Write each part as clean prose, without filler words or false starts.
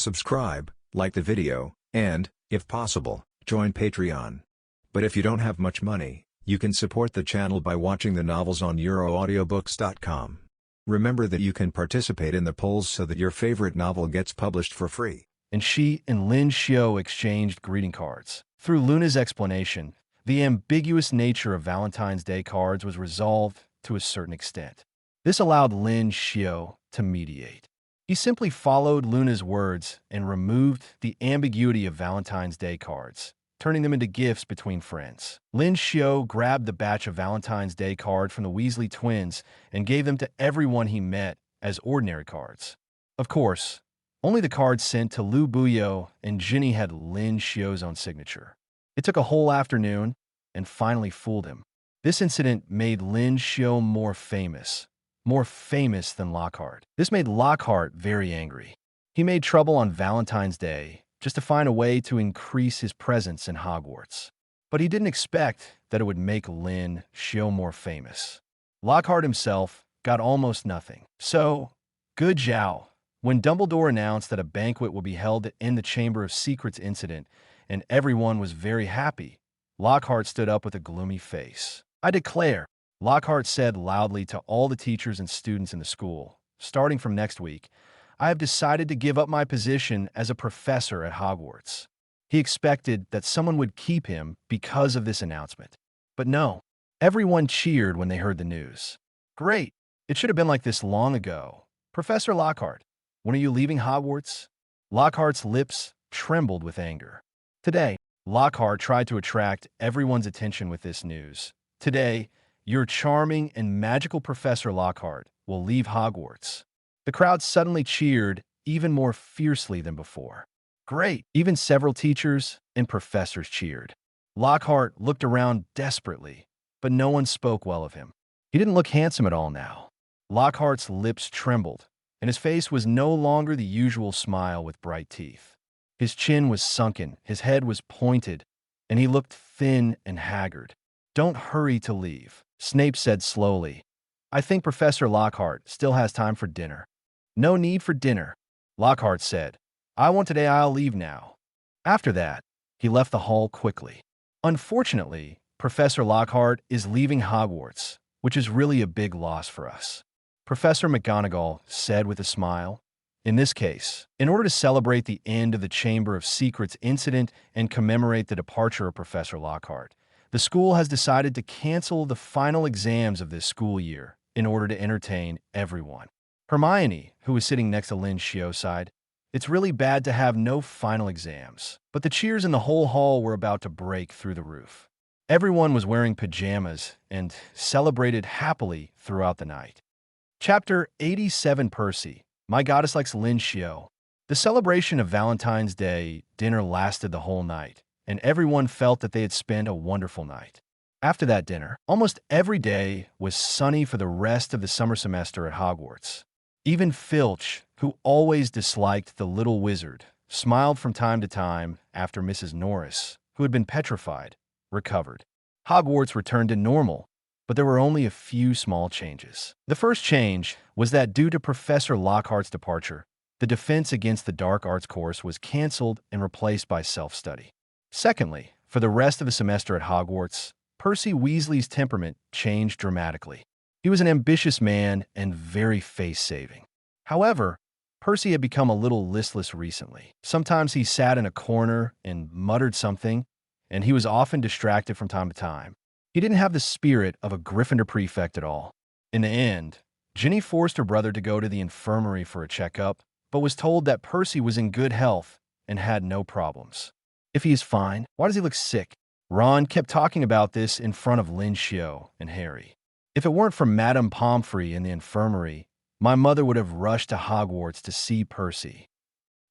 subscribe, like the video, and, if possible, join Patreon. But if you don't have much money, you can support the channel by watching the novels on euroaudiobooks.com. Remember that you can participate in the polls so that your favorite novel gets published for free. And she and Lin Xiu exchanged greeting cards. Through Luna's explanation, the ambiguous nature of Valentine's Day cards was resolved to a certain extent. This allowed Lin Xiu to mediate. He simply followed Luna's words and removed the ambiguity of Valentine's Day cards, turning them into gifts between friends. Lin Xiu grabbed the batch of Valentine's Day card from the Weasley twins and gave them to everyone he met as ordinary cards. Of course, only the cards sent to Lu Buyo and Ginny had Lin Xiu's own signature. It took a whole afternoon and finally fooled him. This incident made Lin Xiu more famous than Lockhart. This made Lockhart very angry. He made trouble on Valentine's Day just to find a way to increase his presence in Hogwarts. But he didn't expect that it would make Lin Xiu more famous. Lockhart himself got almost nothing. So, good job. When Dumbledore announced that a banquet would be held in the Chamber of Secrets incident, and everyone was very happy, Lockhart stood up with a gloomy face. "I declare," Lockhart said loudly to all the teachers and students in the school, "starting from next week, I have decided to give up my position as a professor at Hogwarts." He expected that someone would keep him because of this announcement. But no, everyone cheered when they heard the news. "Great! It should have been like this long ago. Professor Lockhart, when are you leaving Hogwarts?" Lockhart's lips trembled with anger. Today, Lockhart tried to attract everyone's attention with this news. "Today, your charming and magical Professor Lockhart will leave Hogwarts." The crowd suddenly cheered even more fiercely than before. "Great!" Even several teachers and professors cheered. Lockhart looked around desperately, but no one spoke well of him. He didn't look handsome at all now. Lockhart's lips trembled, and his face was no longer the usual smile with bright teeth. His chin was sunken, his head was pointed, and he looked thin and haggard. "Don't hurry to leave," Snape said slowly. "I think Professor Lockhart still has time for dinner." "No need for dinner," Lockhart said. "I want today. I'll leave now." After that, he left the hall quickly. "Unfortunately, Professor Lockhart is leaving Hogwarts, which is really a big loss for us," Professor McGonagall said with a smile. "In this case, in order to celebrate the end of the Chamber of Secrets incident and commemorate the departure of Professor Lockhart, the school has decided to cancel the final exams of this school year in order to entertain everyone." Hermione, who was sitting next to Lin Xiu, sighed. "It's really bad to have no final exams." But the cheers in the whole hall were about to break through the roof. Everyone was wearing pajamas and celebrated happily throughout the night. Chapter 87 Percy, My Goddess Likes Lin Xiu. The celebration of Valentine's Day dinner lasted the whole night, and everyone felt that they had spent a wonderful night. After that dinner, almost every day was sunny for the rest of the summer semester at Hogwarts. Even Filch, who always disliked the little wizard, smiled from time to time after Mrs. Norris, who had been petrified, recovered. Hogwarts returned to normal, but there were only a few small changes. The first change was that due to Professor Lockhart's departure, the Defense Against the Dark Arts course was canceled and replaced by self-study. Secondly, for the rest of the semester at Hogwarts, Percy Weasley's temperament changed dramatically. He was an ambitious man and very face-saving. However, Percy had become a little listless recently. Sometimes he sat in a corner and muttered something, and he was often distracted from time to time. He didn't have the spirit of a Gryffindor prefect at all. In the end, Ginny forced her brother to go to the infirmary for a checkup, but was told that Percy was in good health and had no problems. "If he is fine, why does he look sick?" Ron kept talking about this in front of Lin Xiu and Harri. "If it weren't for Madame Pomfrey in the infirmary, my mother would have rushed to Hogwarts to see Percy."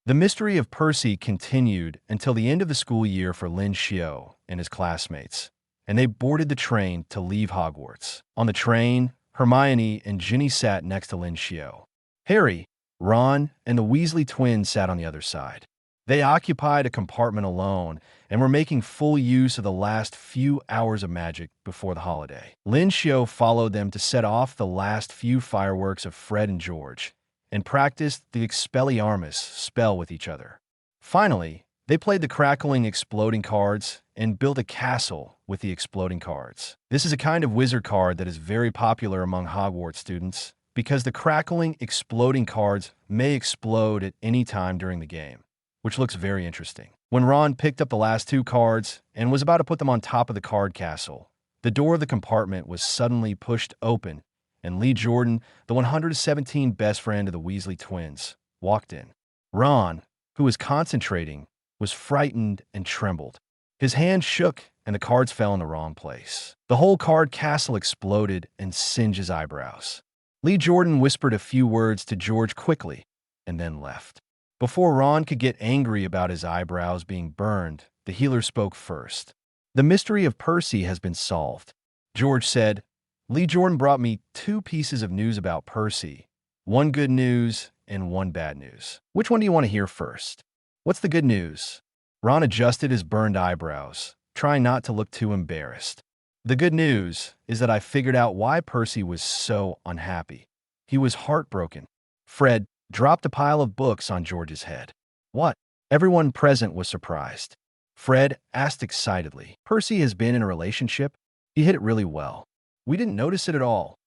The mystery of Percy continued until the end of the school year for Lin Xiu and his classmates, and they boarded the train to leave Hogwarts. On the train, Hermione and Ginny sat next to Lin Xiu. Harri, Ron, and the Weasley twins sat on the other side. They occupied a compartment alone and were making full use of the last few hours of magic before the holiday. Lin Xiu followed them to set off the last few fireworks of Fred and George, and practiced the Expelliarmus spell with each other. Finally, they played the crackling exploding cards and built a castle with the exploding cards. This is a kind of wizard card that is very popular among Hogwarts students because the crackling exploding cards may explode at any time during the game, which looks very interesting. When Ron picked up the last two cards and was about to put them on top of the card castle, the door of the compartment was suddenly pushed open, and Lee Jordan, the 117 best friend of the Weasley twins, walked in. Ron, who was concentrating, was frightened and trembled. His hand shook, and the cards fell in the wrong place. The whole card castle exploded and singed his eyebrows. Lee Jordan whispered a few words to George quickly, and then left. Before Ron could get angry about his eyebrows being burned, the healer spoke first. "The mystery of Percy has been solved," George said. "Lee Jordan brought me 2 pieces of news about Percy. 1 good news and 1 bad news. Which one do you want to hear first?" "What's the good news?" Ron adjusted his burned eyebrows, trying not to look too embarrassed. "The good news is that I figured out why Percy was so unhappy. He was heartbroken." Fred dropped a pile of books on George's head. "What?" Everyone present was surprised. Fred asked excitedly. "Percy has been in a relationship. He hit it really well. We didn't notice it at all.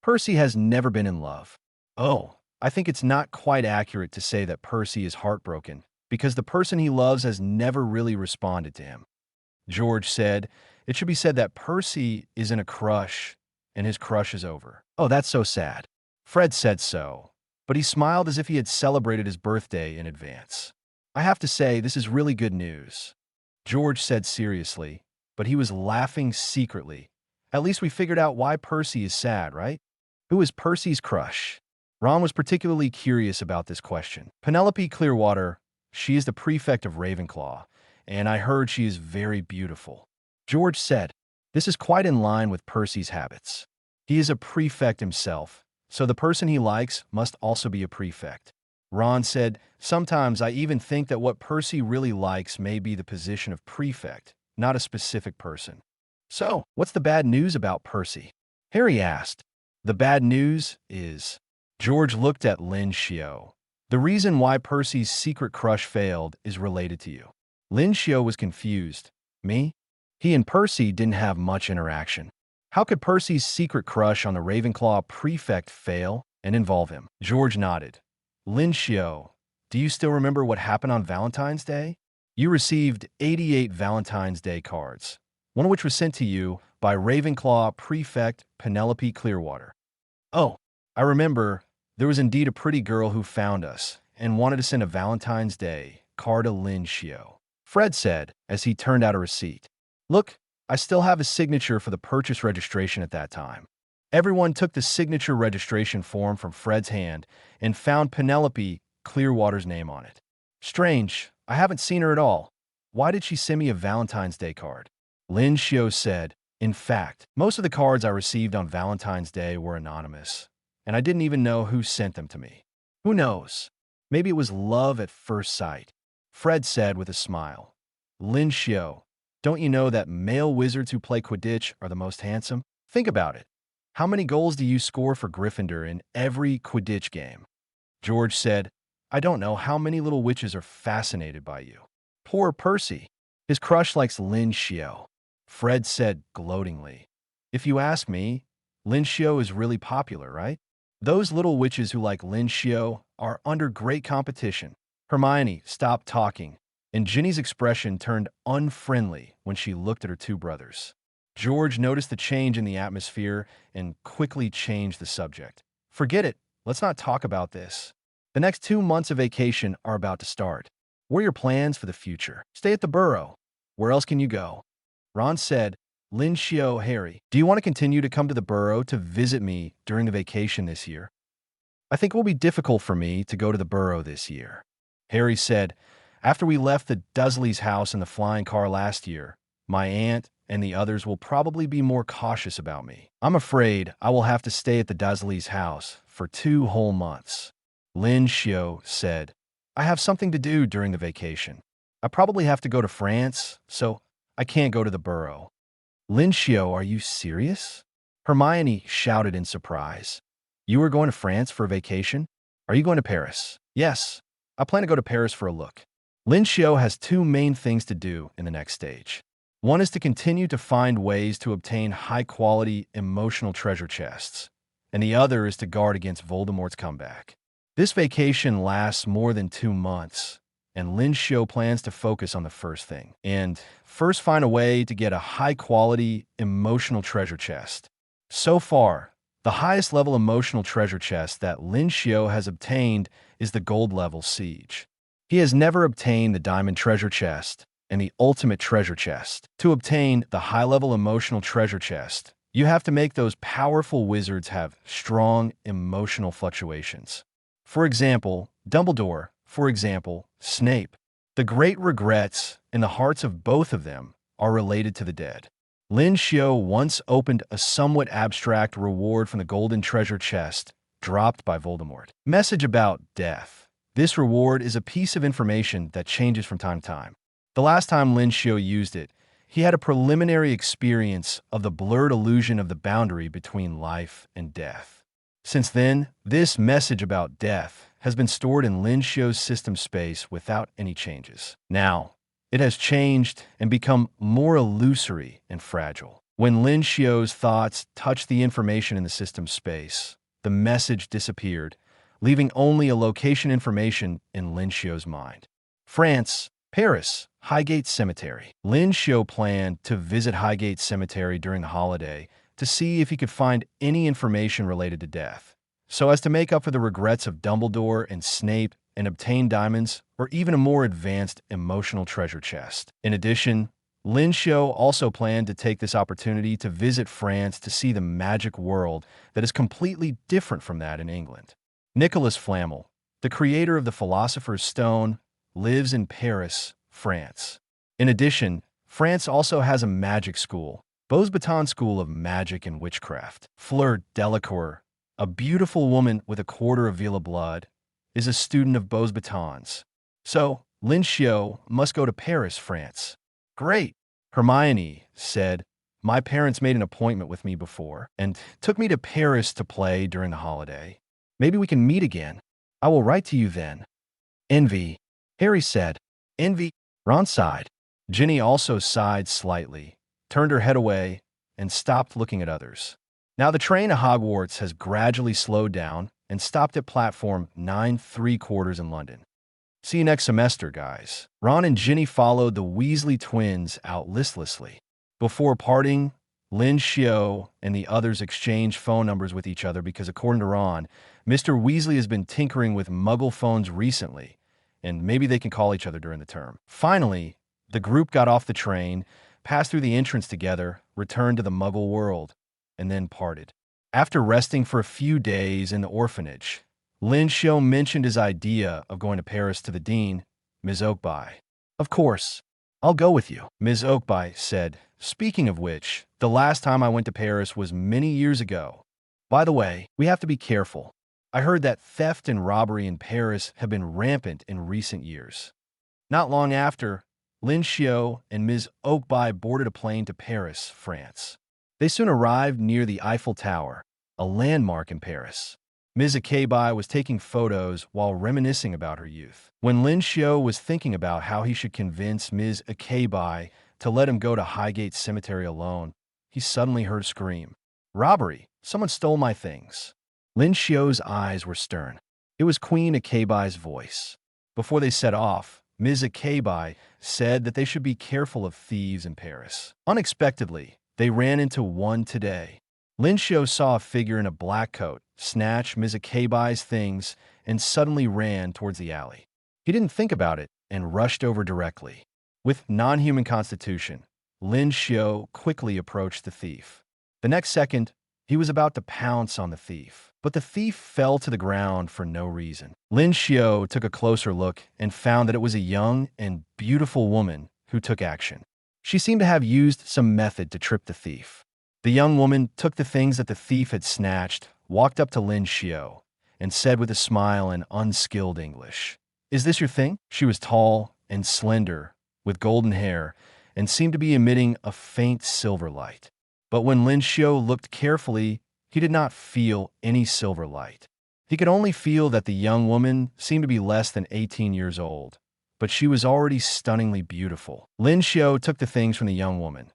Percy has never been in love." "Oh, I think it's not quite accurate to say that Percy is heartbroken, because the person he loves has never really responded to him." George said, "It should be said that Percy is in a crush, and his crush is over." "Oh, that's so sad." Fred said so, but he smiled as if he had celebrated his birthday in advance. "I have to say, this is really good news," George said seriously, but he was laughing secretly. "At least we figured out why Percy is sad, right?" "Who is Percy's crush?" Ron was particularly curious about this question. "Penelope Clearwater. She is the prefect of Ravenclaw, and I heard she is very beautiful." George said, "This is quite in line with Percy's habits. He is a prefect himself, so the person he likes must also be a prefect." Ron said, "Sometimes I even think that what Percy really likes may be the position of prefect, not a specific person." "So, what's the bad news about Percy?" Harri asked. "The bad news is..." George looked at Lin Xiu. "The reason why Percy's secret crush failed is related to you." Lin Xiu was confused. "Me?" He and Percy didn't have much interaction. How could Percy's secret crush on the Ravenclaw prefect fail and involve him? George nodded. "Lin Xiu, do you still remember what happened on Valentine's Day? You received 88 Valentine's Day cards, one of which was sent to you by Ravenclaw prefect Penelope Clearwater." "Oh, I remember. There was indeed a pretty girl who found us and wanted to send a Valentine's Day card to Lin Xiu," Fred said as he turned out a receipt. "Look, I still have a signature for the purchase registration at that time." Everyone took the signature registration form from Fred's hand and found Penelope Clearwater's name on it. "Strange, I haven't seen her at all. Why did she send me a Valentine's Day card?" Lin Xiu said, "In fact, most of the cards I received on Valentine's Day were anonymous, and I didn't even know who sent them to me. Who knows? Maybe it was love at first sight," Fred said with a smile. "Lin Xiu, don't you know that male wizards who play Quidditch are the most handsome? Think about it. How many goals do you score for Gryffindor in every Quidditch game?" George said, "I don't know how many little witches are fascinated by you." "Poor Percy. His crush likes Lin Xiu," Fred said gloatingly. "If you ask me, Lin Xiu is really popular, right? Those little witches who like Lin Xiu are under great competition." Hermione stopped talking, and Ginny's expression turned unfriendly when she looked at her 2 brothers. George noticed the change in the atmosphere and quickly changed the subject. "Forget it. Let's not talk about this. The next 2 months of vacation are about to start. What are your plans for the future? Stay at the Burrow. Where else can you go?" Ron said, "Lin Xiu, Harri, do you want to continue to come to the Burrow to visit me during the vacation this year?" "I think it will be difficult for me to go to the Burrow this year," Harri said. "After we left the Dursleys' house in the flying car last year, my aunt and the others will probably be more cautious about me. I'm afraid I will have to stay at the Dursleys' house for 2 whole months." Lin Xiu said, "I have something to do during the vacation. I probably have to go to France, so I can't go to the Burrow." "Lin Xiu, are you serious?" Hermione shouted in surprise. "You are going to France for vacation?" Are you going to Paris? Yes, I plan to go to Paris for a look. Lin Xiu has two main things to do in the next stage. One is to continue to find ways to obtain high-quality emotional treasure chests, and the other is to guard against Voldemort's comeback. This vacation lasts more than 2 months, and Lin Xiu plans to focus on the first thing, and first find a way to get a high-quality emotional treasure chest. So far, the highest level emotional treasure chest that Lin Xiu has obtained is the gold level Siege. He has never obtained the diamond treasure chest and the ultimate treasure chest. To obtain the high-level emotional treasure chest, you have to make those powerful wizards have strong emotional fluctuations. For example, Dumbledore, for example, Snape. The great regrets in the hearts of both of them are related to the dead. Lin Xiu once opened a somewhat abstract reward from the golden treasure chest dropped by Voldemort. Message about death. This reward is a piece of information that changes from time to time. The last time Lin Xiu used it, he had a preliminary experience of the blurred illusion of the boundary between life and death. Since then, this message about death has been stored in Lin Xiu's system space without any changes. Now, it has changed and become more illusory and fragile. When Lin Xiu's thoughts touched the information in the system space, the message disappeared, leaving only a location information in Lin Xiu's mind. France, Paris, Highgate Cemetery. Lin Xiu planned to visit Highgate Cemetery during the holiday to see if he could find any information related to death, so as to make up for the regrets of Dumbledore and Snape and obtain diamonds or even a more advanced emotional treasure chest. In addition, Lin Xiu also planned to take this opportunity to visit France to see the magic world that is completely different from that in England. Nicolas Flamel, the creator of the Philosopher's Stone, lives in Paris, France. In addition, France also has a magic school, Beauxbatons School of Magic and Witchcraft. Fleur Delacour, a beautiful woman with a quarter of Vila blood, is a student of Beauxbatons. So, Lin Xiu must go to Paris, France. Great! Hermione said, "My parents made an appointment with me before and took me to Paris to play during the holiday. Maybe we can meet again. I will write to you then." Envy, Harry said. Envy, Ron sighed. Ginny also sighed slightly, turned her head away, and stopped looking at others. Now the train to Hogwarts has gradually slowed down and stopped at platform 9¾ in London. See you next semester, guys. Ron and Ginny followed the Weasley twins out listlessly. Before parting, Lin Xiu and the others exchanged phone numbers with each other because, according to Ron, Mr. Weasley has been tinkering with Muggle phones recently, and maybe they can call each other during the term. Finally, the group got off the train, passed through the entrance together, returned to the Muggle world, and then parted. After resting for a few days in the orphanage, Lin Xiu mentioned his idea of going to Paris to the dean, Ms. Oakby. "Of course, I'll go with you," Ms. Oakby said. "Speaking of which, the last time I went to Paris was many years ago. By the way, we have to be careful. I heard that theft and robbery in Paris have been rampant in recent years." Not long after, Lin Xiu and Ms. Oakby boarded a plane to Paris, France. They soon arrived near the Eiffel Tower, a landmark in Paris. Ms. Oakby was taking photos while reminiscing about her youth. When Lin Xiu was thinking about how he should convince Ms. Oakby to let him go to Highgate Cemetery alone, he suddenly heard a scream. "Robbery! Someone stole my things." Lin Xiu's eyes were stern. It was Queen Oakby's voice. Before they set off, Ms. Oakby said that they should be careful of thieves in Paris. Unexpectedly, they ran into one today. Lin Xiu saw a figure in a black coat snatch Ms. Oakby's things and suddenly ran towards the alley. He didn't think about it and rushed over directly. With non-human constitution, Lin Xiu quickly approached the thief. The next second, he was about to pounce on the thief, but the thief fell to the ground for no reason. Lin Xiu took a closer look and found that it was a young and beautiful woman who took action. She seemed to have used some method to trip the thief. The young woman took the things that the thief had snatched, walked up to Lin Xiu, and said with a smile in unskilled English, "Is this your thing?" She was tall and slender, with golden hair, and seemed to be emitting a faint silver light. But when Lin Xiu looked carefully, he did not feel any silver light. He could only feel that the young woman seemed to be less than 18 years old, but she was already stunningly beautiful. Lin Xiu took the things from the young woman.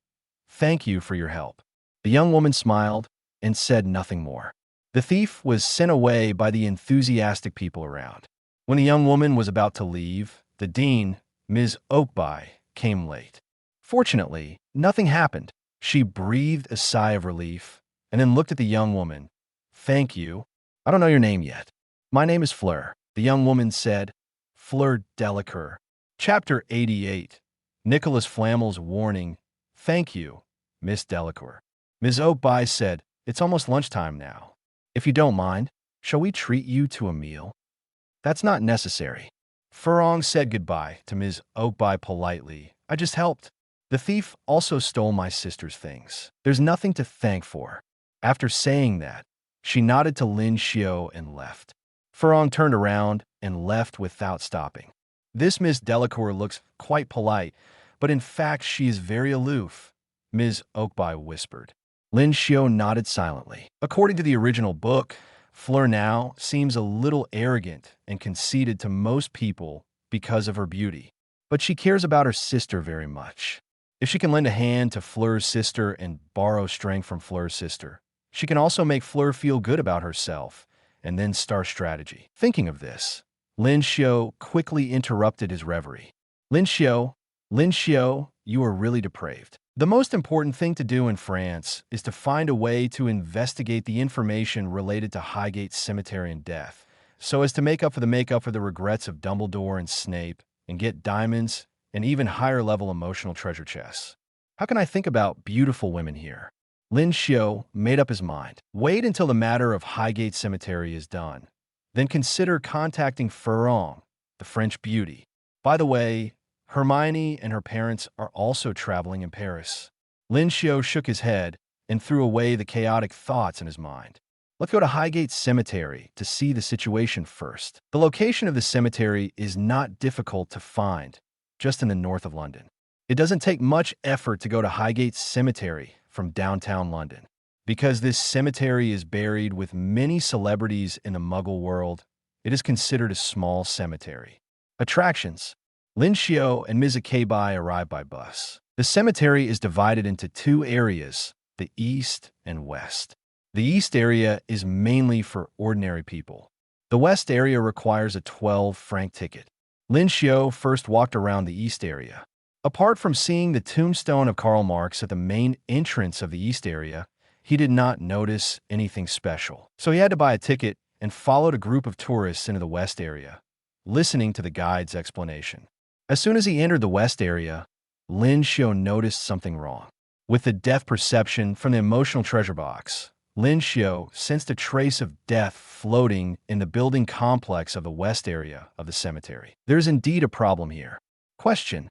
"Thank you for your help." The young woman smiled and said nothing more. The thief was sent away by the enthusiastic people around. When the young woman was about to leave, the dean, Ms. Oakby, came late. Fortunately, nothing happened. She breathed a sigh of relief and then looked at the young woman. "Thank you. I don't know your name yet." "My name is Fleur," the young woman said. "Fleur Delacour." Chapter 88. Nicholas Flamel's warning. "Thank you, Miss Delacour." Ms. Oakby said, "It's almost lunchtime now. If you don't mind, shall we treat you to a meal?" "That's not necessary." Furlong said goodbye to Ms. Oakby politely. "I just helped. The thief also stole my sister's things. There's nothing to thank for." After saying that, she nodded to Lin Xiu and left. Furlong turned around and left without stopping. "This Miss Delacour looks quite polite, but in fact she is very aloof," Ms. Oakby whispered. Lin Xiu nodded silently. According to the original book, Fleur now seems a little arrogant and conceited to most people because of her beauty, but she cares about her sister very much. If she can lend a hand to Fleur's sister and borrow strength from Fleur's sister, she can also make Fleur feel good about herself and then start strategy. Thinking of this, Lin Xiu quickly interrupted his reverie. Lin Xiu, you are really depraved. The most important thing to do in France is to find a way to investigate the information related to Highgate Cemetery and death, so as to make up for the regrets of Dumbledore and Snape and get diamonds and even higher-level emotional treasure chests. How can I think about beautiful women here? Lin Xiu made up his mind. Wait until the matter of Highgate Cemetery is done. Then consider contacting Furlong, the French beauty. By the way, Hermione and her parents are also traveling in Paris. Lin Xiu shook his head and threw away the chaotic thoughts in his mind. Let's go to Highgate Cemetery to see the situation first. The location of the cemetery is not difficult to find, just in the north of London. It doesn't take much effort to go to Highgate Cemetery from downtown London. Because this cemetery is buried with many celebrities in the Muggle world, it is considered a small cemetery. Attractions. Lin Xiu and Ms. Oakby arrive by bus. The cemetery is divided into two areas, the east and west. The east area is mainly for ordinary people. The west area requires a 12-franc ticket. Lin Xiu first walked around the east area. Apart from seeing the tombstone of Karl Marx at the main entrance of the east area, he did not notice anything special. So he had to buy a ticket and followed a group of tourists into the west area, listening to the guide's explanation. As soon as he entered the west area, Lin Xiu noticed something wrong. With the depth perception from the emotional treasure box, Lin Xiu sensed a trace of death floating in the building complex of the west area of the cemetery. There's indeed a problem here. Question.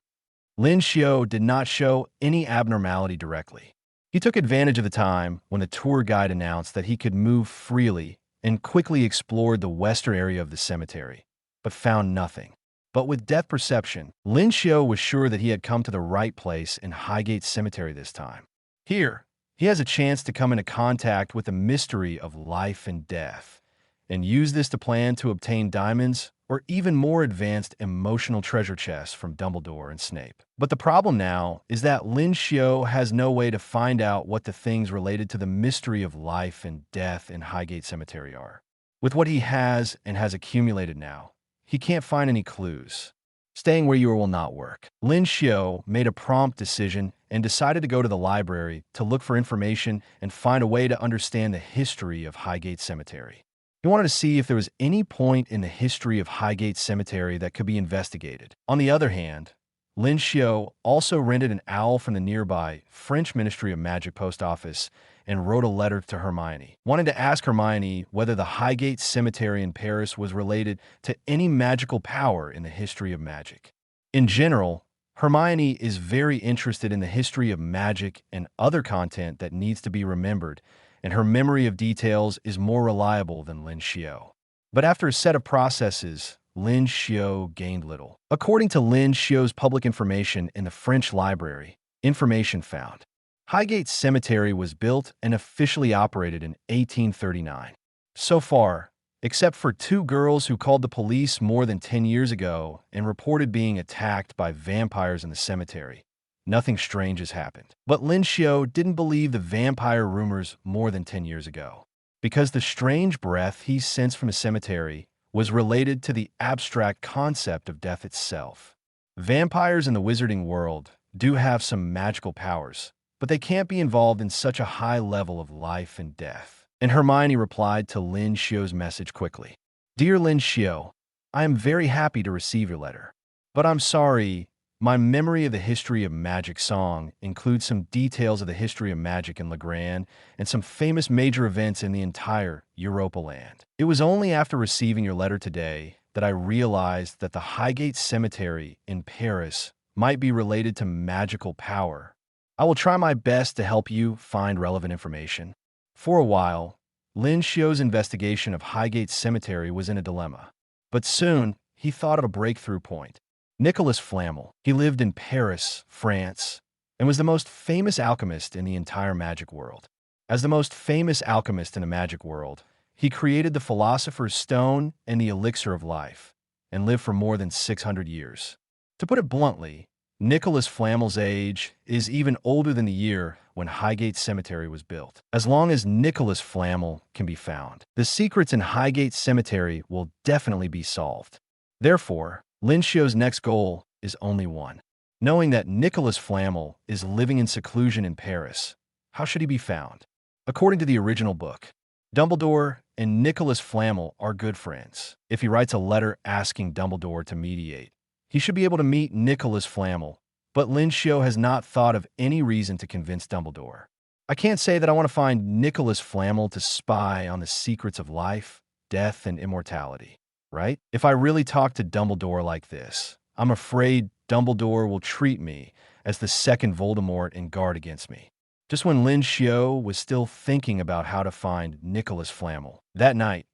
Lin Xiu did not show any abnormality directly. He took advantage of the time when the tour guide announced that he could move freely and quickly explored the western area of the cemetery, but found nothing. But with depth perception, Lin Xiu was sure that he had come to the right place in Highgate Cemetery this time. Here, he has a chance to come into contact with the mystery of life and death, and use this to plan to obtain diamonds or even more advanced emotional treasure chests from Dumbledore and Snape. But the problem now is that Lin Xiu has no way to find out what the things related to the mystery of life and death in Highgate Cemetery are. With what he has and has accumulated now, he can't find any clues. Staying where you are will not work. Lin Xiu made a prompt decision and decided to go to the library to look for information and find a way to understand the history of Highgate Cemetery. He wanted to see if there was any point in the history of Highgate Cemetery that could be investigated. On the other hand, Lin Xiu also rented an owl from the nearby French Ministry of Magic post office and wrote a letter to Hermione, wanting to ask Hermione whether the Highgate Cemetery in Paris was related to any magical power in the history of magic. In general, Hermione is very interested in the history of magic and other content that needs to be remembered, and her memory of details is more reliable than Lin Xiu. But after a set of processes, Lin Xiu gained little. According to Lin Xiu's public information in the French library, information found. Highgate Cemetery was built and officially operated in 1839. So far, except for two girls who called the police more than 10 years ago and reported being attacked by vampires in the cemetery. Nothing strange has happened. But Lin Xiu didn't believe the vampire rumors more than 10 years ago, because the strange breath he sensed from the cemetery was related to the abstract concept of death itself. Vampires in the wizarding world do have some magical powers, but they can't be involved in such a high level of life and death. And Hermione replied to Lin Xiu's message quickly. Dear Lin Xiu, I am very happy to receive your letter. But I'm sorry, my memory of the history of magic song includes some details of the history of magic in Legrand and some famous major events in the entire Europa land. It was only after receiving your letter today that I realized that the Highgate Cemetery in Paris might be related to magical power. I will try my best to help you find relevant information. For a while, Lin Xiu's investigation of Highgate Cemetery was in a dilemma. But soon, he thought of a breakthrough point. Nicolas Flamel. He lived in Paris, France, and was the most famous alchemist in the entire magic world. As the most famous alchemist in the magic world, he created the Philosopher's Stone and the Elixir of Life, and lived for more than 600 years. To put it bluntly, Nicolas Flamel's age is even older than the year when Highgate Cemetery was built. As long as Nicolas Flamel can be found, the secrets in Highgate Cemetery will definitely be solved. Therefore, Lin Xiu's next goal is only one. Knowing that Nicolas Flamel is living in seclusion in Paris, how should he be found? According to the original book, Dumbledore and Nicolas Flamel are good friends. If he writes a letter asking Dumbledore to mediate, he should be able to meet Nicolas Flamel, but Lin Xiu has not thought of any reason to convince Dumbledore. I can't say that I want to find Nicolas Flamel to spy on the secrets of life, death, and immortality, right? If I really talk to Dumbledore like this, I'm afraid Dumbledore will treat me as the second Voldemort and guard against me. Just when Lin Xiu was still thinking about how to find Nicolas Flamel, that night,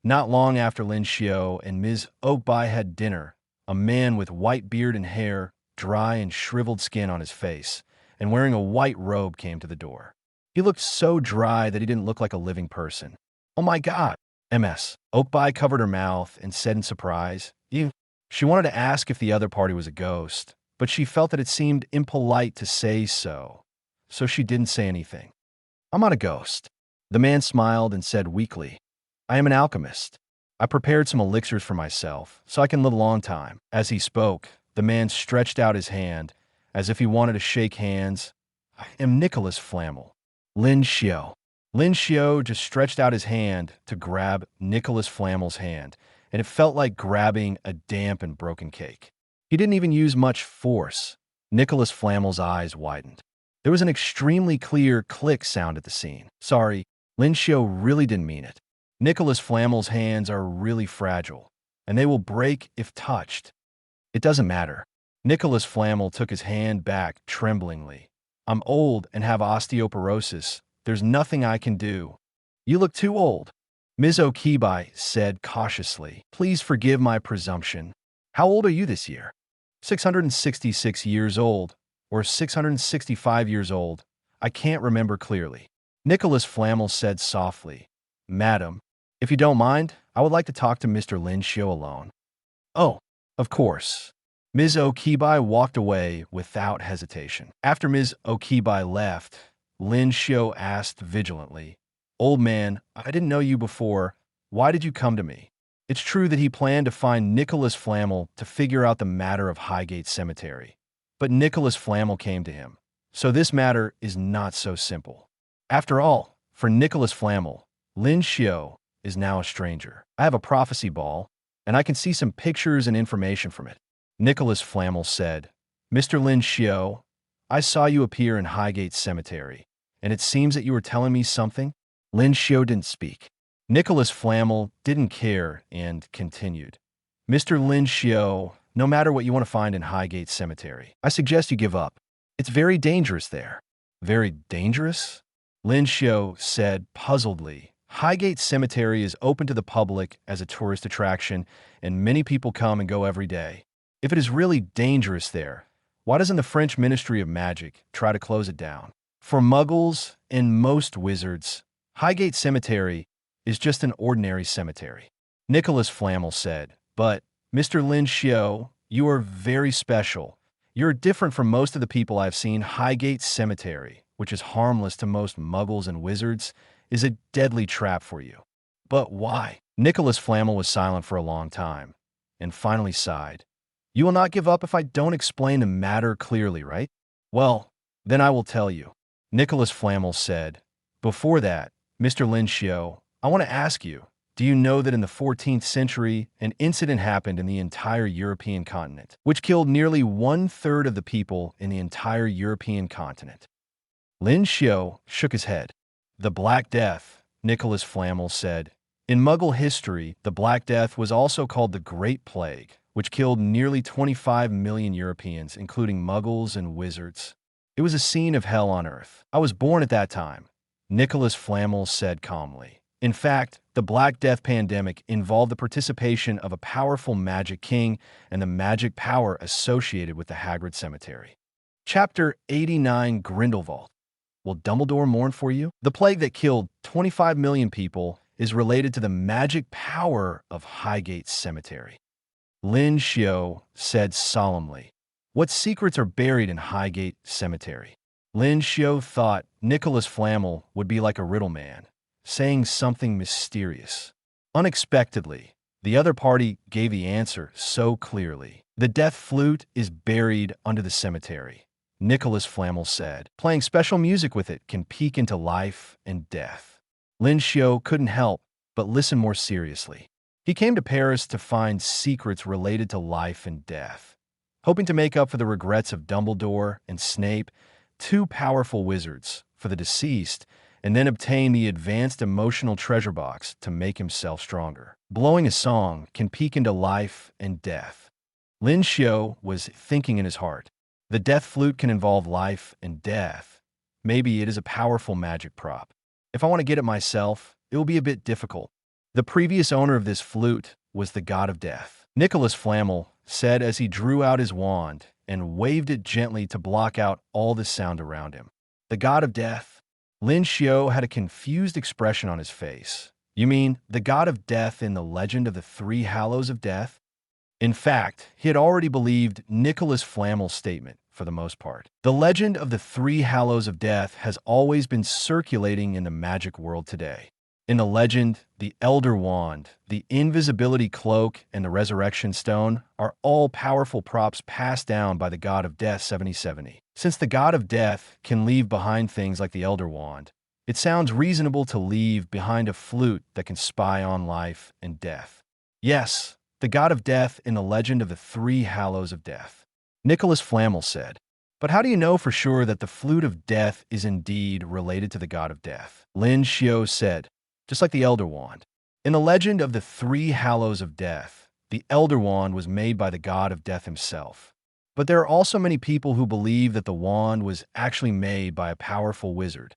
not long after Lin Xiu and Ms. Oakby had dinner, a man with white beard and hair, dry and shriveled skin on his face, and wearing a white robe came to the door. He looked so dry that he didn't look like a living person. Oh my God! Ms. Oakby covered her mouth and said in surprise, "You?" She wanted to ask if the other party was a ghost, but she felt that it seemed impolite to say so she didn't say anything. I'm not a ghost. The man smiled and said weakly, I am an alchemist. I prepared some elixirs for myself, so I can live a long time. As he spoke, the man stretched out his hand, as if he wanted to shake hands. I am Nicolas Flamel. Lin Xiu. Lin Xiu just stretched out his hand to grab Nicolas Flamel's hand, and it felt like grabbing a damp and broken cake. He didn't even use much force. Nicolas Flamel's eyes widened. There was an extremely clear click sound at the scene. Sorry, Lin Xiu really didn't mean it. Nicolas Flamel's hands are really fragile, and they will break if touched. It doesn't matter. Nicolas Flamel took his hand back tremblingly. I'm old and have osteoporosis. There's nothing I can do. You look too old, Ms. Oakby said cautiously. Please forgive my presumption. How old are you this year? 666 years old, or 665 years old. I can't remember clearly. Nicolas Flamel said softly, Madam, if you don't mind, I would like to talk to Mr. Lin Xiu alone. Oh, of course. Ms. Oakby walked away without hesitation. After Ms. Oakby left, Lin Xiu asked vigilantly, Old man, I didn't know you before. Why did you come to me? It's true that he planned to find Nicolas Flamel to figure out the matter of Highgate Cemetery. But Nicolas Flamel came to him. So this matter is not so simple. After all, for Nicolas Flamel, Lin Xiu is now a stranger. I have a prophecy ball, and I can see some pictures and information from it. Nicolas Flamel said, Mr. Lin Xiu, I saw you appear in Highgate Cemetery, and it seems that you were telling me something? Lin Xiu didn't speak. Nicolas Flamel didn't care and continued. Mr. Lin Xiu, no matter what you want to find in Highgate Cemetery, I suggest you give up. It's very dangerous there. Very dangerous? Lin Xiu said puzzledly. Highgate Cemetery is open to the public as a tourist attraction, and many people come and go every day. If it is really dangerous there, why doesn't the French Ministry of Magic try to close it down? For muggles and most wizards, Highgate Cemetery is just an ordinary cemetery. Nicholas Flamel said, "But, Mr. Lin Xiu, you are very special. You're different from most of the people I've seen. Highgate Cemetery, which is harmless to most muggles and wizards, is a deadly trap for you." "But why?" Nicholas Flamel was silent for a long time, and finally sighed. "You will not give up if I don't explain the matter clearly, right?" "Well, then I will tell you," Nicholas Flamel said. "Before that, Mr. Lin Xiu, I want to ask you, do you know that in the 14th century, an incident happened in the entire European continent, which killed nearly 1/3 of the people in the entire European continent?" Lin Xiu shook his head. "The Black Death," Nicholas Flamel said. "In Muggle history, the Black Death was also called the Great Plague, which killed nearly 25 million Europeans, including Muggles and wizards. It was a scene of hell on Earth. I was born at that time," Nicholas Flamel said calmly. "In fact, the Black Death pandemic involved the participation of a powerful magic king and the magic power associated with the Hagrid Cemetery." Chapter 89, Grindelwald. Will Dumbledore mourn for you? The plague that killed 25 million people is related to the magic power of Highgate Cemetery. Lin Xiu said solemnly. "What secrets are buried in Highgate Cemetery?" Lin Xiu thought Nicholas Flamel would be like a riddle man, saying something mysterious. Unexpectedly, the other party gave the answer so clearly. "The death flute is buried under the cemetery," Nicholas Flamel said. "Playing special music with it can peek into life and death." Lin Xiu couldn't help but listen more seriously. He came to Paris to find secrets related to life and death, hoping to make up for the regrets of Dumbledore and Snape, two powerful wizards, for the deceased, and then obtain the advanced emotional treasure box to make himself stronger. Blowing a song can peek into life and death. Lin Xiu was thinking in his heart. The death flute can involve life and death. Maybe it is a powerful magic prop. If I want to get it myself, it will be a bit difficult. The previous owner of this flute was the god of death. Nicholas Flamel said as he drew out his wand and waved it gently to block out all the sound around him. "The god of death?" Lin Xiu had a confused expression on his face. "You mean the god of death in the legend of the Three Hallows of Death?" In fact, he had already believed Nicholas Flamel's statement for the most part. The legend of the Three Hallows of Death has always been circulating in the magic world today. In the legend, the Elder Wand, the Invisibility Cloak, and the Resurrection Stone are all powerful props passed down by the God of Death 7070. Since the God of Death can leave behind things like the Elder Wand, it sounds reasonable to leave behind a flute that can spy on life and death. "Yes, the God of Death in the legend of the Three Hallows of Death," Nicholas Flamel said. "But how do you know for sure that the flute of death is indeed related to the God of Death?" Lin Xiu said. "Just like the Elder Wand. In the legend of the Three Hallows of Death, the Elder Wand was made by the God of Death himself. But there are also many people who believe that the wand was actually made by a powerful wizard.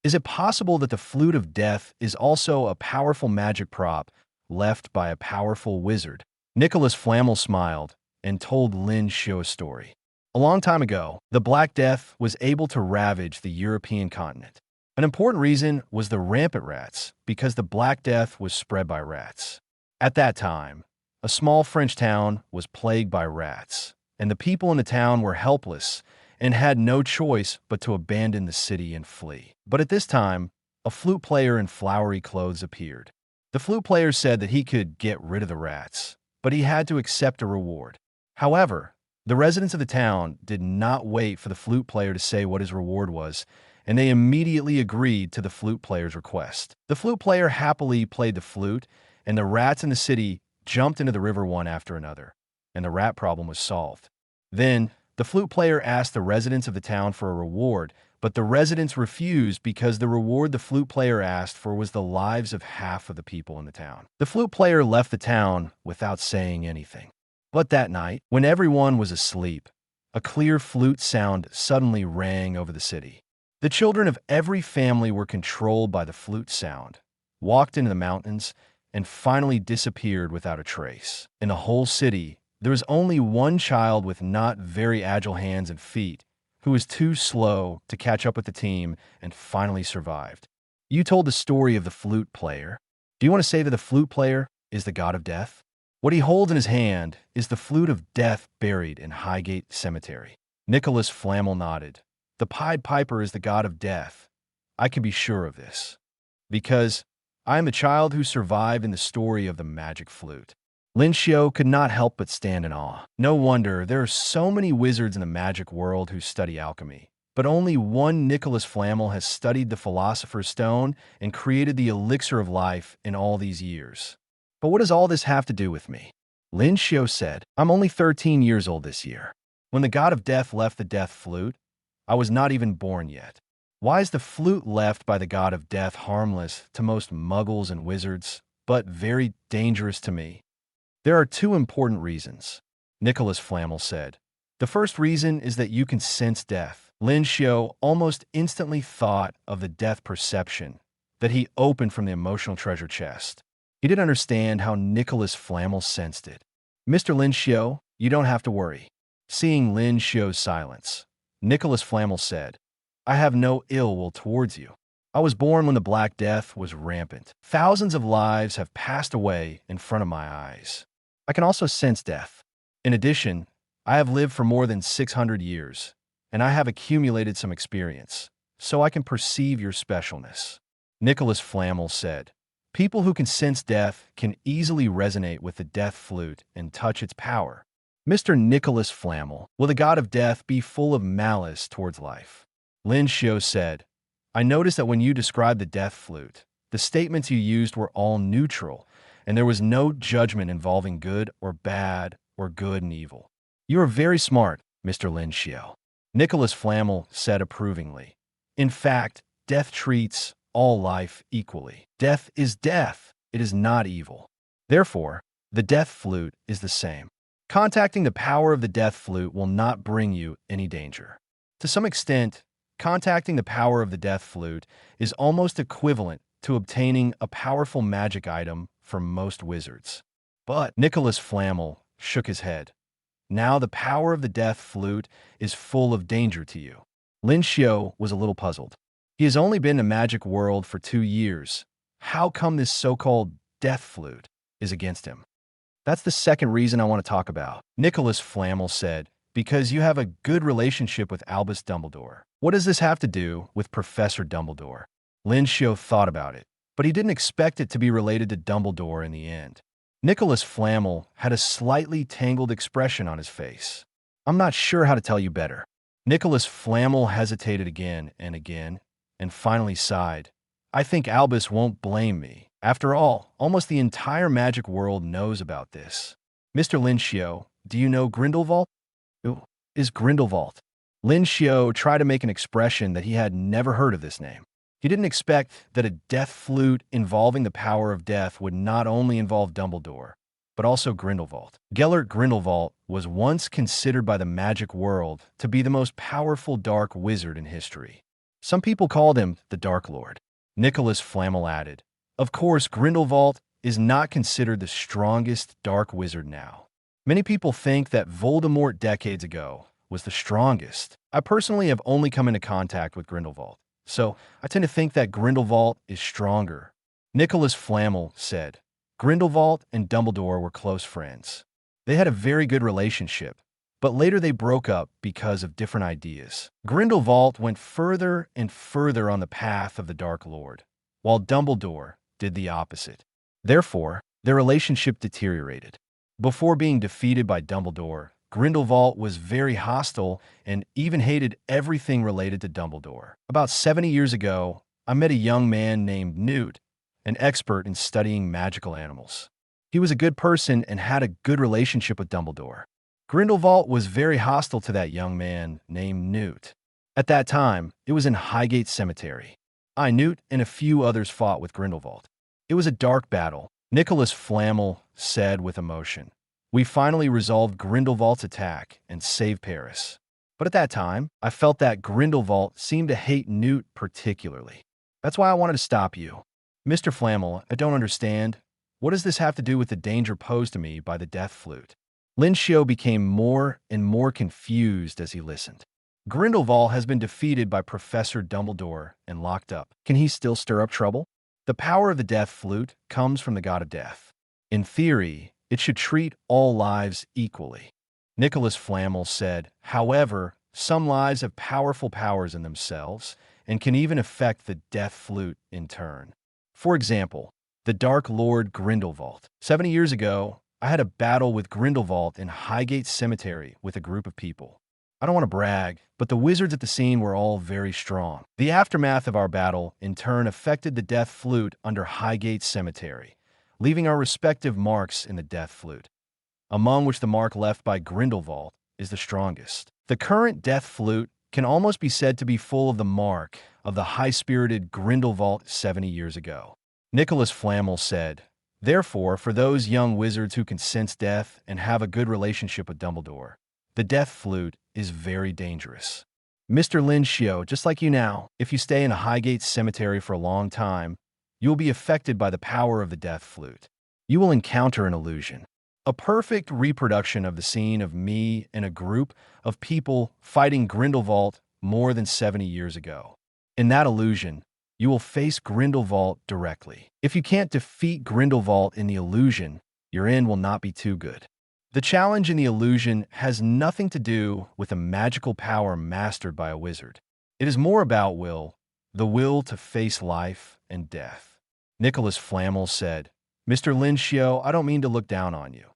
Is it possible that the flute of death is also a powerful magic prop left by a powerful wizard?" Nicholas Flamel smiled and told Lin Xiu a story. A long time ago, the Black Death was able to ravage the European continent. An important reason was the rampant rats, because the Black Death was spread by rats. At that time, a small French town was plagued by rats, and the people in the town were helpless and had no choice but to abandon the city and flee. But at this time, a flute player in flowery clothes appeared. The flute player said that he could get rid of the rats, but he had to accept a reward. However, the residents of the town did not wait for the flute player to say what his reward was, and they immediately agreed to the flute player's request. The flute player happily played the flute, and the rats in the city jumped into the river one after another, and the rat problem was solved. Then, the flute player asked the residents of the town for a reward, but the residents refused because the reward the flute player asked for was the lives of half of the people in the town. The flute player left the town without saying anything. But that night, when everyone was asleep, a clear flute sound suddenly rang over the city. The children of every family were controlled by the flute sound, walked into the mountains, and finally disappeared without a trace. In the whole city, there was only one child with not very agile hands and feet, who was too slow to catch up with the team and finally survived. "You told the story of the flute player. Do you want to say to the flute player, is the god of death? What he holds in his hand is the flute of death buried in Highgate Cemetery. Nicholas Flamel nodded. The Pied Piper is the god of death. I can be sure of this, because I am a child who survived in the story of the magic flute. Lin Xiu could not help but stand in awe. No wonder there are so many wizards in the magic world who study alchemy. But only one Nicholas Flamel has studied the Philosopher's Stone and created the elixir of life in all these years. But what does all this have to do with me? Lin Xiu said, I'm only 13 years old this year. When the god of death left the death flute, I was not even born yet. Why is the flute left by the god of death harmless to most muggles and wizards, but very dangerous to me? There are two important reasons, Nicholas Flamel said. The first reason is that you can sense death. Lin Xiu almost instantly thought of the death perception that he opened from the emotional treasure chest. He didn't understand how Nicholas Flamel sensed it. Mr. Lin Xiu, you don't have to worry. Seeing Lin Xiu's silence, Nicholas Flamel said, I have no ill will towards you. I was born when the Black Death was rampant. Thousands of lives have passed away in front of my eyes. I can also sense death. In addition, I have lived for more than 600 years, and I have accumulated some experience, so I can perceive your specialness. Nicholas Flamel said, people who can sense death can easily resonate with the death flute and touch its power. Mr. Nicholas Flamel, will the god of death be full of malice towards life? Lin Xiu said, I noticed that when you described the death flute, the statements you used were all neutral, and there was no judgment involving good or bad or good and evil. You are very smart, Mr. Lin Xiu. Nicholas Flamel said approvingly. In fact, death treats all life equally. Death is death. It is not evil. Therefore, the death flute is the same. Contacting the power of the death flute will not bring you any danger. To some extent, contacting the power of the death flute is almost equivalent to obtaining a powerful magic item from most wizards. But Nicholas Flamel shook his head. Now the power of the death flute is full of danger to you. Lin Xiu was a little puzzled. He has only been in the magic world for 2 years. How come this so-called death flute is against him? That's the second reason I want to talk about, Nicholas Flamel said, because you have a good relationship with Albus Dumbledore. What does this have to do with Professor Dumbledore? Lin Xiu thought about it, but he didn't expect it to be related to Dumbledore in the end. Nicholas Flamel had a slightly tangled expression on his face. I'm not sure how to tell you better. Nicholas Flamel hesitated again, and finally sighed. I think Albus won't blame me. After all, almost the entire magic world knows about this. Mr. Lin Xiu, do you know Grindelwald? Who is Grindelwald? Lin Xiu tried to make an expression that he had never heard of this name. He didn't expect that a death flute involving the power of death would not only involve Dumbledore, but also Grindelwald. Gellert Grindelwald was once considered by the magic world to be the most powerful dark wizard in history. Some people called him the Dark Lord. Nicholas Flamel added, of course, Grindelwald is not considered the strongest dark wizard now. Many people think that Voldemort decades ago was the strongest. I personally have only come into contact with Grindelwald, so I tend to think that Grindelwald is stronger. Nicholas Flamel said, Grindelwald and Dumbledore were close friends. They had a very good relationship, but later they broke up because of different ideas. Grindelwald went further and further on the path of the Dark Lord, while Dumbledore did the opposite. Therefore, their relationship deteriorated. Before being defeated by Dumbledore, Grindelwald was very hostile and even hated everything related to Dumbledore. About 70 years ago, I met a young man named Newt, an expert in studying magical animals. He was a good person and had a good relationship with Dumbledore. Grindelwald was very hostile to that young man named Newt. At that time, it was in Highgate Cemetery. I, Newt, and a few others fought with Grindelwald. It was a dark battle, Nicholas Flamel said with emotion. We finally resolved Grindelwald's attack and saved Paris. But at that time, I felt that Grindelwald seemed to hate Newt particularly. That's why I wanted to stop you. Mr. Flamel, I don't understand. What does this have to do with the danger posed to me by the death flute? Lin Xiu became more and more confused as he listened. Grindelwald has been defeated by Professor Dumbledore and locked up. Can he still stir up trouble? The power of the death flute comes from the god of death. In theory, it should treat all lives equally. Nicholas Flamel said, however, some lives have powerful powers in themselves and can even affect the death flute in turn. For example, the Dark Lord Grindelwald. 70 years ago, I had a battle with Grindelwald in Highgate Cemetery with a group of people. I don't want to brag, but the wizards at the scene were all very strong. The aftermath of our battle, in turn, affected the death flute under Highgate Cemetery, leaving our respective marks in the death flute, among which the mark left by Grindelwald is the strongest. The current death flute can almost be said to be full of the mark of the high-spirited Grindelwald 70 years ago. Nicholas Flamel said, therefore, for those young wizards who can sense death and have a good relationship with Dumbledore, the death flute is very dangerous. Mr. Lin Xiu, just like you now, if you stay in a Highgate Cemetery for a long time, you will be affected by the power of the death flute. You will encounter an illusion, a perfect reproduction of the scene of me and a group of people fighting Grindelwald more than 70 years ago. In that illusion, you will face Grindelwald directly. If you can't defeat Grindelwald in the illusion, your end will not be too good. The challenge in the illusion has nothing to do with a magical power mastered by a wizard. It is more about the will to face life and death. Nicholas Flamel said, Mr. Lin Xiu, I don't mean to look down on you,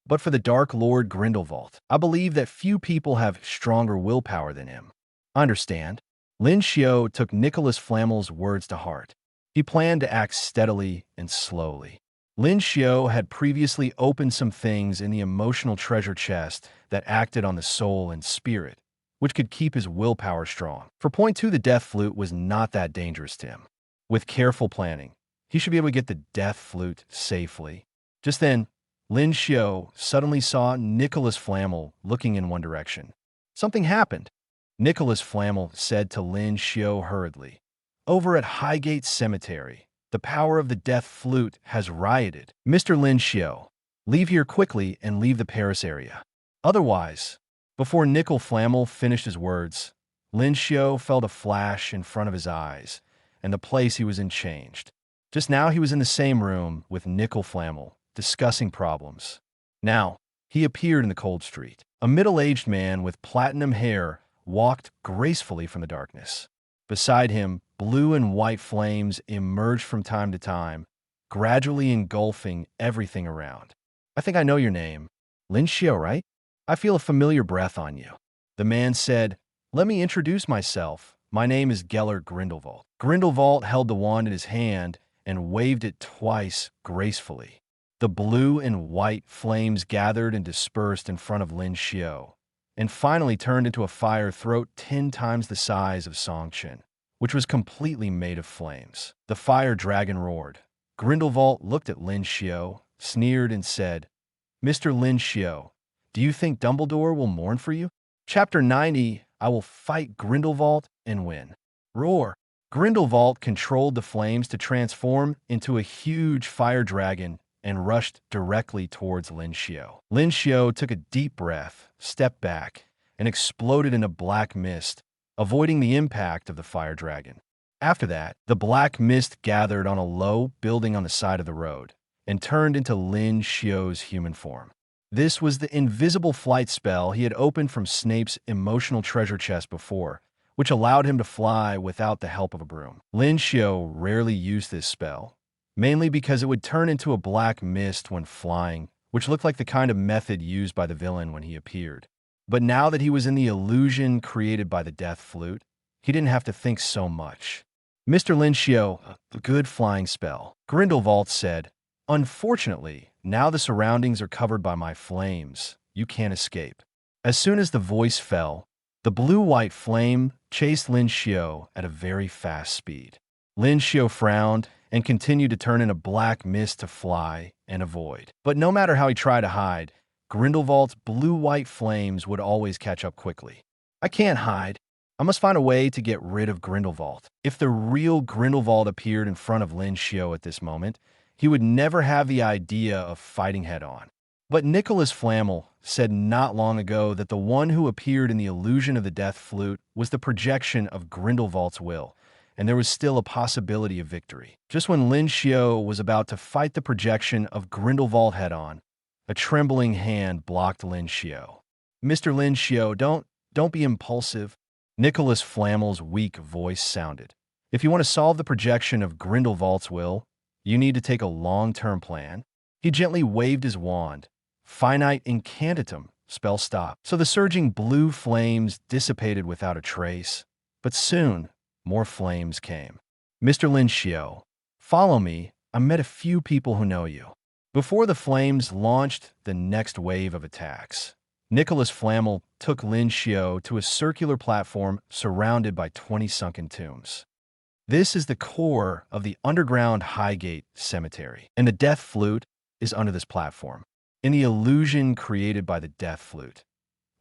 but for the Dark Lord Grindelwald, I believe that few people have stronger willpower than him. I understand. Lin Xiu took Nicholas Flamel's words to heart. He planned to act steadily and slowly. Lin Xiu had previously opened some things in the emotional treasure chest that acted on the soul and spirit, which could keep his willpower strong. For point 2, the death flute was not that dangerous to him. With careful planning, he should be able to get the death flute safely. Just then, Lin Xiu suddenly saw Nicholas Flamel looking in one direction. Something happened. Nicholas Flamel said to Lin Xiu hurriedly, over at Highgate Cemetery, the power of the death flute has rioted. Mr. Lin Xiu, leave here quickly and leave the Paris area. Otherwise, before Nicholas Flamel finished his words, Lin Xiu felt a flash in front of his eyes, and the place he was in changed. Just now he was in the same room with Nicholas Flamel, discussing problems. Now, he appeared in the cold street. A middle-aged man with platinum hair walked gracefully from the darkness. Beside him, blue and white flames emerged from time to time, gradually engulfing everything around. I think I know your name. Lin Xiu, right? I feel a familiar breath on you. The man said, let me introduce myself. My name is Gellert Grindelwald. Grindelwald held the wand in his hand and waved it twice gracefully. The blue and white flames gathered and dispersed in front of Lin Xiu, and finally turned into a fire throat 10 times the size of Songchen, which was completely made of flames. The fire dragon roared. Grindelwald looked at Lin Xiu, sneered, and said, Mr. Lin Xiu, do you think Dumbledore will mourn for you? Chapter 90, I will fight Grindelwald and win. Roar. Grindelwald controlled the flames to transform into a huge fire dragon and rushed directly towards Lin Xiu. Lin Xiu took a deep breath, stepped back, and exploded in a black mist, avoiding the impact of the fire dragon. After that, the black mist gathered on a low building on the side of the road and turned into Lin Xiu's human form. This was the invisible flight spell he had opened from Snape's emotional treasure chest before, which allowed him to fly without the help of a broom. Lin Xiu rarely used this spell, mainly because it would turn into a black mist when flying, which looked like the kind of method used by the villain when he appeared. But now that he was in the illusion created by the death flute, he didn't have to think so much. Mr. Lin Xiu, a good flying spell. Grindelwald said, unfortunately, now the surroundings are covered by my flames. You can't escape. As soon as the voice fell, the blue-white flame chased Lin Xiu at a very fast speed. Lin Xiu frowned and continued to turn in a black mist to fly and avoid. But no matter how he tried to hide, Grindelwald's blue-white flames would always catch up quickly. I can't hide. I must find a way to get rid of Grindelwald. If the real Grindelwald appeared in front of Lin Xiu at this moment, he would never have the idea of fighting head-on. But Nicholas Flamel said not long ago that the one who appeared in the illusion of the death flute was the projection of Grindelwald's will, and there was still a possibility of victory. Just when Lin Xiu was about to fight the projection of Grindelwald head-on, a trembling hand blocked Lin Xiu. "Mr. Lin Xiu, don't be impulsive," Nicholas Flamel's weak voice sounded. "If you want to solve the projection of Grindelwald's will, you need to take a long-term plan." He gently waved his wand. Finite incantatum, spell stop. So the surging blue flames dissipated without a trace. But soon, more flames came. "Mr. Lin Xiu, follow me. I met a few people who know you." Before the flames launched the next wave of attacks, Nicholas Flamel took Lin Xiu to a circular platform surrounded by 20 sunken tombs. This is the core of the underground Highgate Cemetery, and the Death Flute is under this platform. In the illusion created by the Death Flute,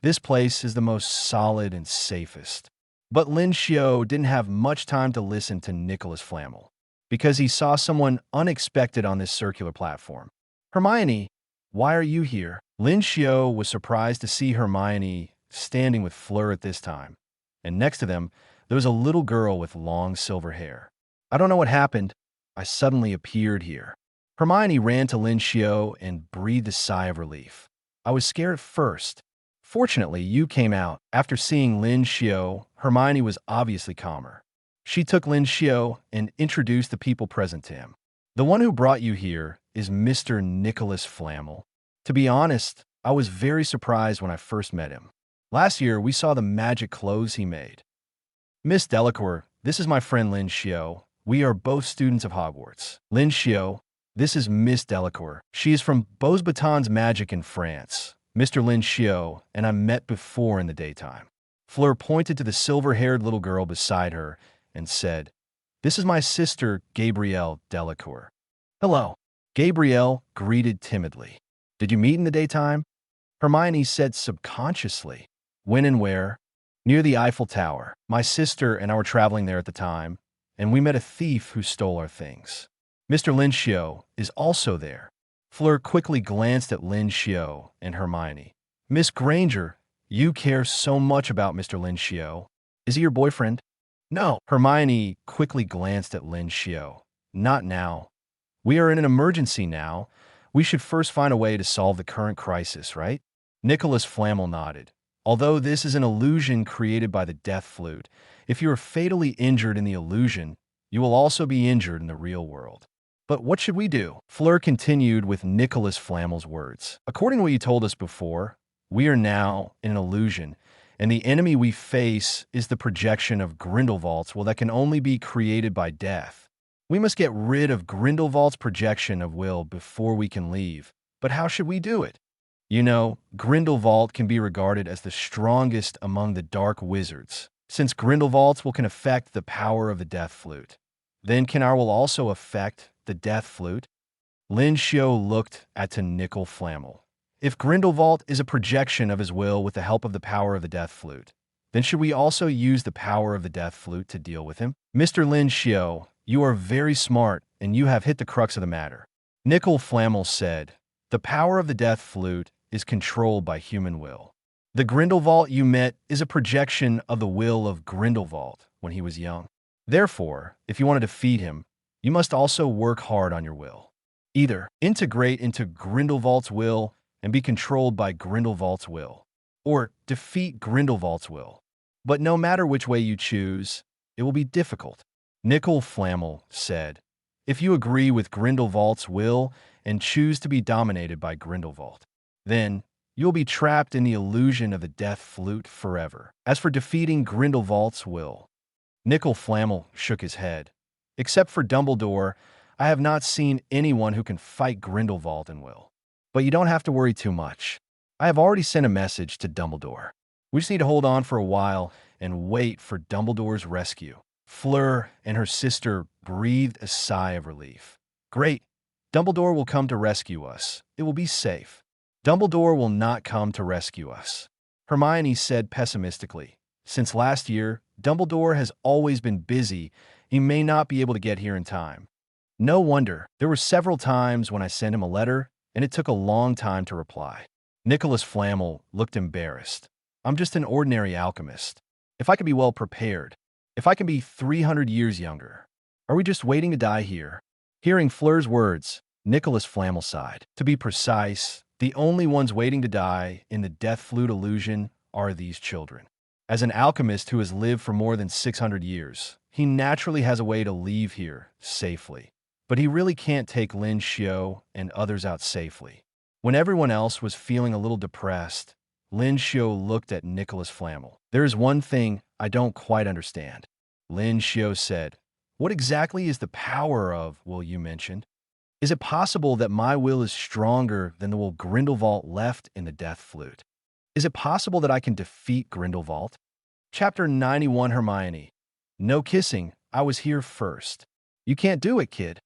this place is the most solid and safest. But Lin Xiu didn't have much time to listen to Nicholas Flamel, because he saw someone unexpected on this circular platform. "Hermione, why are you here?" Lin Xiu was surprised to see Hermione standing with Fleur at this time, and next to them, there was a little girl with long silver hair. "I don't know what happened. I suddenly appeared here." Hermione ran to Lin Xiu and breathed a sigh of relief. "I was scared at first. Fortunately, you came out." After seeing Lin Xiu, Hermione was obviously calmer. She took Lin Xiu and introduced the people present to him. "The one who brought you here is Mr. Nicholas Flamel. To be honest, I was very surprised when I first met him. Last year, we saw the magic clothes he made." "Miss Delacour, this is my friend Lin Xiu. We are both students of Hogwarts." "Lin Xiu, this is Miss Delacour. She is from Beauxbatons Magic in France. Mr. Lin Xiu and I met before in the daytime." Fleur pointed to the silver-haired little girl beside her and said, "This is my sister, Gabrielle Delacour." "Hello." Gabrielle greeted timidly. "Did you meet in the daytime?" Hermione said subconsciously. "When and where?" "Near the Eiffel Tower. My sister and I were traveling there at the time, and we met a thief who stole our things. Mr. Lin Xiu is also there." Fleur quickly glanced at Lin Xiu and Hermione. "Miss Granger, you care so much about Mr. Lin Xiu. Is he your boyfriend?" "No." Hermione quickly glanced at Lin Xiu. "Not now. We are in an emergency now. We should first find a way to solve the current crisis, right?" Nicholas Flamel nodded. "Although this is an illusion created by the Death Flute, if you are fatally injured in the illusion, you will also be injured in the real world." "But what should we do?" Fleur continued with Nicholas Flamel's words. "According to what you told us before, we are now in an illusion, and the enemy we face is the projection of Grindelwald's will that can only be created by death. We must get rid of Grindelwald's projection of will before we can leave. But how should we do it? You know, Grindelwald can be regarded as the strongest among the dark wizards, since Grindelwald's will can affect the power of the Death Flute. Then can our will also affect the Death Flute?" Lin Xiu looked at Nicol Flamel. "If Grindelwald is a projection of his will with the help of the power of the Death Flute, then should we also use the power of the Death Flute to deal with him?" "Mr. Lin Xiu, you are very smart, and you have hit the crux of the matter." Nicol Flamel said, "The power of the Death Flute is controlled by human will. The Grindelwald you met is a projection of the will of Grindelwald when he was young. Therefore, if you want to defeat him, you must also work hard on your will. Either integrate into Grindelwald's will and be controlled by Grindelwald's will, or defeat Grindelwald's will. But no matter which way you choose, it will be difficult." Nicol Flamel said, "If you agree with Grindelwald's will and choose to be dominated by Grindelwald, then you'll be trapped in the illusion of the Death Flute forever. As for defeating Grindelwald's will," Nicol Flamel shook his head. "Except for Dumbledore, I have not seen anyone who can fight Grindelwald in will. But you don't have to worry too much. I have already sent a message to Dumbledore. We just need to hold on for a while and wait for Dumbledore's rescue." Fleur and her sister breathed a sigh of relief. "Great. Dumbledore will come to rescue us. It will be safe." "Dumbledore will not come to rescue us," Hermione said pessimistically. "Since last year, Dumbledore has always been busy. He may not be able to get here in time." "No wonder. There were several times when I sent him a letter, and it took a long time to reply." Nicholas Flamel looked embarrassed. "I'm just an ordinary alchemist. If I could be well prepared, If I can be 300 years younger, are we just waiting to die here? Hearing Fleur's words, Nicholas Flamel sighed. To be precise, the only ones waiting to die in the death flute illusion are these children. As an alchemist who has lived for more than 600 years, he naturally has a way to leave here safely. But he really can't take Lin Xiu and others out safely. When everyone else was feeling a little depressed, Lin Xiu looked at Nicholas Flamel. There is one thing I don't quite understand. Lin Xiu said, what exactly is the power of will you mentioned? Is it possible that my will is stronger than the will Grindelwald left in the death flute? Is it possible that I can defeat Grindelwald? Chapter 91 Hermione. No kissing, I was here first. You can't do it, kid.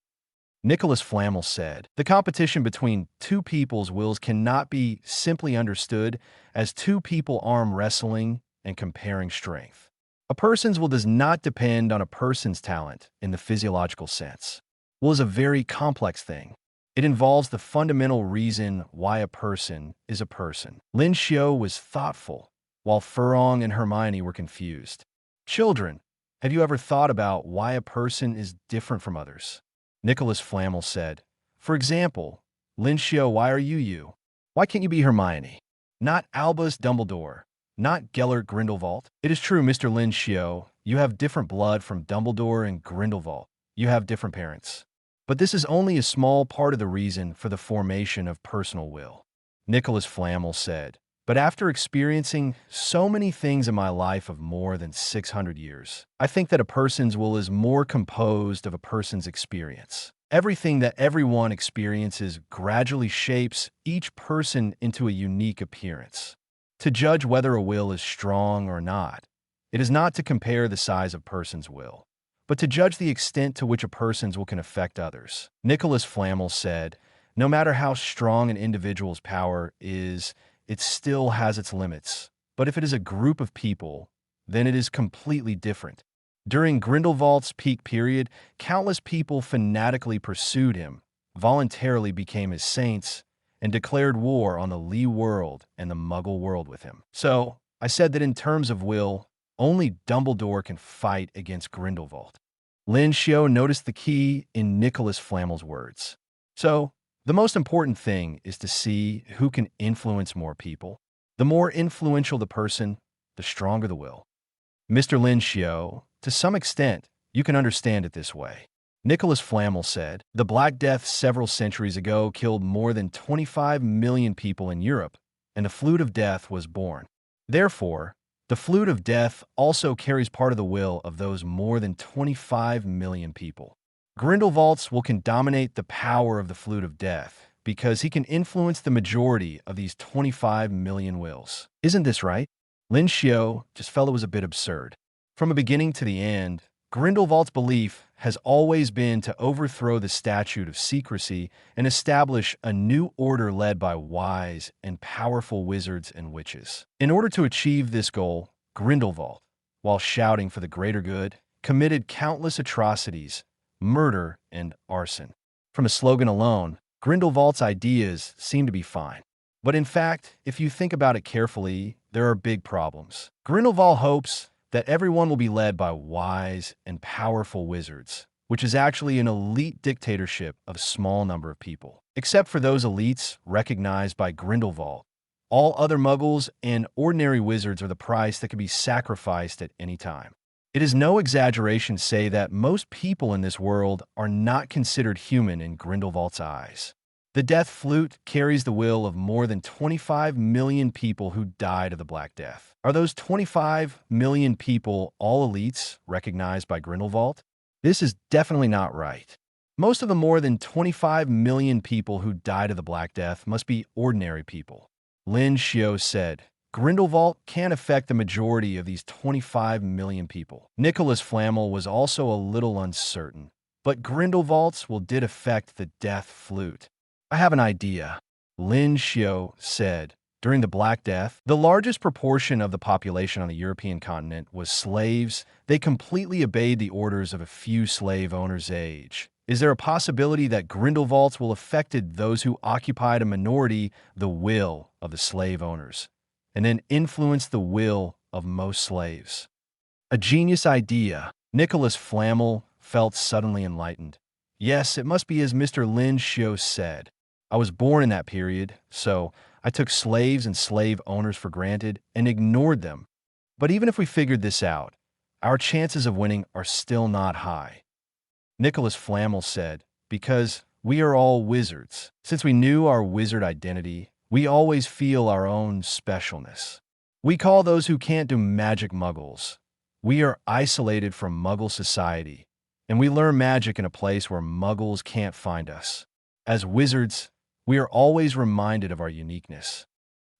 Nicholas Flamel said, the competition between two people's wills cannot be simply understood as two people arm wrestling and comparing strength. A person's will does not depend on a person's talent in the physiological sense. Will is a very complex thing. It involves the fundamental reason why a person is a person. Lin Xiu was thoughtful, while Furong and Hermione were confused. Children, have you ever thought about why a person is different from others? Nicholas Flamel said, for example, Lin Xiu, why are you you? Why can't you be Hermione? Not Albus Dumbledore, not Gellert Grindelwald. It is true, Mr. Lin Xiu, you have different blood from Dumbledore and Grindelwald. You have different parents. But this is only a small part of the reason for the formation of personal will. Nicholas Flamel said, but after experiencing so many things in my life of more than 600 years, I think that a person's will is more composed of a person's experience. Everything that everyone experiences gradually shapes each person into a unique appearance. To judge whether a will is strong or not, it is not to compare the size of a person's will, but to judge the extent to which a person's will can affect others. Nicholas Flamel said, no matter how strong an individual's power is, it still has its limits. But if it is a group of people, then it is completely different. During Grindelwald's peak period, countless people fanatically pursued him, voluntarily became his saints, and declared war on the Lee world and the Muggle world with him. So, I said that in terms of will, only Dumbledore can fight against Grindelwald. Lin Xiu noticed the key in Nicholas Flamel's words. So, the most important thing is to see who can influence more people. The more influential the person, the stronger the will. Mr. Lin Xiu, to some extent, you can understand it this way. Nicholas Flamel said, the Black Death several centuries ago killed more than 25 million people in Europe, and the Flute of Death was born. Therefore, the Flute of Death also carries part of the will of those more than 25 million people. Grindelwald's will can dominate the power of the Flute of Death because he can influence the majority of these 25 million wills. Isn't this right? Lin Xiu just felt it was a bit absurd. From the beginning to the end, Grindelwald's belief has always been to overthrow the statute of secrecy and establish a new order led by wise and powerful wizards and witches. In order to achieve this goal, Grindelwald, while shouting for the greater good, committed countless atrocities, murder, and arson. From a slogan alone, Grindelwald's ideas seem to be fine. But in fact, if you think about it carefully, there are big problems. Grindelwald hopes that everyone will be led by wise and powerful wizards, which is actually an elite dictatorship of a small number of people. Except for those elites recognized by Grindelwald, all other muggles and ordinary wizards are the price that can be sacrificed at any time. It is no exaggeration to say that most people in this world are not considered human in Grindelwald's eyes. The Death Flute carries the will of more than 25 million people who died of the Black Death. Are those 25 million people all elites recognized by Grindelwald? This is definitely not right. Most of the more than 25 million people who died of the Black Death must be ordinary people. Lin Xiu said, Grindelwald can't affect the majority of these 25 million people. Nicholas Flamel was also a little uncertain, but Grindelwald's will did affect the Death Flute. I have an idea, Lin Xiu said. During the Black Death, the largest proportion of the population on the European continent was slaves. They completely obeyed the orders of a few slave owners' age. Is there a possibility that Grindelwald's will affected those who occupied a minority, the will of the slave owners, and then influenced the will of most slaves? A genius idea. Nicholas Flamel felt suddenly enlightened. Yes, it must be as Mr. Lin Xiu said. I was born in that period, so I took slaves and slave owners for granted and ignored them. But even if we figured this out, our chances of winning are still not high. Nicholas Flamel said, because we are all wizards. Since we knew our wizard identity, we always feel our own specialness. We call those who can't do magic muggles. We are isolated from muggle society, and we learn magic in a place where muggles can't find us. As wizards, we are always reminded of our uniqueness.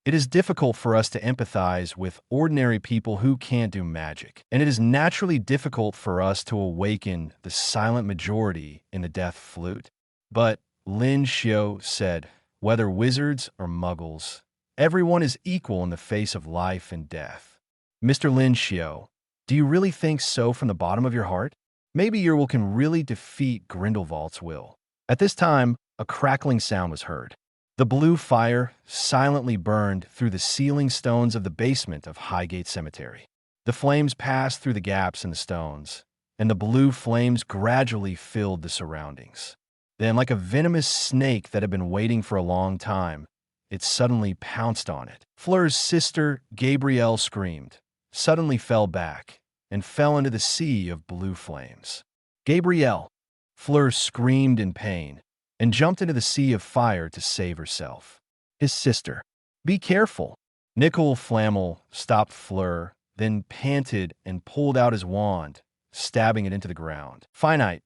It is difficult for us to empathize with ordinary people who can't do magic, and it is naturally difficult for us to awaken the silent majority in the death flute. But, Lin Xiu said, whether wizards or muggles, everyone is equal in the face of life and death. Mr. Lin Xiu, do you really think so from the bottom of your heart? Maybe your will can really defeat Grindelwald's will. At this time, a crackling sound was heard. The blue fire silently burned through the ceiling stones of the basement of Highgate Cemetery. The flames passed through the gaps in the stones, and the blue flames gradually filled the surroundings. Then, like a venomous snake that had been waiting for a long time, it suddenly pounced on it. Fleur's sister, Gabrielle, screamed, suddenly fell back, and fell into the sea of blue flames. Gabrielle, Fleur screamed in pain, and jumped into the sea of fire to save herself. His sister. Be careful. Nickel Flamel stopped Fleur, then panted and pulled out his wand, stabbing it into the ground. Finite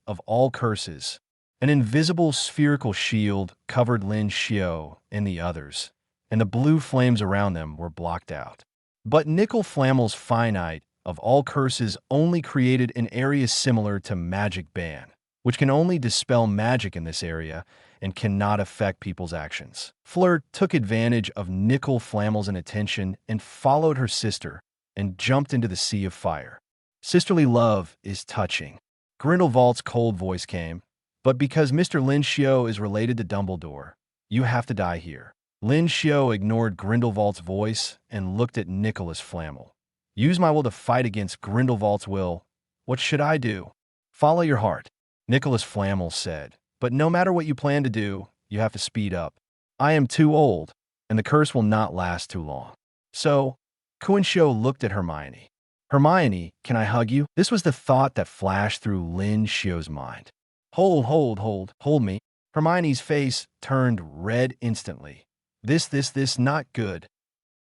of all curses. An invisible spherical shield covered Lin Xiu and the others, and the blue flames around them were blocked out. But Nickel Flamel's finite of all curses only created an area similar to Magic Ban, which can only dispel magic in this area and cannot affect people's actions. Fleur took advantage of Nickel Flamel's inattention and followed her sister and jumped into the sea of fire. Sisterly love is touching. Grindelwald's cold voice came, but because Mr. Lin Xiu is related to Dumbledore, you have to die here. Lin Xiu ignored Grindelwald's voice and looked at Nicholas Flamel. Use my will to fight against Grindelwald's will. What should I do? Follow your heart. Nicholas Flamel said, but no matter what you plan to do, you have to speed up. I am too old, and the curse will not last too long. So, Qianxiu looked at Hermione. Hermione, can I hug you? This was the thought that flashed through Lin Xiu's mind. Hold me. Hermione's face turned red instantly. This, not good.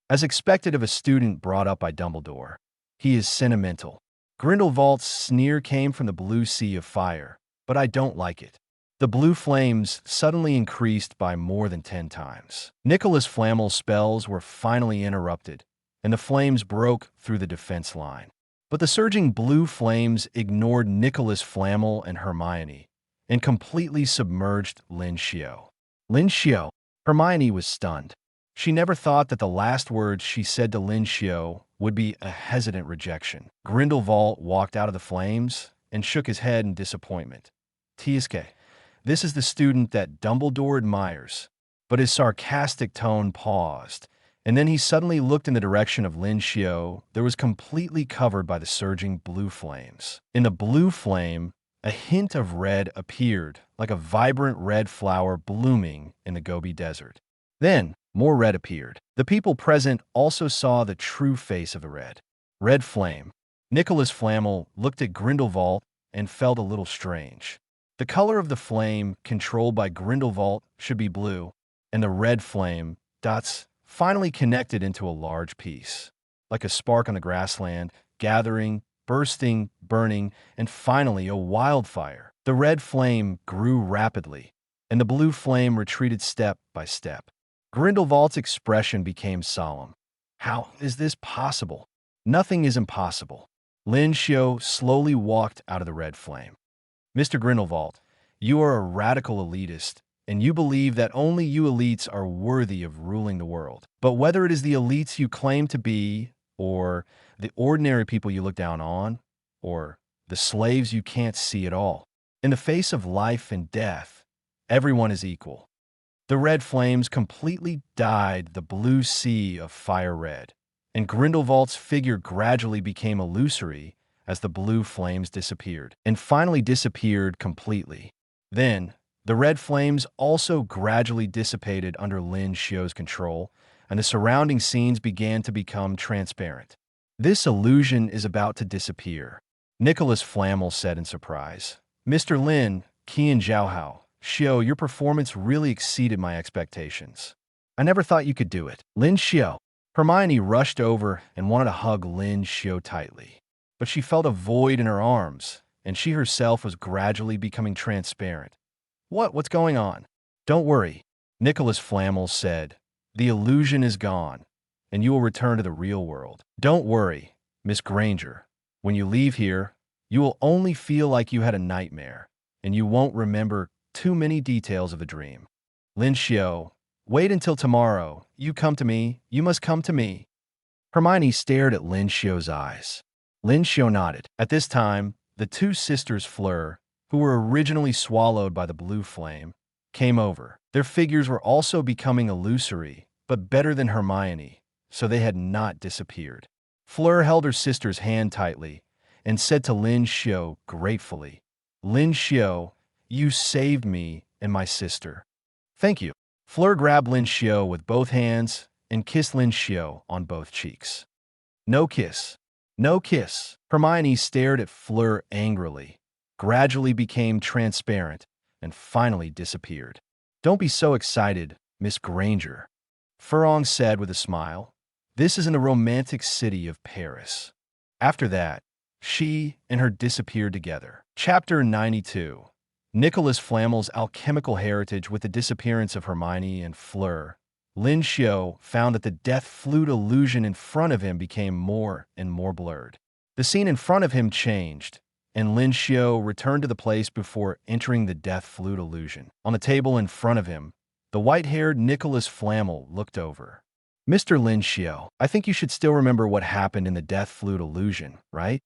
As expected of a student brought up by Dumbledore, he is sentimental. Grindelwald's sneer came from the blue sea of fire, but I don't like it. The blue flames suddenly increased by more than 10 times. Nicholas Flamel's spells were finally interrupted, and the flames broke through the defense line. But the surging blue flames ignored Nicholas Flamel and Hermione, and completely submerged Lin Xiu. Hermione was stunned. She never thought that the last words she said to Lin Xiu would be a hesitant rejection. Grindelwald walked out of the flames and shook his head in disappointment. TSK, this is the student that Dumbledore admires. But his sarcastic tone paused, and then he suddenly looked in the direction of Lin Xiu that was completely covered by the surging blue flames. In the blue flame, a hint of red appeared, like a vibrant red flower blooming in the Gobi Desert. Then, more red appeared. The people present also saw the true face of the red flame. Nicholas Flamel looked at Grindelwald and felt a little strange. The color of the flame controlled by Grindelwald should be blue, and the red flame, dots, finally connected into a large piece. Like a spark on the grassland, gathering, bursting, burning, and finally a wildfire. The red flame grew rapidly, and the blue flame retreated step by step. Grindelwald's expression became solemn. How is this possible? Nothing is impossible. Lin Xiu slowly walked out of the red flame. Mr. Grindelwald, you are a radical elitist, and you believe that only you elites are worthy of ruling the world. But whether it is the elites you claim to be, or the ordinary people you look down on, or the slaves you can't see at all, in the face of life and death, everyone is equal. The red flames completely dyed the blue sea of fire red, and Grindelwald's figure gradually became illusory as the blue flames disappeared, and finally disappeared completely. Then, the red flames also gradually dissipated under Lin Xiu's control, and the surrounding scenes began to become transparent. This illusion is about to disappear, Nicholas Flamel said in surprise. Mr. Lin, Qian Zhaohao, Xiu, your performance really exceeded my expectations. I never thought you could do it. Lin Xiu. Hermione rushed over and wanted to hug Lin Xiu tightly, but she felt a void in her arms, and she herself was gradually becoming transparent. What's going on? Don't worry, Nicholas Flamel said. The illusion is gone, and you will return to the real world. Don't worry, Miss Granger. When you leave here, you will only feel like you had a nightmare, and you won't remember too many details of the dream. Lin Xiu, wait until tomorrow. You come to me. You must come to me. Hermione stared at Lin Xiu's eyes. Lin Xiu nodded. At this time, the two sisters Fleur, who were originally swallowed by the blue flame, came over. Their figures were also becoming illusory, but better than Hermione, so they had not disappeared. Fleur held her sister's hand tightly and said to Lin Xiu gratefully, Lin Xiu, you saved me and my sister. Thank you. Fleur grabbed Lin Xiu with both hands and kissed Lin Xiu on both cheeks. No kiss. No kiss. Hermione stared at Fleur angrily, gradually became transparent, and finally disappeared. Don't be so excited, Miss Granger, Furlong said with a smile. This is in the romantic city of Paris. After that, she and her disappeared together. Chapter 92. Nicholas Flamel's alchemical heritage. With the disappearance of Hermione and Fleur, Lin Xiu found that the death flute illusion in front of him became more and more blurred. The scene in front of him changed, and Lin Xiu returned to the place before entering the death flute illusion. On the table in front of him, the white-haired Nicholas Flamel looked over. Mr. Lin Xiu, I think you should still remember what happened in the death flute illusion, right?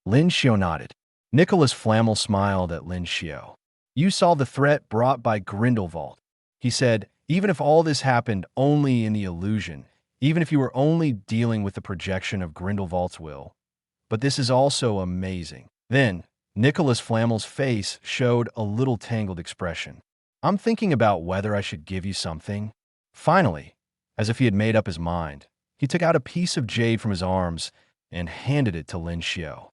Lin Xiu nodded. Nicholas Flamel smiled at Lin Xiu. You saw the threat brought by Grindelwald. He said, even if all this happened only in the illusion, even if you were only dealing with the projection of Grindelwald's will. But this is also amazing. Then, Nicholas Flamel's face showed a little tangled expression. I'm thinking about whether I should give you something. Finally, as if he had made up his mind, he took out a piece of jade from his arms and handed it to Lin Xiu.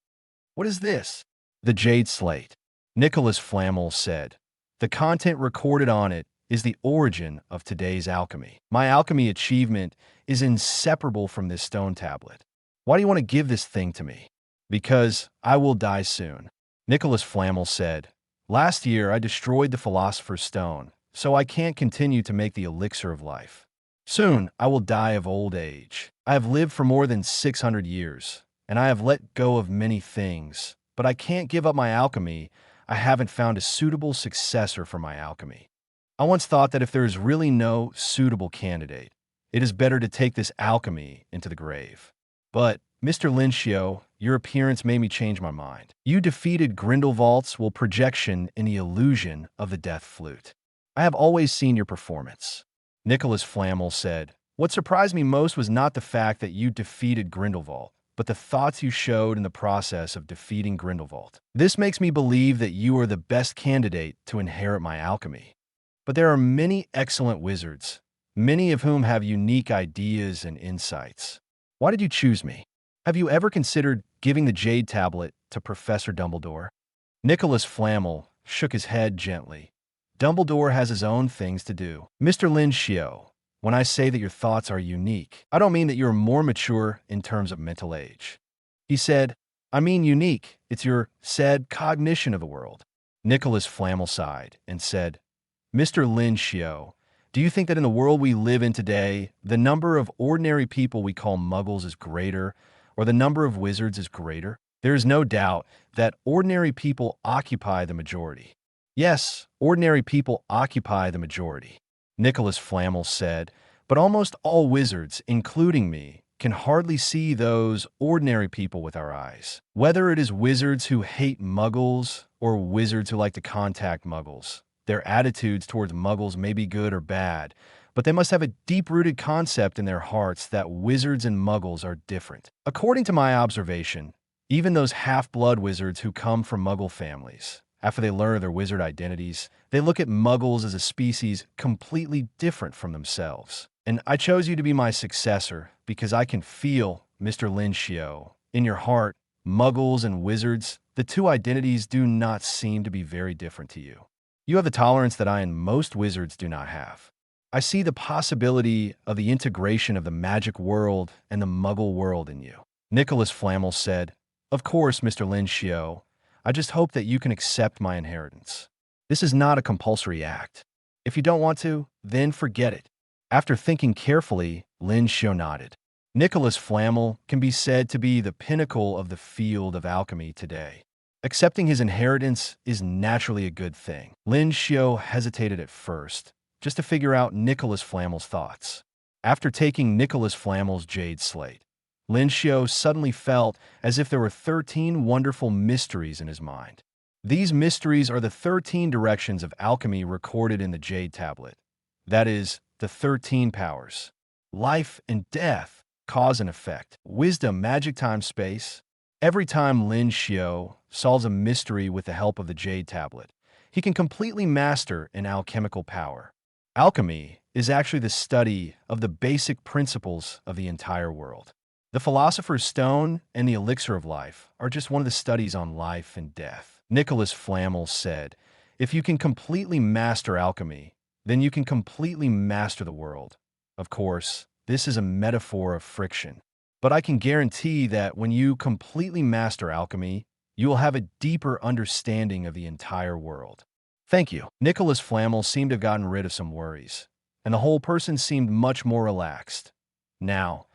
What is this? The jade slate, Nicholas Flamel said. The content recorded on it is the origin of today's alchemy. My alchemy achievement is inseparable from this stone tablet. Why do you want to give this thing to me? Because I will die soon, Nicholas Flamel said. Last year I destroyed the Philosopher's Stone, so I can't continue to make the elixir of life. Soon I will die of old age. I have lived for more than 600 years, and I have let go of many things, but I can't give up my alchemy. I haven't found a suitable successor for my alchemy. I once thought that if there is really no suitable candidate, it is better to take this alchemy into the grave. But, Mr. Lin Xiu, your appearance made me change my mind. You defeated Grindelwald's will projection in the illusion of the death flute. I have always seen your performance, Nicholas Flamel said. What surprised me most was not the fact that you defeated Grindelwald, but the thoughts you showed in the process of defeating Grindelwald. This makes me believe that you are the best candidate to inherit my alchemy. But there are many excellent wizards, many of whom have unique ideas and insights. Why did you choose me? Have you ever considered giving the jade tablet to Professor Dumbledore? Nicholas Flamel shook his head gently. Dumbledore has his own things to do. Mr. Lin Xiu, when I say that your thoughts are unique, I don't mean that you're more mature in terms of mental age. He said, I mean unique. It's your said cognition of the world. Nicholas Flamel sighed and said, Mr. Lin Xiu, do you think that in the world we live in today, the number of ordinary people we call muggles is greater, or the number of wizards is greater? There is no doubt that ordinary people occupy the majority. Yes, ordinary people occupy the majority, Nicholas Flamel said, but almost all wizards, including me, can hardly see those ordinary people with our eyes. Whether it is wizards who hate muggles or wizards who like to contact muggles, their attitudes towards muggles may be good or bad, but they must have a deep-rooted concept in their hearts that wizards and muggles are different. According to my observation, even those half-blood wizards who come from muggle families, after they learn their wizard identities, they look at muggles as a species completely different from themselves. And I chose you to be my successor because I can feel, Mr. Lin Xiu, in your heart, muggles and wizards, the two identities do not seem to be very different to you. You have the tolerance that I and most wizards do not have. I see the possibility of the integration of the magic world and the muggle world in you. Nicholas Flamel said, "Of course, Mr. Lin Xiu. I just hope that you can accept my inheritance. This is not a compulsory act. If you don't want to, then forget it." After thinking carefully, Lin Xiu nodded. Nicholas Flamel can be said to be the pinnacle of the field of alchemy today. Accepting his inheritance is naturally a good thing. Lin Xiu hesitated at first, just to figure out Nicholas Flamel's thoughts. After taking Nicholas Flamel's jade slate, Lin Xiu suddenly felt as if there were 13 wonderful mysteries in his mind. These mysteries are the 13 directions of alchemy recorded in the jade tablet. That is, the 13 powers. Life and death, cause and effect, wisdom, magic, time, space. Every time Lin Xiu solves a mystery with the help of the jade tablet, he can completely master an alchemical power. Alchemy is actually the study of the basic principles of the entire world. The Philosopher's Stone and the Elixir of Life are just one of the studies on life and death. Nicholas Flamel said, "If you can completely master alchemy, then you can completely master the world." Of course, this is a metaphor of friction. But I can guarantee that when you completely master alchemy, you will have a deeper understanding of the entire world. Thank you. Nicholas Flamel seemed to have gotten rid of some worries, and the whole person seemed much more relaxed. Now,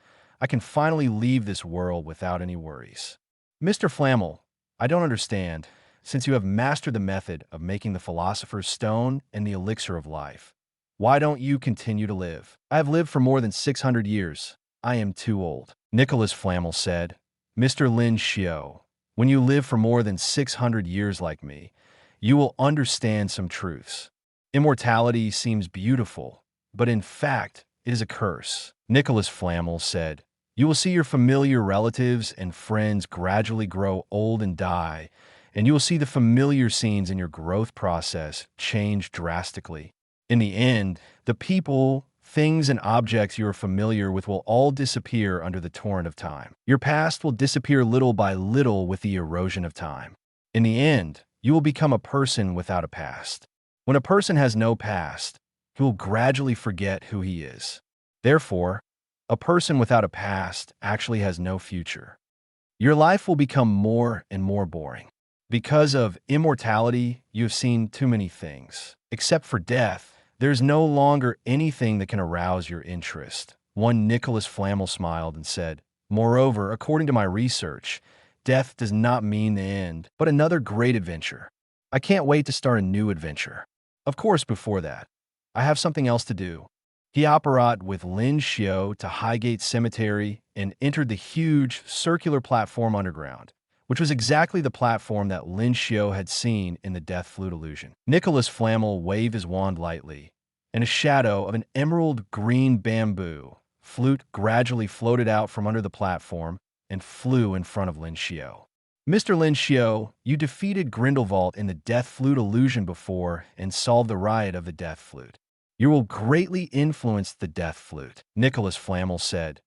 I can finally leave this world without any worries. Mr. Flamel, I don't understand, since you have mastered the method of making the Philosopher's Stone and the Elixir of Life. Why don't you continue to live? I have lived for more than 600 years. I am too old. Nicholas Flamel said, "Mr. Lin Xiu, when you live for more than 600 years like me, you will understand some truths. Immortality seems beautiful, but in fact, it is a curse." Nicholas Flamel said, "You will see your familiar relatives and friends gradually grow old and die, and you will see the familiar scenes in your growth process change drastically. In the end, the people, things, and objects you are familiar with will all disappear under the torrent of time. Your past will disappear little by little with the erosion of time. In the end, you will become a person without a past. When a person has no past, he will gradually forget who he is. Therefore, a person without a past actually has no future. Your life will become more and more boring. Because of immortality, you have seen too many things. Except for death, there's no longer anything that can arouse your interest." One Nicholas Flamel smiled and said, "Moreover, according to my research, death does not mean the end, but another great adventure. I can't wait to start a new adventure. Of course, before that, I have something else to do." He operated with Lin Xiu to Highgate Cemetery and entered the huge circular platform underground, which was exactly the platform that Lin Xiu had seen in the Death Flute illusion. Nicholas Flamel waved his wand lightly, and a shadow of an emerald green bamboo flute gradually floated out from under the platform and flew in front of Lin Xiu. "Mr. Lin Xiu, you defeated Grindelwald in the Death Flute illusion before and solved the riot of the Death Flute. You will greatly influence the Death Flute," Nicholas Flamel said.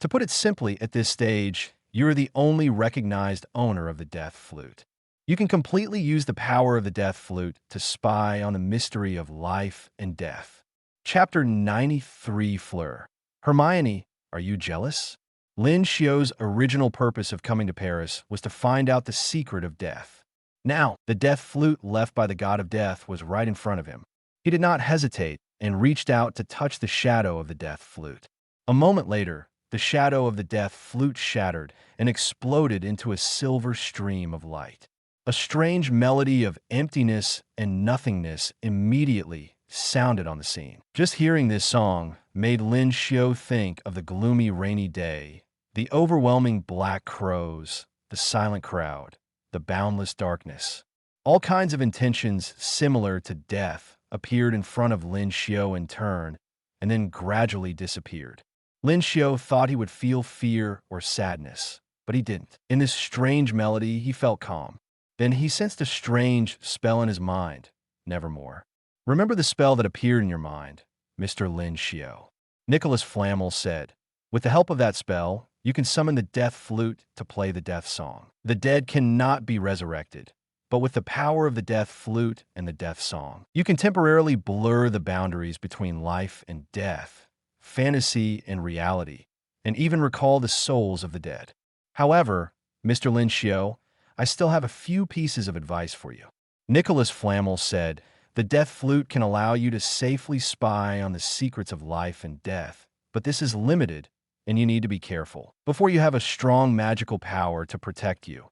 "To put it simply, at this stage, you are the only recognized owner of the Death Flute. You can completely use the power of the Death Flute to spy on the mystery of life and death." Chapter 93 Fleur. Hermione, are you jealous? Lin Xiu's original purpose of coming to Paris was to find out the secret of death. Now, the Death Flute left by the God of Death was right in front of him. He did not hesitate and reached out to touch the shadow of the Death Flute. A moment later, the shadow of the Death Flute shattered and exploded into a silver stream of light. A strange melody of emptiness and nothingness immediately sounded on the scene. Just hearing this song made Lin Xiu think of the gloomy rainy day, the overwhelming black crows, the silent crowd, the boundless darkness. All kinds of intentions similar to death appeared in front of Lin Xiu in turn, and then gradually disappeared. Lin Xiu thought he would feel fear or sadness, but he didn't. In this strange melody, he felt calm. Then he sensed a strange spell in his mind. Nevermore. Remember the spell that appeared in your mind, Mr. Lin Xiu. Nicholas Flamel said, with the help of that spell, you can summon the death flute to play the death song. The dead cannot be resurrected, but with the power of the death flute and the death song, you can temporarily blur the boundaries between life and death, fantasy and reality, and even recall the souls of the dead. However, Mr. Lin Xiu, I still have a few pieces of advice for you. Nicholas Flamel said, the death flute can allow you to safely spy on the secrets of life and death, but this is limited, and you need to be careful. Before you have a strong magical power to protect you,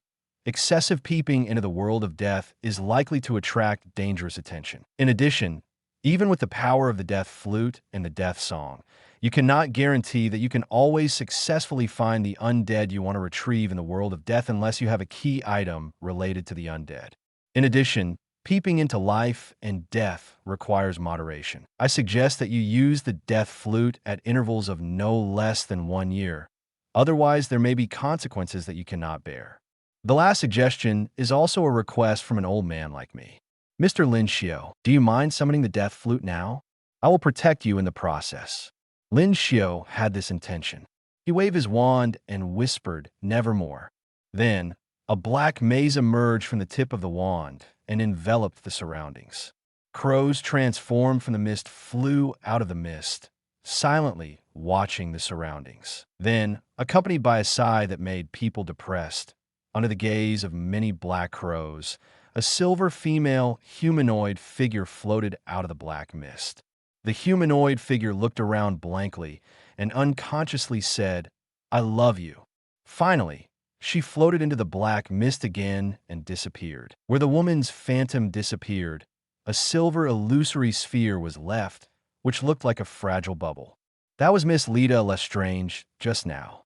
excessive peeping into the world of death is likely to attract dangerous attention. In addition, even with the power of the death flute and the death song, you cannot guarantee that you can always successfully find the undead you want to retrieve in the world of death unless you have a key item related to the undead. In addition, peeping into life and death requires moderation. I suggest that you use the death flute at intervals of no less than 1 year. Otherwise, there may be consequences that you cannot bear. The last suggestion is also a request from an old man like me. Mr. Lin Xiu, do you mind summoning the death flute now? I will protect you in the process. Lin Xiu had this intention. He waved his wand and whispered, nevermore. Then, a black maze emerged from the tip of the wand and enveloped the surroundings. Crows transformed from the mist flew out of the mist, silently watching the surroundings. Then, accompanied by a sigh that made people depressed, under the gaze of many black crows, a silver female humanoid figure floated out of the black mist. The humanoid figure looked around blankly and unconsciously said, I love you. Finally, she floated into the black mist again and disappeared. Where the woman's phantom disappeared, a silver illusory sphere was left, which looked like a fragile bubble. That was Miss Lita Lestrange just now.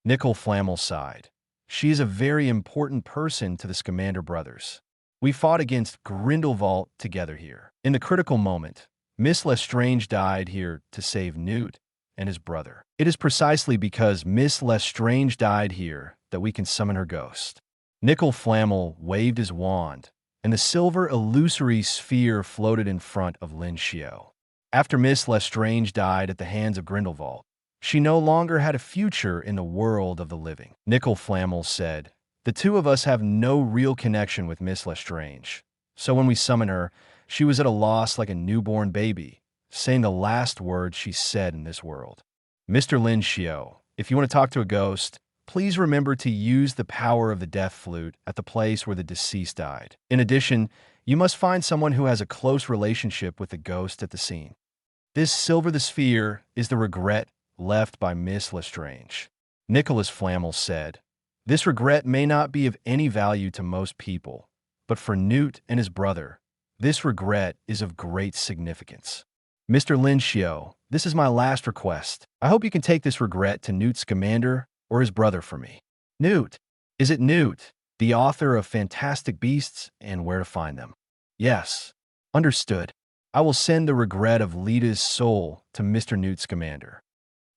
Nickel Flamel sighed. She is a very important person to the Scamander brothers. We fought against Grindelwald together here. In the critical moment, Miss Lestrange died here to save Newt and his brother. It is precisely because Miss Lestrange died here that we can summon her ghost. Nickel Flamel waved his wand, and the silver illusory sphere floated in front of Lin Xiu. After Miss Lestrange died at the hands of Grindelwald, she no longer had a future in the world of the living. Nickel Flamel said, the two of us have no real connection with Miss Lestrange, so when we summon her, she was at a loss like a newborn baby, saying the last words she said in this world. Mr. Lin Xiu, if you want to talk to a ghost, please remember to use the power of the death flute at the place where the deceased died. In addition, you must find someone who has a close relationship with the ghost at the scene. This Silver the Sphere is the regret left by Miss Lestrange. Nicholas Flamel said, this regret may not be of any value to most people, but for Newt and his brother, this regret is of great significance. Mr. Lin Xiu, this is my last request. I hope you can take this regret to Newt Scamander or his brother for me. Newt. Is it Newt, the author of Fantastic Beasts and Where to Find Them? Yes. Understood. I will send the regret of Lita's soul to Mr. Newt Scamander.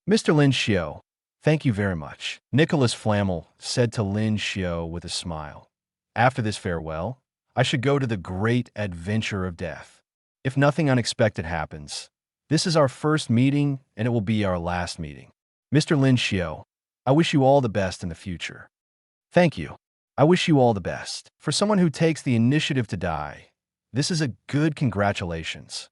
Mr. Lin Xiu, thank you very much. Nicholas Flamel said to Lin Xiu with a smile. After this farewell, I should go to the great adventure of death. If nothing unexpected happens, this is our first meeting and it will be our last meeting. Mr. Lin Xiu, I wish you all the best in the future. Thank you. I wish you all the best. For someone who takes the initiative to die, this is a good congratulations.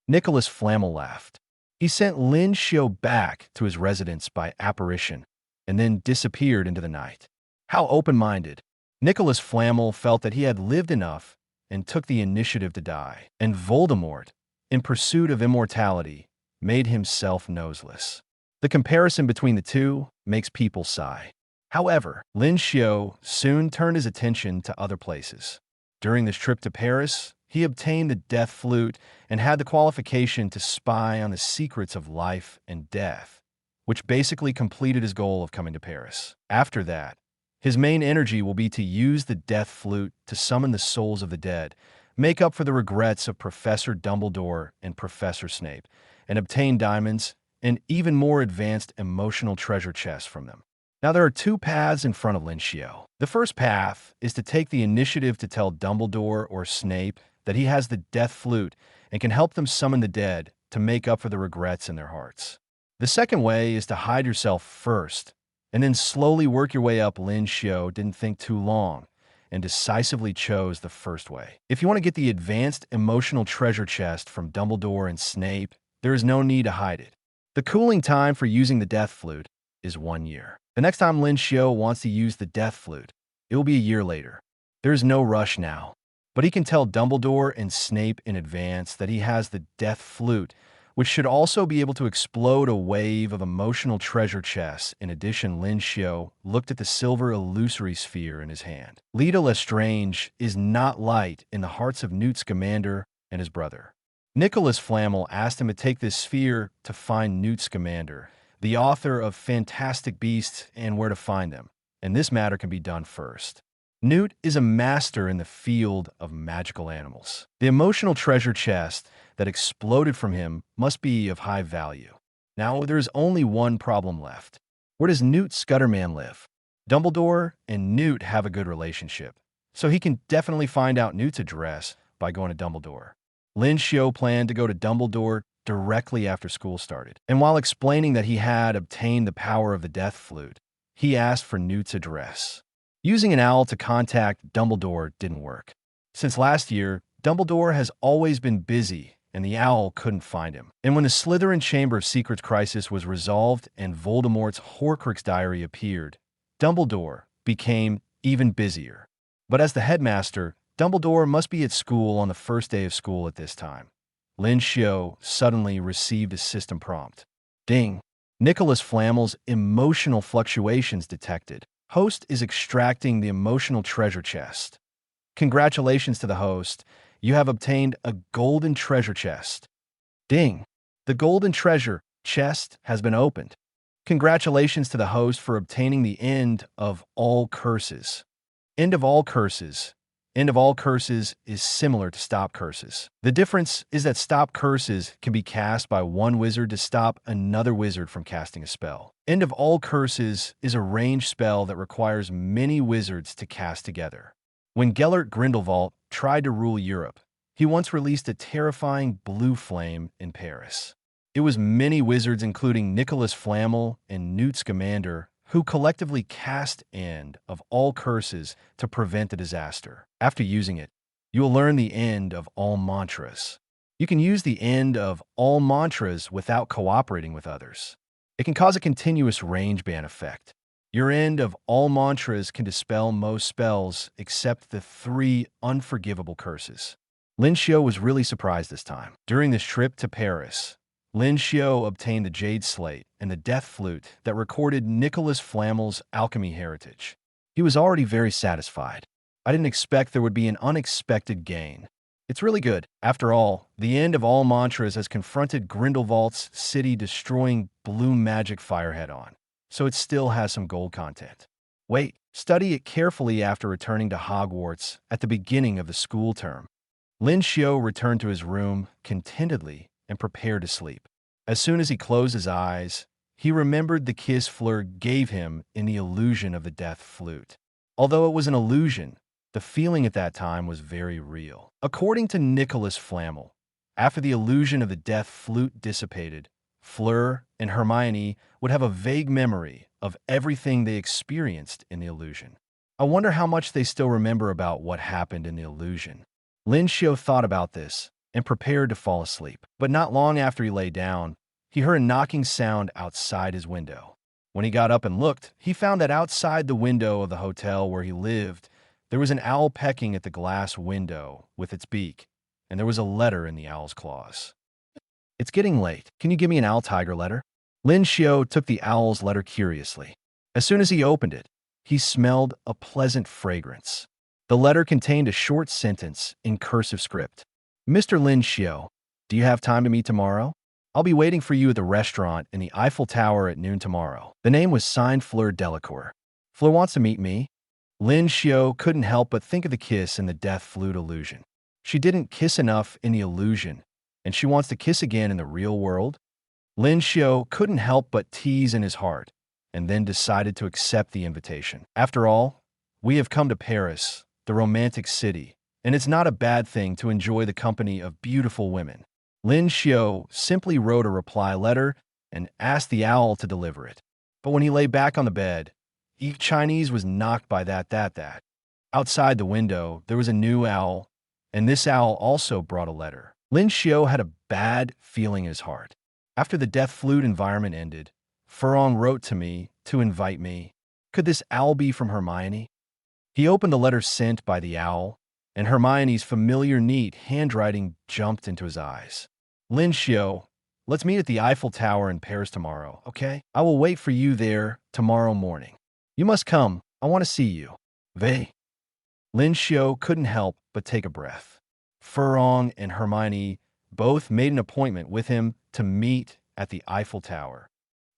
Nicholas Flamel laughed. He sent Lin Xiu back to his residence by apparition and then disappeared into the night. How open-minded. Nicholas Flamel felt that he had lived enough and took the initiative to die. And Voldemort, in pursuit of immortality, made himself noseless. The comparison between the two makes people sigh. However, Lin Xiu soon turned his attention to other places. During this trip to Paris, he obtained the death flute and had the qualification to spy on the secrets of life and death, which basically completed his goal of coming to Paris. After that, his main energy will be to use the death flute to summon the souls of the dead, make up for the regrets of Professor Dumbledore and Professor Snape, and obtain diamonds and even more advanced emotional treasure chests from them. Now, there are two paths in front of Lin Xiu. The first path is to take the initiative to tell Dumbledore or Snape that he has the death flute and can help them summon the dead to make up for the regrets in their hearts. The second way is to hide yourself first and then slowly work your way up. Lin Xiu didn't think too long and decisively chose the first way. If you want to get the advanced emotional treasure chest from Dumbledore and Snape, there is no need to hide it. The cooling time for using the death flute is 1 year. The next time Lin Xiu wants to use the death flute, it will be a year later. There is no rush now, but he can tell Dumbledore and Snape in advance that he has the death flute, which should also be able to explode a wave of emotional treasure chests. In addition, Lin Xiu looked at the silver illusory sphere in his hand. Lita Lestrange is not light in the hearts of Newt Scamander and his brother. Nicholas Flamel asked him to take this sphere to find Newt Scamander, the author of Fantastic Beasts and Where to Find Them, and this matter can be done first. Newt is a master in the field of magical animals. The emotional treasure chest that exploded from him must be of high value. Now, there's only one problem left. Where does Newt Scudderman live? Dumbledore and Newt have a good relationship, so he can definitely find out Newt's address by going to Dumbledore. Lin Xiu planned to go to Dumbledore directly after school started, and while explaining that he had obtained the power of the death flute, he asked for Newt's address. Using an owl to contact Dumbledore didn't work. Since last year, Dumbledore has always been busy, and the owl couldn't find him. And when the Slytherin Chamber of Secrets crisis was resolved and Voldemort's Horcrux diary appeared, Dumbledore became even busier. But as the headmaster, Dumbledore must be at school on the first day of school at this time. Lin Xiu suddenly received a system prompt. Ding! Nicholas Flamel's emotional fluctuations detected. Host is extracting the emotional treasure chest. Congratulations to the host. You have obtained a golden treasure chest. Ding! The golden treasure chest has been opened. Congratulations to the host for obtaining the end of all curses. End of all curses. End of all curses is similar to stop curses. The difference is that stop curses can be cast by one wizard to stop another wizard from casting a spell. End of all curses is a ranged spell that requires many wizards to cast together. When Gellert Grindelwald tried to rule Europe, he once released a terrifying blue flame in Paris. It was many wizards, including Nicholas Flamel and Newt Scamander, who collectively cast End of all curses to prevent the disaster. After using it, you will learn the end of all mantras. You can use the end of all mantras without cooperating with others. It can cause a continuous range band effect. Your end of all mantras can dispel most spells except the 3 unforgivable curses. Lin Xiu was really surprised this time. During this trip to Paris, Lin Xiu obtained the Jade Slate and the Death Flute that recorded Nicholas Flamel's alchemy heritage. He was already very satisfied. I didn't expect there would be an unexpected gain. It's really good. After all, the end of all mantras has confronted Grindelwald's city, destroying blue magic fire head-on, so it still has some gold content. Wait, study it carefully after returning to Hogwarts at the beginning of the school term. Lin Xiu returned to his room contentedly and prepared to sleep. As soon as he closed his eyes, he remembered the kiss Fleur gave him in the illusion of the death flute. Although it was an illusion, the feeling at that time was very real. According to Nicholas Flamel, after the illusion of the death flute dissipated, Fleur and Hermione would have a vague memory of everything they experienced in the illusion. I wonder how much they still remember about what happened in the illusion. Lin Xiu thought about this and prepared to fall asleep. But not long after he lay down, he heard a knocking sound outside his window. When he got up and looked, he found that outside the window of the hotel where he lived, there was an owl pecking at the glass window with its beak, and there was a letter in the owl's claws. It's getting late. Can you give me an owl tiger letter? Lin Xiu took the owl's letter curiously. As soon as he opened it, he smelled a pleasant fragrance. The letter contained a short sentence in cursive script. Mr. Lin Xiu, do you have time to meet tomorrow? I'll be waiting for you at the restaurant in the Eiffel Tower at noon tomorrow. The name was signed Fleur Delacour. Fleur wants to meet me. Lin Xiu couldn't help but think of the kiss and the death flute illusion. She didn't kiss enough in the illusion, and she wants to kiss again in the real world? Lin Xiu couldn't help but tease in his heart, and then decided to accept the invitation. After all, we have come to Paris, the romantic city, and it's not a bad thing to enjoy the company of beautiful women. Lin Xiu simply wrote a reply letter and asked the owl to deliver it. But when he lay back on the bed, Chinese was knocked by that. Outside the window, there was a new owl, and this owl also brought a letter. Lin Xiu had a bad feeling in his heart. After the death flute environment ended, Furong wrote to me to invite me. Could this owl be from Hermione? He opened the letter sent by the owl, and Hermione's familiar neat handwriting jumped into his eyes. Lin Xiu, let's meet at the Eiffel Tower in Paris tomorrow, okay? I will wait for you there tomorrow morning. You must come. I want to see you. Vey. Lin Xiu couldn't help but take a breath. Furong and Hermione both made an appointment with him to meet at the Eiffel Tower.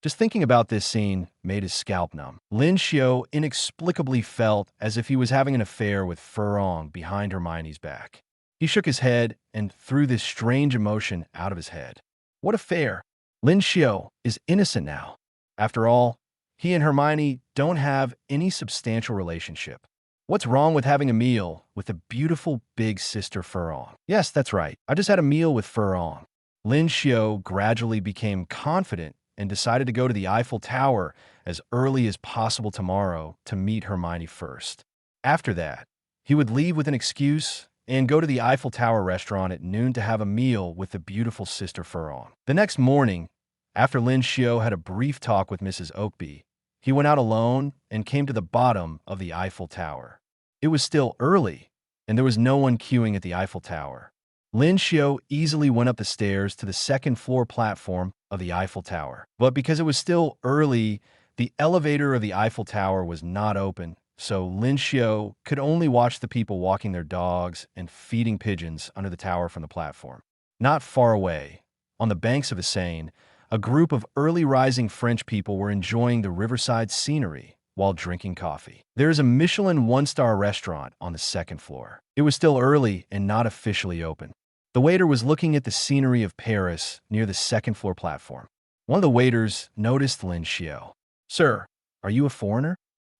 Just thinking about this scene made his scalp numb. Lin Xiu inexplicably felt as if he was having an affair with Furong behind Hermione's back. He shook his head and threw this strange emotion out of his head. What affair? Lin Xiu is innocent now. After all, he and Hermione don't have any substantial relationship. What's wrong with having a meal with the beautiful big sister Furong? Yes, that's right. I just had a meal with Furong. Lin Xiu gradually became confident and decided to go to the Eiffel Tower as early as possible tomorrow to meet Hermione first. After that, he would leave with an excuse and go to the Eiffel Tower restaurant at noon to have a meal with the beautiful sister Furong. The next morning, after Lin Xiu had a brief talk with Mrs. Oakby, he went out alone and came to the bottom of the Eiffel Tower. It was still early, and there was no one queuing at the Eiffel Tower. Lin Xiu easily went up the stairs to the second-floor platform of the Eiffel Tower. But because it was still early, the elevator of the Eiffel Tower was not open, so Lin Xiu could only watch the people walking their dogs and feeding pigeons under the tower from the platform. Not far away, on the banks of the Seine, a group of early-rising French people were enjoying the riverside scenery while drinking coffee. There is a Michelin one-star restaurant on the second floor. It was still early and not officially open. The waiter was looking at the scenery of Paris near the second-floor platform. One of the waiters noticed Lin Xiu. "Sir, are you a foreigner?"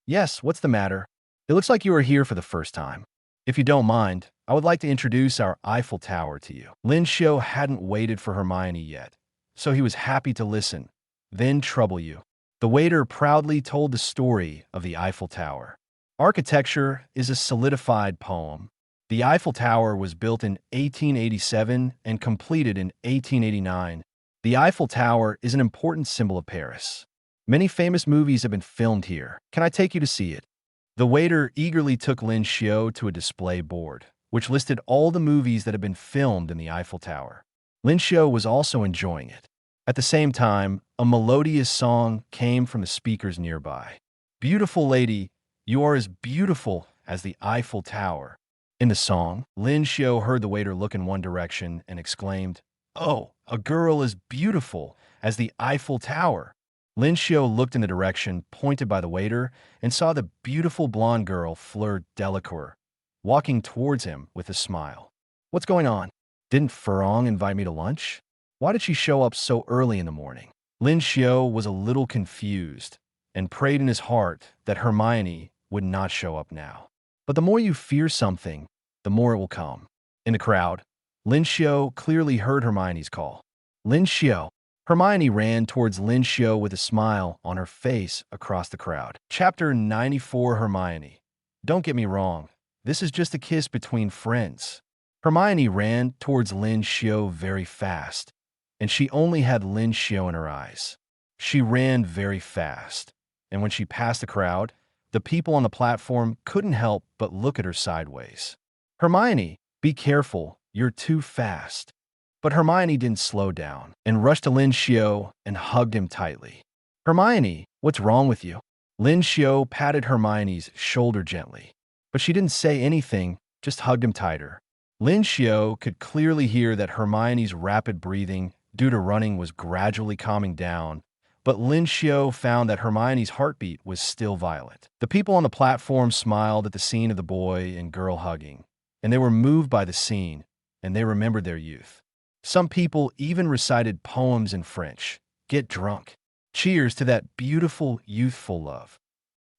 "Yes, what's the matter?" "It looks like you are here for the first time. If you don't mind, I would like to introduce our Eiffel Tower to you." Lin Xiu hadn't waited for Hermione yet, so he was happy to listen, then trouble you. The waiter proudly told the story of the Eiffel Tower. Architecture is a solidified poem. The Eiffel Tower was built in 1887 and completed in 1889. The Eiffel Tower is an important symbol of Paris. Many famous movies have been filmed here. Can I take you to see it? The waiter eagerly took Lin Xiu to a display board, which listed all the movies that had been filmed in the Eiffel Tower. Lin Xiu was also enjoying it. At the same time, a melodious song came from the speakers nearby. "Beautiful lady, you are as beautiful as the Eiffel Tower." In the song, Lin Xiu heard the waiter look in one direction and exclaimed, "Oh, a girl as beautiful as the Eiffel Tower." Lin Xiu looked in the direction pointed by the waiter and saw the beautiful blonde girl Fleur Delacour walking towards him with a smile. "What's going on? Didn't Furong invite me to lunch? Why did she show up so early in the morning?" Lin Xiu was a little confused and prayed in his heart that Hermione would not show up now. But the more you fear something, the more it will come. In the crowd, Lin Xiu clearly heard Hermione's call. "Lin Xiu." Hermione ran towards Lin Xiu with a smile on her face across the crowd. Chapter 94 Hermione. Don't get me wrong, this is just a kiss between friends. Hermione ran towards Lin Xiu very fast, and she only had Lin Xiu in her eyes. She ran very fast, and when she passed the crowd, the people on the platform couldn't help but look at her sideways. "Hermione, be careful, you're too fast." But Hermione didn't slow down and rushed to Lin Xiu and hugged him tightly. "Hermione, what's wrong with you?" Lin Xiu patted Hermione's shoulder gently, but she didn't say anything, just hugged him tighter. Lin Xiu could clearly hear that Hermione's rapid breathing due to running was gradually calming down, but Lin Xiu found that Hermione's heartbeat was still violent. The people on the platform smiled at the scene of the boy and girl hugging, and they were moved by the scene, and they remembered their youth. Some people even recited poems in French. Get drunk. Cheers to that beautiful, youthful love.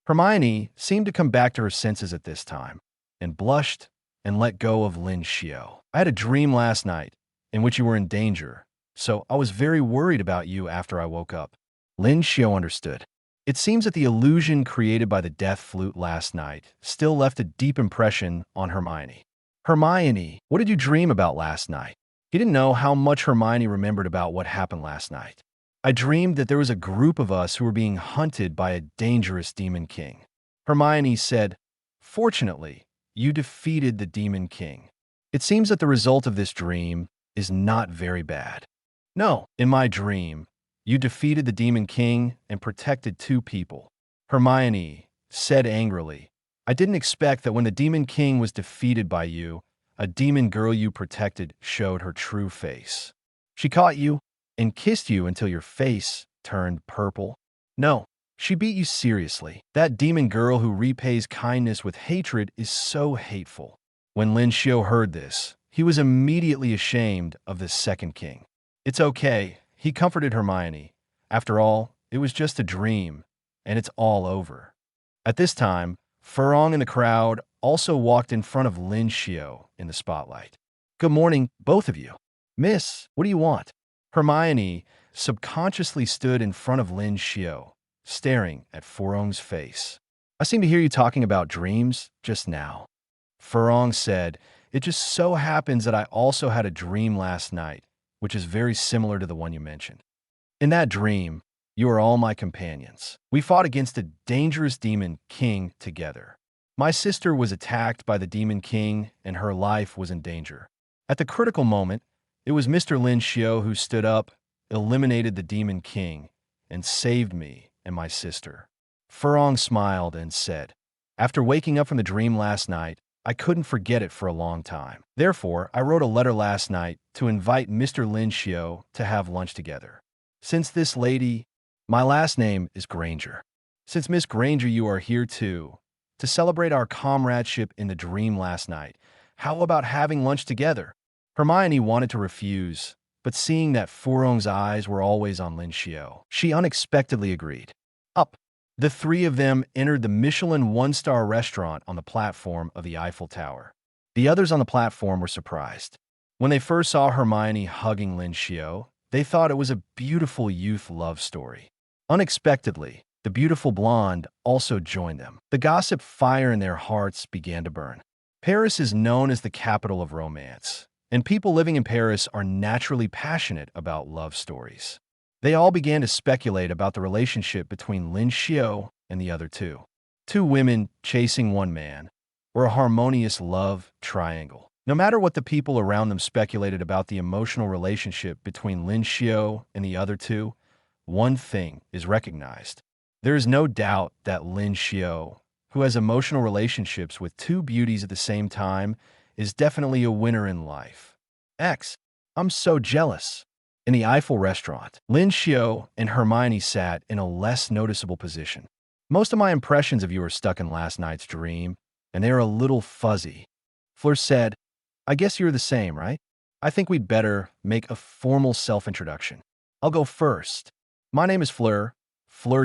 Hermione seemed to come back to her senses at this time, and blushed and let go of Lin Xiu. I had a dream last night in which you were in danger, so I was very worried about you after I woke up. Lin Xiu understood. It seems that the illusion created by the death flute last night still left a deep impression on Hermione. Hermione, what did you dream about last night? He didn't know how much Hermione remembered about what happened last night. I dreamed that there was a group of us who were being hunted by a dangerous demon king. Hermione said, "Fortunately, you defeated the demon king. It seems that the result of this dream is not very bad." No, in my dream, you defeated the demon king and protected two people. Hermione said angrily, "I didn't expect that when the demon king was defeated by you, a demon girl you protected showed her true face. She caught you and kissed you until your face turned purple. No, she beat you seriously. That demon girl who repays kindness with hatred is so hateful." When Lin Xiu heard this, he was immediately ashamed of the second king. "It's okay," he comforted Hermione. "After all, it was just a dream, and it's all over." At this time, Furong in the crowd also walked in front of Lin Xiu in the spotlight. "Good morning, both of you. Miss, what do you want?" Hermione subconsciously stood in front of Lin Xiu, staring at Furong's face. "I seem to hear you talking about dreams just now." Furong said, "It just so happens that I also had a dream last night, which is very similar to the one you mentioned. In that dream, you are all my companions. We fought against a dangerous demon king together. My sister was attacked by the demon king, and her life was in danger. At the critical moment, it was Mr. Lin Xiu who stood up, eliminated the demon king, and saved me and my sister." Furong smiled and said, "After waking up from the dream last night, I couldn't forget it for a long time. Therefore, I wrote a letter last night to invite Mr. Lin Xiu to have lunch together. Since this lady, my last name is Granger. Since Miss Granger, you are here too, to celebrate our comradeship in the dream last night, how about having lunch together?" Hermione wanted to refuse, but seeing that Furong's eyes were always on Lin Xiu, she unexpectedly agreed. Up. The three of them entered the Michelin one-star restaurant on the platform of the Eiffel Tower. The others on the platform were surprised. When they first saw Hermione hugging Lin Xiu, they thought it was a beautiful youth love story. Unexpectedly, the beautiful blonde also joined them. The gossip fire in their hearts began to burn. Paris is known as the capital of romance, and people living in Paris are naturally passionate about love stories. They all began to speculate about the relationship between Lin Xiu and the other two. Two women chasing one man, or a harmonious love triangle. No matter what the people around them speculated about the emotional relationship between Lin Xiu and the other two, one thing is recognized. There is no doubt that Lin Xiu, who has emotional relationships with two beauties at the same time, is definitely a winner in life. I'm so jealous. In the Eiffel restaurant, Lin Xiu and Hermione sat in a less noticeable position. "Most of my impressions of you are stuck in last night's dream, and they are a little fuzzy." Fleur said, "I guess you're the same, right? I think we'd better make a formal self-introduction. I'll go first. My name is Fleur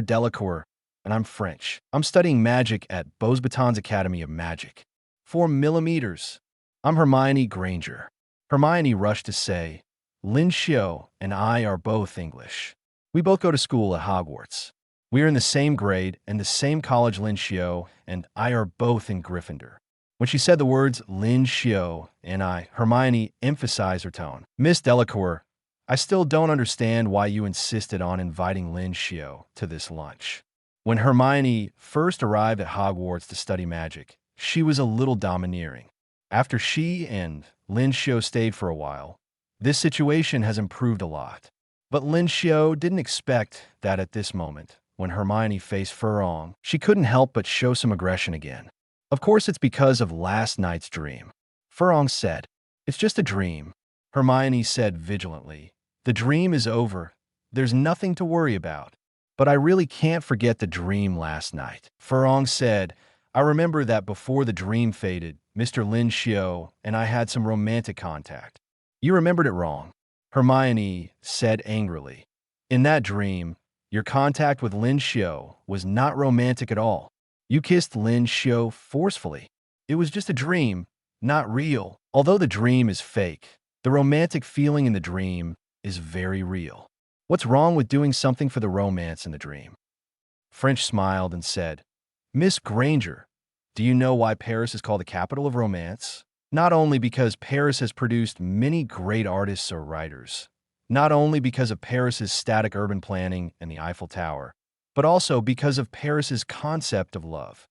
Delacour, and I'm French. I'm studying magic at Beauxbatons Academy of Magic. 4 millimeters. I'm Hermione Granger." Hermione rushed to say, "Lin Xiu and I are both English. We both go to school at Hogwarts. We are in the same grade and the same college. Lin Xiu and I are both in Gryffindor." When she said the words Lin Xiu and I, Hermione emphasized her tone. "Miss Delacour, I still don't understand why you insisted on inviting Lin Xiu to this lunch." When Hermione first arrived at Hogwarts to study magic, she was a little domineering. After she and Lin Xiu stayed for a while, this situation has improved a lot. But Lin Xiu didn't expect that at this moment, when Hermione faced Furong, she couldn't help but show some aggression again. "Of course it's because of last night's dream." Furong said, "It's just a dream." Hermione said vigilantly, "The dream is over. There's nothing to worry about. But I really can't forget the dream last night." Furong said, I remember that before the dream faded, Mr. Lin Xiu and I had some romantic contact. You remembered it wrong, Hermione said angrily. In that dream, your contact with Lin Xiu was not romantic at all. You kissed Lin Xiu forcefully. It was just a dream, not real. Although the dream is fake, the romantic feeling in the dream is very real. What's wrong with doing something for the romance in the dream? French smiled and said, Miss Granger, do you know why Paris is called the capital of romance? Not only because Paris has produced many great artists or writers, not only because of Paris's static urban planning and the Eiffel Tower, but also because of Paris's concept of love.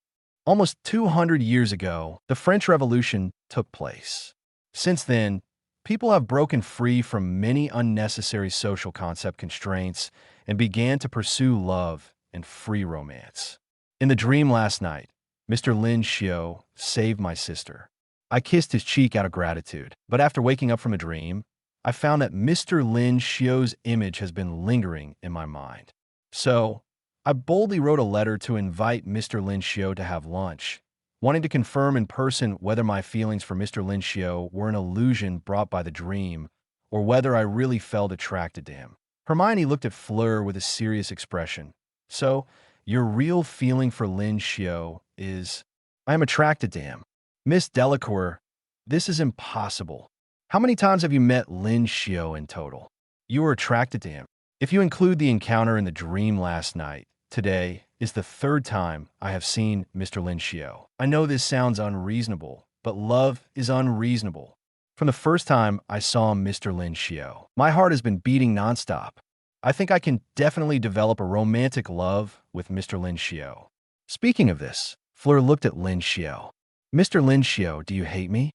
Almost 200 years ago, the French Revolution took place. Since then, people have broken free from many unnecessary social concept constraints and began to pursue love and free romance. In the dream last night, Mr. Lin Xiu saved my sister. I kissed his cheek out of gratitude, but after waking up from a dream, I found that Mr. Lin Xiu's image has been lingering in my mind. So, I boldly wrote a letter to invite Mr. Lin Xiu to have lunch, wanting to confirm in person whether my feelings for Mr. Lin Xiu were an illusion brought by the dream, or whether I really felt attracted to him. Hermione looked at Fleur with a serious expression. So, your real feeling for Lin Xiu is, I am attracted to him. Miss Delacour, this is impossible. How many times have you met Lin Xiu in total? You were attracted to him. If you include the encounter in the dream last night, today is the third time I have seen Mr. Lin Xiu. I know this sounds unreasonable, but love is unreasonable. From the first time I saw Mr. Lin Xiu, my heart has been beating nonstop. I think I can definitely develop a romantic love with Mr. Lin Xiu. Speaking of this, Fleur looked at Lin Xiu. Mr. Lin Xiu, do you hate me?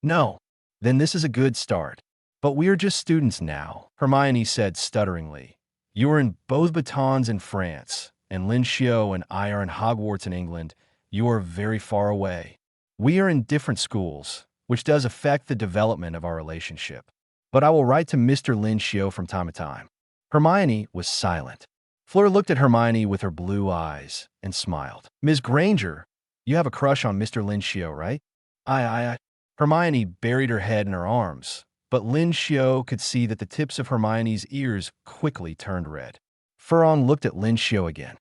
No. Then this is a good start. But we are just students now, Hermione said stutteringly. You are in Beauxbatons in France, and Lin Xiu and I are in Hogwarts in England. You are very far away. We are in different schools, which does affect the development of our relationship. But I will write to Mr. Lin Xiu from time to time. Hermione was silent. Fleur looked at Hermione with her blue eyes and smiled. Ms. Granger, you have a crush on Mr. Lin Xiu, right? I. Hermione buried her head in her arms, but Lin Xiu could see that the tips of Hermione's ears quickly turned red. Furong looked at Lin Xiu again.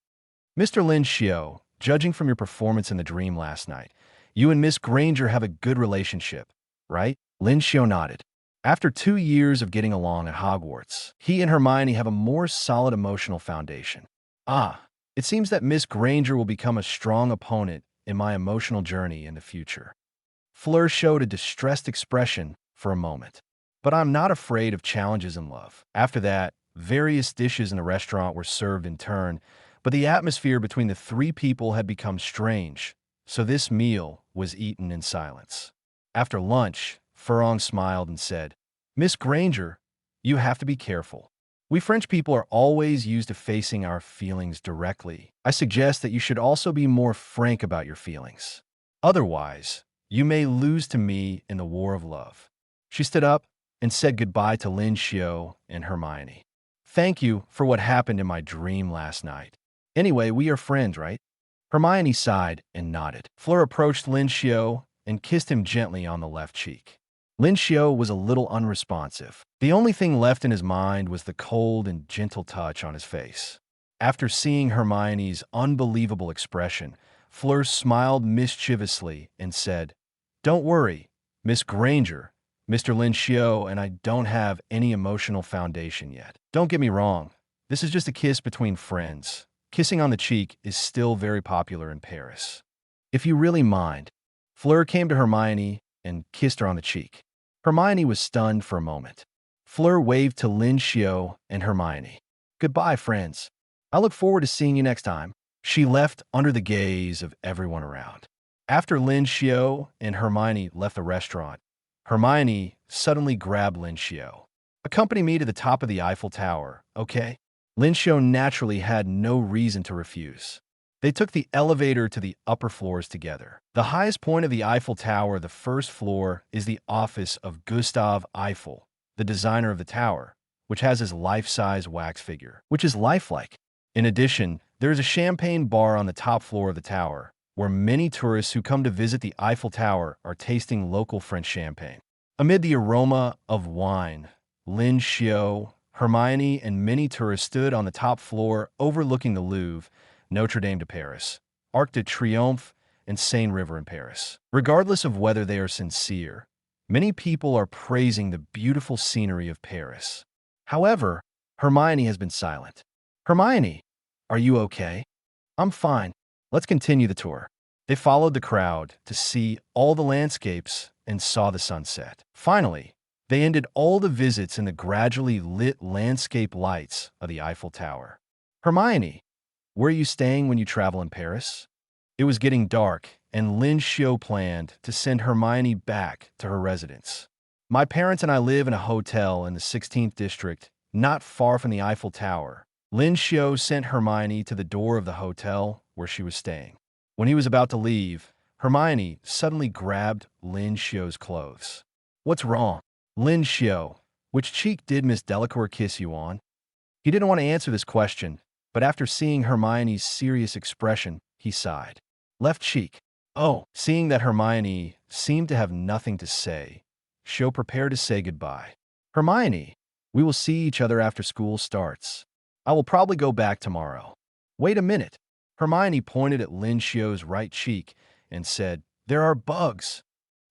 Mr. Lin Xiu, judging from your performance in the dream last night, you and Miss Granger have a good relationship, right? Lin Xiu nodded. After 2 years of getting along at Hogwarts, he and Hermione have a more solid emotional foundation. It seems that Miss Granger will become a strong opponent in my emotional journey in the future. Fleur showed a distressed expression for a moment. But I'm not afraid of challenges in love. After that, various dishes in the restaurant were served in turn, but the atmosphere between the three people had become strange, so this meal was eaten in silence. After lunch, Furong smiled and said, Miss Granger, you have to be careful. We French people are always used to facing our feelings directly. I suggest that you should also be more frank about your feelings. Otherwise, you may lose to me in the war of love. She stood up and said goodbye to Lin Xiu and Hermione. Thank you for what happened in my dream last night. Anyway, we are friends, right? Hermione sighed and nodded. Fleur approached Lin Xiu and kissed him gently on the left cheek. Lin Xiu was a little unresponsive. The only thing left in his mind was the cold and gentle touch on his face. After seeing Hermione's unbelievable expression, Fleur smiled mischievously and said, Don't worry, Miss Granger. Mr. Lin Xiu and I don't have any emotional foundation yet. Don't get me wrong, this is just a kiss between friends. Kissing on the cheek is still very popular in Paris. If you really mind. Fleur came to Hermione and kissed her on the cheek. Hermione was stunned for a moment. Fleur waved to Lin Xiu and Hermione. Goodbye, friends. I look forward to seeing you next time. She left under the gaze of everyone around. After Lin Xiu and Hermione left the restaurant, Hermione suddenly grabbed Lin Xiu. Accompany me to the top of the Eiffel Tower, okay? Lin Xiu naturally had no reason to refuse. They took the elevator to the upper floors together. The highest point of the Eiffel Tower, the first floor, is the office of Gustave Eiffel, the designer of the tower, which has his life-size wax figure, which is lifelike. In addition, there is a champagne bar on the top floor of the tower, where many tourists who come to visit the Eiffel Tower are tasting local French champagne. Amid the aroma of wine, Lin Xiu, Hermione, and many tourists stood on the top floor overlooking the Louvre, Notre Dame de Paris, Arc de Triomphe, and Seine River in Paris. Regardless of whether they are sincere, many people are praising the beautiful scenery of Paris. However, Hermione has been silent. Hermione, are you okay? I'm fine. Let's continue the tour. They followed the crowd to see all the landscapes and saw the sunset. Finally, they ended all the visits in the gradually lit landscape lights of the Eiffel Tower. Hermione, where are you staying when you travel in Paris? It was getting dark, and Lin Xiu planned to send Hermione back to her residence. My parents and I live in a hotel in the 16th district, not far from the Eiffel Tower. Lin Xiu sent Hermione to the door of the hotel where she was staying. When he was about to leave, Hermione suddenly grabbed Lin Xiu's clothes. What's wrong? Lin Xiu, which cheek did Miss Delacour kiss you on? He didn't want to answer this question, but after seeing Hermione's serious expression, he sighed. Left cheek. Oh, seeing that Hermione seemed to have nothing to say, Xiu prepared to say goodbye. Hermione, we will see each other after school starts. I will probably go back tomorrow. Wait a minute. Hermione pointed at Lin Xiu's right cheek and said, There are bugs.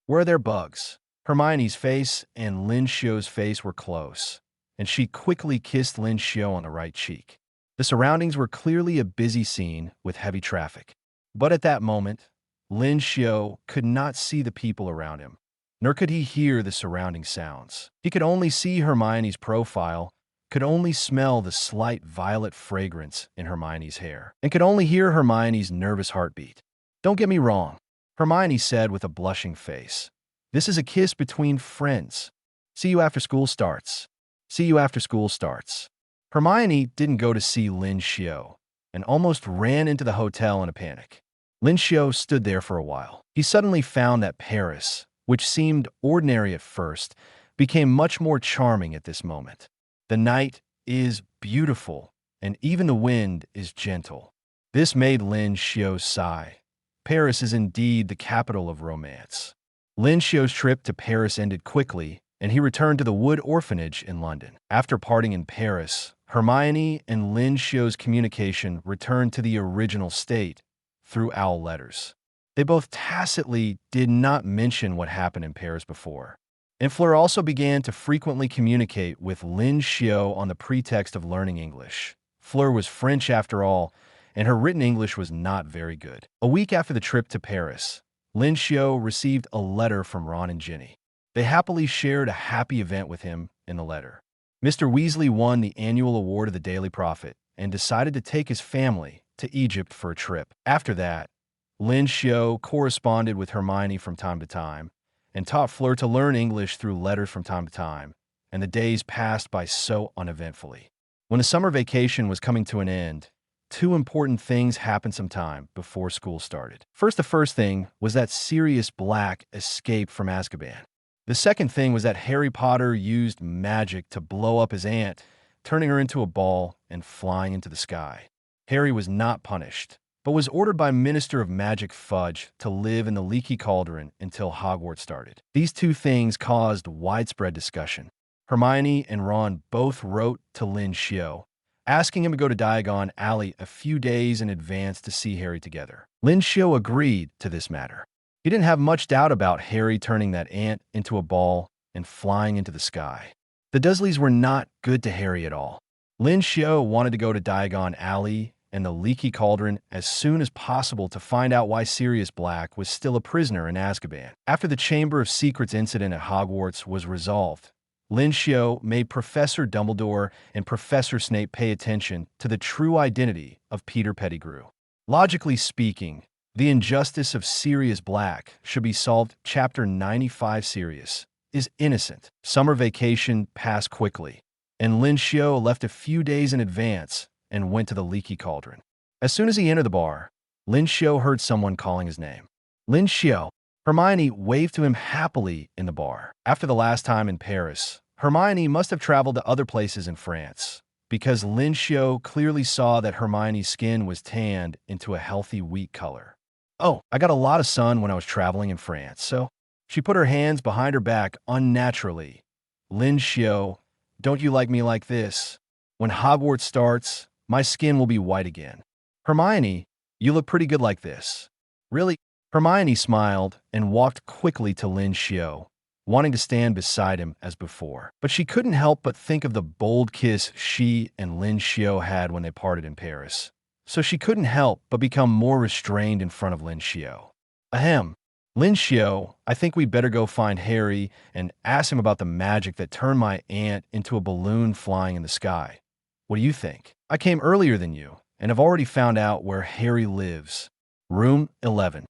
Where are there bugs? Hermione's face and Lin Xiu's face were close, and she quickly kissed Lin Xiu on the right cheek. The surroundings were clearly a busy scene with heavy traffic. But at that moment, Lin Xiu could not see the people around him, nor could he hear the surrounding sounds. He could only see Hermione's profile, could only smell the slight violet fragrance in Hermione's hair, and could only hear Hermione's nervous heartbeat. Don't get me wrong, Hermione said with a blushing face. This is a kiss between friends. See you after school starts. See you after school starts. Hermione didn't go to see Lin Xiu and almost ran into the hotel in a panic. Lin Xiu stood there for a while. He suddenly found that Paris, which seemed ordinary at first, became much more charming at this moment. The night is beautiful, and even the wind is gentle. This made Lin Xiu sigh. Paris is indeed the capital of romance. Lin Xiu's trip to Paris ended quickly, and he returned to the Wood Orphanage in London. After parting in Paris, Hermione and Lin Xiu's communication returned to the original state through owl letters. They both tacitly did not mention what happened in Paris before. And Fleur also began to frequently communicate with Lin Xiu on the pretext of learning English. Fleur was French after all, and her written English was not very good. A week after the trip to Paris, Lin Xiu received a letter from Ron and Ginny. They happily shared a happy event with him in the letter. Mr. Weasley won the annual award of the Daily Prophet and decided to take his family to Egypt for a trip. After that, Lin Xiu corresponded with Hermione from time to time and taught Fleur to learn English through letters from time to time, and the days passed by so uneventfully. When the summer vacation was coming to an end, two important things happened sometime before school started. The first thing was that Sirius Black escaped from Azkaban. The second thing was that Harry Potter used magic to blow up his aunt, turning her into a ball and flying into the sky. Harry was not punished, but was ordered by Minister of Magic Fudge to live in the Leaky Cauldron until Hogwarts started. These two things caused widespread discussion. Hermione and Ron both wrote to Lin Xiu, asking him to go to Diagon Alley a few days in advance to see Harry together. Lin Xiu agreed to this matter. He didn't have much doubt about Harry turning that ant into a ball and flying into the sky. The Dursleys were not good to Harry at all. Lin Xiu wanted to go to Diagon Alley and the Leaky Cauldron as soon as possible to find out why Sirius Black was still a prisoner in Azkaban. After the Chamber of Secrets incident at Hogwarts was resolved, Lin Xiu made Professor Dumbledore and Professor Snape pay attention to the true identity of Peter Pettigrew. Logically speaking, the injustice of Sirius Black should be solved. Chapter 95 Sirius is innocent. Summer vacation passed quickly, and Lin Xiu left a few days in advance and went to the Leaky Cauldron. As soon as he entered the bar, Lin Xiu heard someone calling his name. Lin Xiu. Hermione waved to him happily in the bar. After the last time in Paris, Hermione must have traveled to other places in France, because Lin Xiu clearly saw that Hermione's skin was tanned into a healthy wheat color. Oh, I got a lot of sun when I was traveling in France, so she put her hands behind her back unnaturally. Lin Xiu, don't you like me like this? When Hogwarts starts, my skin will be white again. Hermione, you look pretty good like this. Really? Hermione smiled and walked quickly to Lin Xiu, wanting to stand beside him as before. But she couldn't help but think of the bold kiss she and Lin Xiu had when they parted in Paris. So she couldn't help but become more restrained in front of Lin Xiu. Ahem. Lin Xiu, I think we'd better go find Harri and ask him about the magic that turned my aunt into a balloon flying in the sky. What do you think? I came earlier than you, and have already found out where Harri lives. Room 11.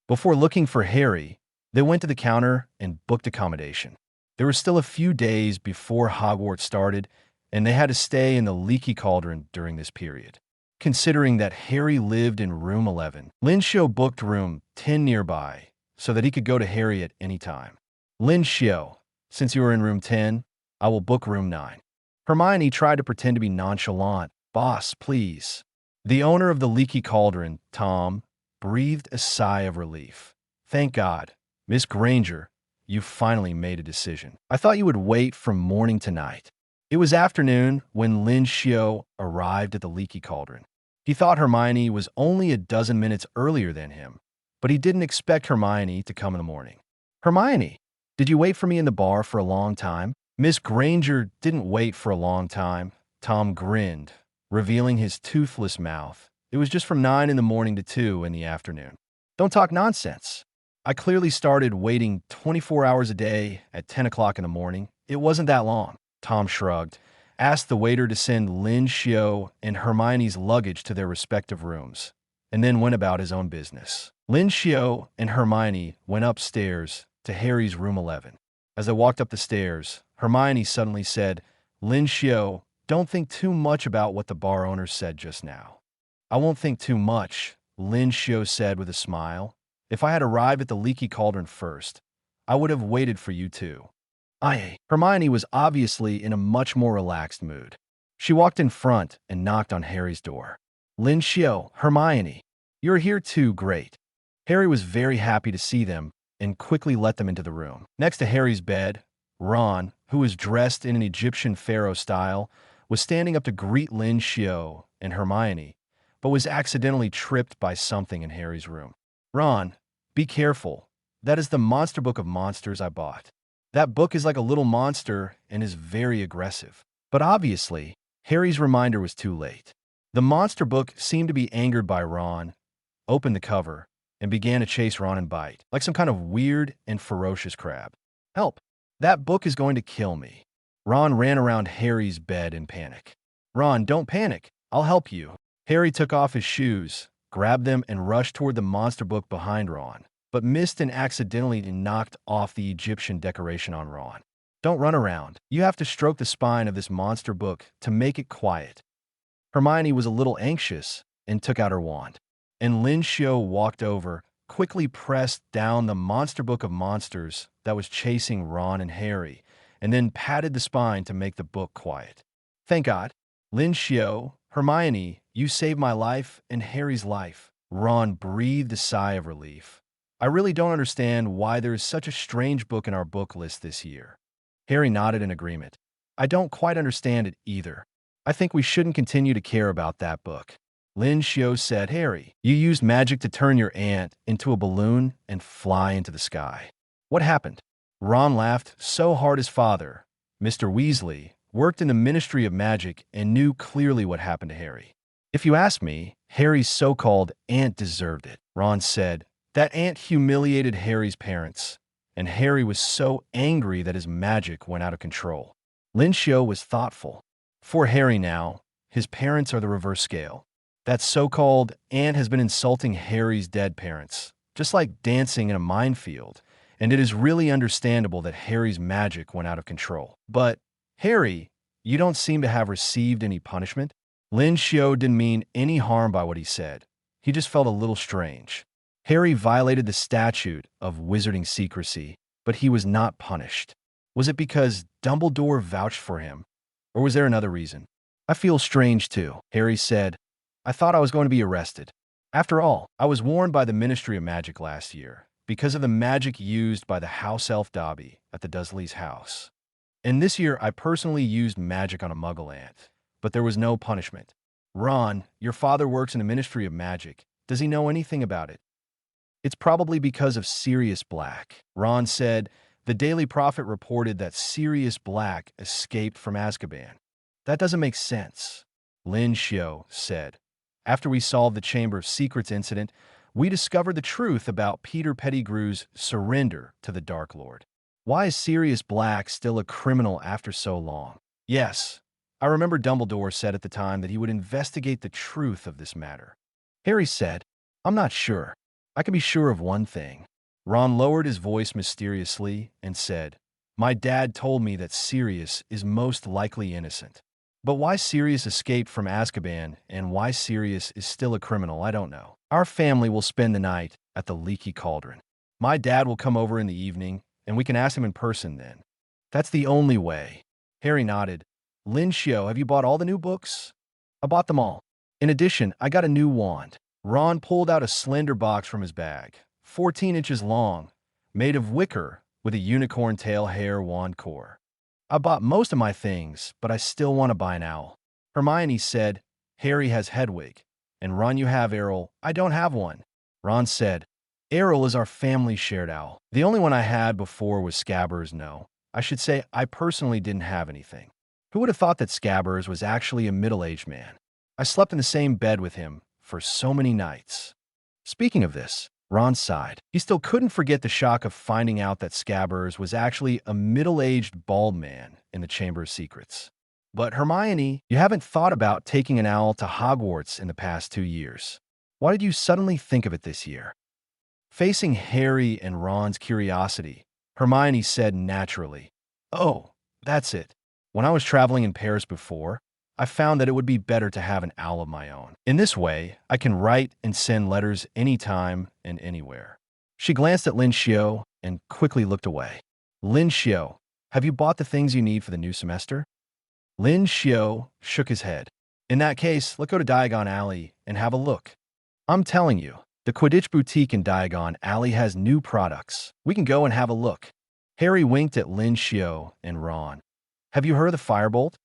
Before looking for Harri, they went to the counter and booked accommodation. There were still a few days before Hogwarts started, and they had to stay in the leaky cauldron during this period. Considering that Harri lived in room 11, Lin Xiu booked room 10 nearby so that he could go to Harri at any time. Lin Xiu, since you are in room 10, I will book room 9. Hermione tried to pretend to be nonchalant. Boss, please. The owner of the leaky cauldron, Tom, breathed a sigh of relief. Thank God. Miss Granger, you finally made a decision. I thought you would wait from morning to night. It was afternoon when Lin Xiu arrived at the leaky cauldron. He thought Hermione was only a dozen minutes earlier than him, but he didn't expect Hermione to come in the morning. Hermione, did you wait for me in the bar for a long time? Miss Granger didn't wait for a long time. Tom grinned, revealing his toothless mouth. It was just from 9 in the morning to 2 in the afternoon. Don't talk nonsense. I clearly started waiting 24 hours a day at 10 o'clock in the morning. It wasn't that long. Tom shrugged, asked the waiter to send Lin Xiu and Hermione's luggage to their respective rooms, and then went about his own business. Lin Xiu and Hermione went upstairs to Harri's room 11. As they walked up the stairs, Hermione suddenly said, Lin Xiu, don't think too much about what the bar owner said just now. I won't think too much, Lin Xiu said with a smile. If I had arrived at the leaky cauldron first, I would have waited for you too. Hermione was obviously in a much more relaxed mood. She walked in front and knocked on Harry's door. Lin Xiu, Hermione, you're here too, great. Harri was very happy to see them and quickly let them into the room. Next to Harry's bed, Ron, who was dressed in an Egyptian pharaoh style, was standing up to greet Lin Xiu and Hermione, but was accidentally tripped by something in Harry's room. Ron, be careful. That is the Monster Book of Monsters I bought. That book is like a little monster and is very aggressive. But obviously, Harry's reminder was too late. The monster book seemed to be angered by Ron, opened the cover, and began to chase Ron and bite, like some kind of weird and ferocious crab. Help! That book is going to kill me. Ron ran around Harry's bed in panic. Ron, don't panic. I'll help you. Harry took off his shoes, grabbed them, and rushed toward the monster book behind Ron, but missed and accidentally knocked off the Egyptian decoration on Ron. Don't run around. You have to stroke the spine of this monster book to make it quiet. Hermione was a little anxious and took out her wand. And Lin Xiu walked over, quickly pressed down the Monster Book of Monsters that was chasing Ron and Harry, and then patted the spine to make the book quiet. Thank God. Lin Xiu, Hermione, you saved my life and Harry's life. Ron breathed a sigh of relief. I really don't understand why there is such a strange book in our book list this year. Harry nodded in agreement. I don't quite understand it either. I think we shouldn't continue to care about that book. Lin Xiu said, Harry, you used magic to turn your aunt into a balloon and fly into the sky. What happened? Ron laughed so hard his father, Mr. Weasley, worked in the Ministry of Magic and knew clearly what happened to Harry. If you ask me, Harry's so-called aunt deserved it, Ron said. That aunt humiliated Harry's parents, and Harry was so angry that his magic went out of control. Lin Xiu was thoughtful. For Harry now, his parents are the reverse scale. That so-called aunt has been insulting Harry's dead parents, just like dancing in a minefield, and it is really understandable that Harry's magic went out of control. But, Harry, you don't seem to have received any punishment? Lin Xiu didn't mean any harm by what he said. He just felt a little strange. Harry violated the statute of wizarding secrecy, but he was not punished. Was it because Dumbledore vouched for him, or was there another reason? I feel strange too, Harry said. I thought I was going to be arrested. After all, I was warned by the Ministry of Magic last year because of the magic used by the house elf Dobby at the Dursley's house. And this year, I personally used magic on a muggle ant, but there was no punishment. Ron, your father works in the Ministry of Magic. Does he know anything about it? It's probably because of Sirius Black. Ron said, the Daily Prophet reported that Sirius Black escaped from Azkaban. That doesn't make sense. Lin Xiu said, after we solved the Chamber of Secrets incident, we discovered the truth about Peter Pettigrew's surrender to the Dark Lord. Why is Sirius Black still a criminal after so long? Yes, I remember Dumbledore said at the time that he would investigate the truth of this matter. Harry said, I'm not sure. I can be sure of one thing. Ron lowered his voice mysteriously and said, my dad told me that Sirius is most likely innocent. But why Sirius escaped from Azkaban and why Sirius is still a criminal, I don't know. Our family will spend the night at the Leaky Cauldron. My dad will come over in the evening, and we can ask him in person then. That's the only way. Harry nodded. Lin Xiu, have you bought all the new books? I bought them all. In addition, I got a new wand. Ron pulled out a slender box from his bag, 14 inches long, made of wicker with a unicorn tail hair wand core. I bought most of my things, but I still want to buy an owl. Hermione said, Harry has Hedwig. And Ron, you have Errol. I don't have one. Ron said, Errol is our family shared owl. The only one I had before was Scabbers. No, I should say I personally didn't have anything. Who would have thought that Scabbers was actually a middle-aged man? I slept in the same bed with him for so many nights. Speaking of this, Ron sighed. He still couldn't forget the shock of finding out that Scabbers was actually a middle-aged bald man in the Chamber of Secrets. But Hermione, you haven't thought about taking an owl to Hogwarts in the past 2 years. Why did you suddenly think of it this year? Facing Harry and Ron's curiosity, Hermione said naturally, oh, that's it. When I was traveling in Paris before, I found that it would be better to have an owl of my own. In this way, I can write and send letters anytime and anywhere. She glanced at Lin Xiu and quickly looked away. Lin Xiu, have you bought the things you need for the new semester? Lin Xiu shook his head. In that case, let's go to Diagon Alley and have a look. I'm telling you, the Quidditch boutique in Diagon Alley has new products. We can go and have a look. Harry winked at Lin Xiu and Ron. Have you heard of the Firebolt?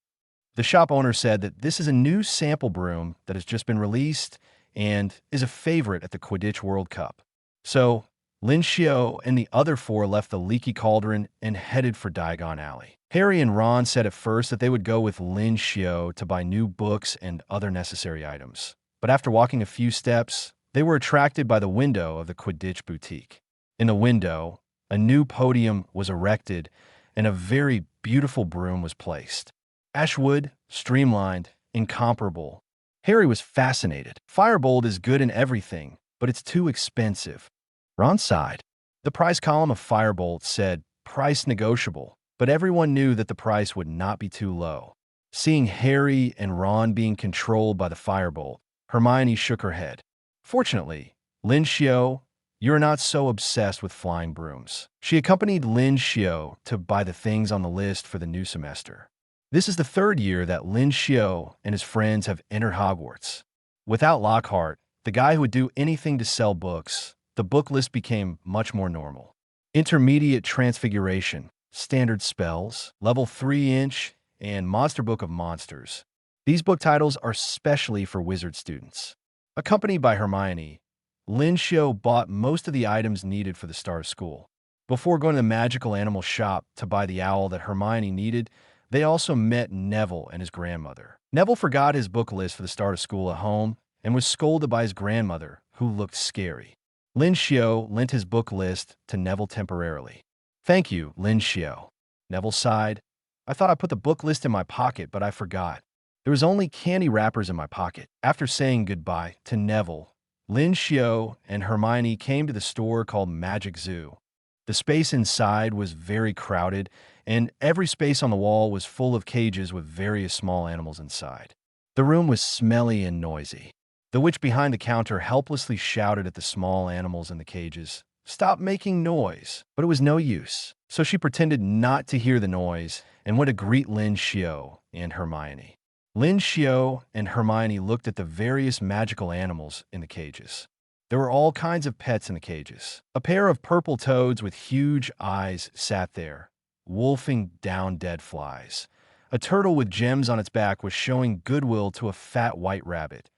The shop owner said that this is a new sample broom that has just been released and is a favorite at the Quidditch World Cup. So, Lin Xiu and the other four left the Leaky Cauldron and headed for Diagon Alley. Harry and Ron said at first that they would go with Lin Xiu to buy new books and other necessary items. But after walking a few steps, they were attracted by the window of the Quidditch boutique. In the window, a new podium was erected and a very beautiful broom was placed. Ashwood, streamlined, incomparable. Harry was fascinated. Firebolt is good in everything, but it's too expensive. Ron sighed. The price column of Firebolt said, price negotiable, but everyone knew that the price would not be too low. Seeing Harry and Ron being controlled by the Firebolt, Hermione shook her head. Fortunately, Lin Xiu, you're not so obsessed with flying brooms. She accompanied Lin Xiu to buy the things on the list for the new semester. This is the 3rd year that Lin Xiu and his friends have entered Hogwarts. Without Lockhart, the guy who would do anything to sell books, the book list became much more normal. Intermediate Transfiguration, Standard Spells, Level 3-inch, and Monster Book of Monsters. These book titles are specially for wizard students. Accompanied by Hermione, Lin Xiu bought most of the items needed for the start of school. Before going to the magical animal shop to buy the owl that Hermione needed, they also met Neville and his grandmother. Neville forgot his book list for the start of school at home and was scolded by his grandmother, who looked scary. Lin Xiu lent his book list to Neville temporarily. Thank you, Lin Xiu. Neville sighed. I thought I put the book list in my pocket, but I forgot. There was only candy wrappers in my pocket. After saying goodbye to Neville, Lin Xiu and Hermione came to the store called Magic Zoo. The space inside was very crowded, and every space on the wall was full of cages with various small animals inside. The room was smelly and noisy. The witch behind the counter helplessly shouted at the small animals in the cages, "Stop making noise!" But it was no use, so she pretended not to hear the noise and went to greet Lin Xiu and Hermione. Lin Xiu and Hermione looked at the various magical animals in the cages. There were all kinds of pets in the cages. A pair of purple toads with huge eyes sat there, wolfing down dead flies. A turtle with gems on its back was showing goodwill to a fat white rabbit.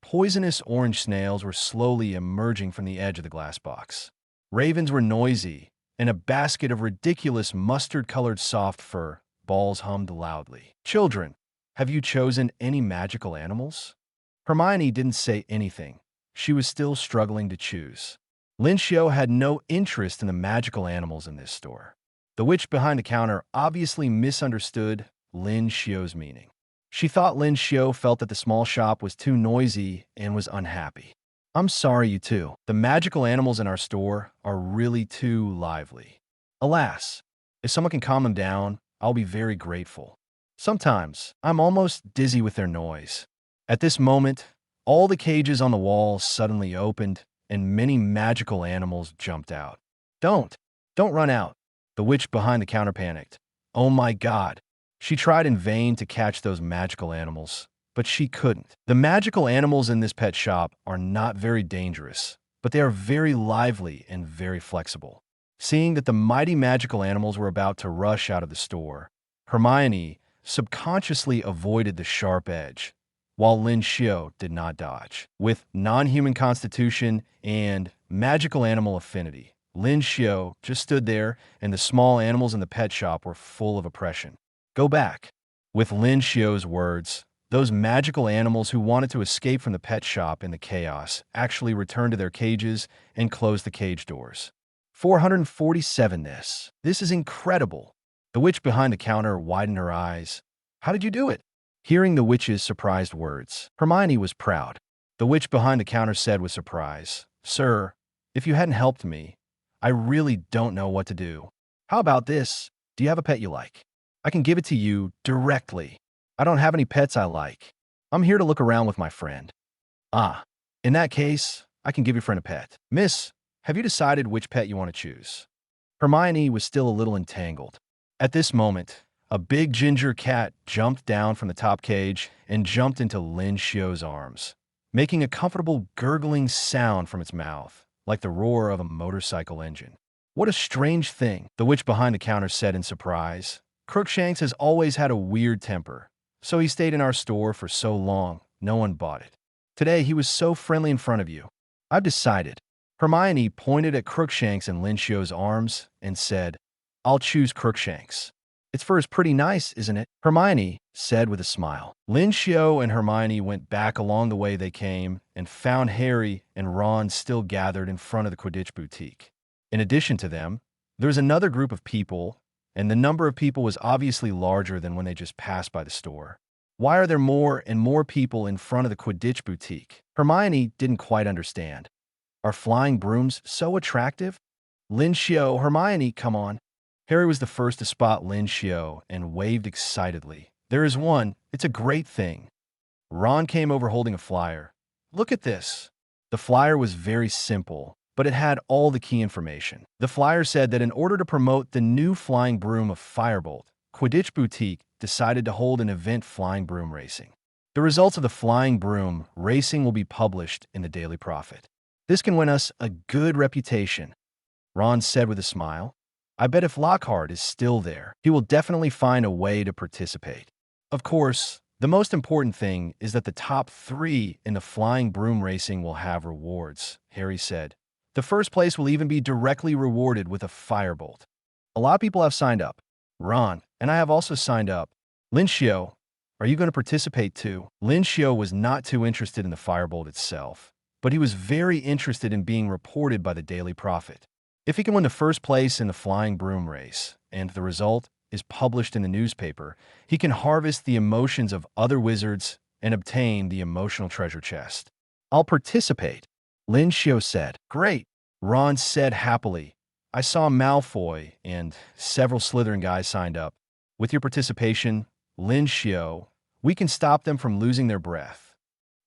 Poisonous orange snails were slowly emerging from the edge of the glass box. Ravens were noisy, and a basket of ridiculous mustard-colored soft fur balls hummed loudly. "Children, have you chosen any magical animals?" Hermione didn't say anything. She was still struggling to choose. Lin Xiu had no interest in the magical animals in this store. The witch behind the counter obviously misunderstood Lin Xiu's meaning. She thought Lin Xiu felt that the small shop was too noisy and was unhappy. "I'm sorry, you two. The magical animals in our store are really too lively. Alas, if someone can calm them down, I'll be very grateful. Sometimes I'm almost dizzy with their noise." At this moment, all the cages on the walls suddenly opened, and many magical animals jumped out. Don't run out," the witch behind the counter panicked. Oh my God. She tried in vain to catch those magical animals, but she couldn't. The magical animals in this pet shop are not very dangerous, but they are very lively and very flexible. Seeing that the mighty magical animals were about to rush out of the store, Hermione subconsciously avoided the sharp edge, while Lin Xiu did not dodge. With non-human constitution and magical animal affinity, Lin Xiu just stood there, and the small animals in the pet shop were full of oppression. "Go back." With Lin Xiu's words, those magical animals who wanted to escape from the pet shop in the chaos actually returned to their cages and closed the cage doors. 447 this. This is incredible. The witch behind the counter widened her eyes. "How did you do it?" Hearing the witch's surprised words, Hermione was proud. The witch behind the counter said with surprise, "Sir, if you hadn't helped me, I really don't know what to do. How about this? Do you have a pet you like? I can give it to you directly." "I don't have any pets I like. I'm here to look around with my friend." "Ah, in that case, I can give your friend a pet." "Miss, have you decided which pet you want to choose?" Hermione was still a little entangled. At this moment, a big ginger cat jumped down from the top cage and jumped into Lin Xiu's arms, making a comfortable gurgling sound from its mouth, like the roar of a motorcycle engine. "What a strange thing," the witch behind the counter said in surprise. "Crookshanks has always had a weird temper, so he stayed in our store for so long, no one bought it. Today he was so friendly in front of you. I've decided." Hermione pointed at Crookshanks in Lin Xiu's arms and said, "I'll choose Crookshanks." "Its fur is pretty nice, isn't it?" Hermione said with a smile. Lin Xiu and Hermione went back along the way they came and found Harri and Ron still gathered in front of the Quidditch boutique. In addition to them, there was another group of people, and the number of people was obviously larger than when they just passed by the store. Why are there more and more people in front of the Quidditch boutique? Hermione didn't quite understand. Are flying brooms so attractive? Lin Xiu, Hermione, come on. Harri was the first to spot Lin Xiu and waved excitedly. "There is one. It's a great thing." Ron came over holding a flyer. "Look at this." The flyer was very simple, but it had all the key information. The flyer said that in order to promote the new flying broom of Firebolt, Quidditch Boutique decided to hold an event flying broom racing. The results of the flying broom racing will be published in the Daily Prophet. "This can win us a good reputation," Ron said with a smile. "I bet if Lockhart is still there, he will definitely find a way to participate." Of course, the most important thing is that the top 3 in the flying broom racing will have rewards, Harri said. "The first place will even be directly rewarded with a firebolt." "A lot of people have signed up. Ron and I have also signed up. Lin Xiu, are you going to participate too?" Lin Xiu was not too interested in the firebolt itself, but he was very interested in being reported by the Daily Prophet. If he can win the first place in the flying broom race, and the result is published in the newspaper, he can harvest the emotions of other wizards and obtain the emotional treasure chest. "I'll participate," Lin Xiu said. "Great," Ron said happily. "I saw Malfoy and several Slytherin guys signed up. With your participation, Lin Xiu, we can stop them from losing their breath."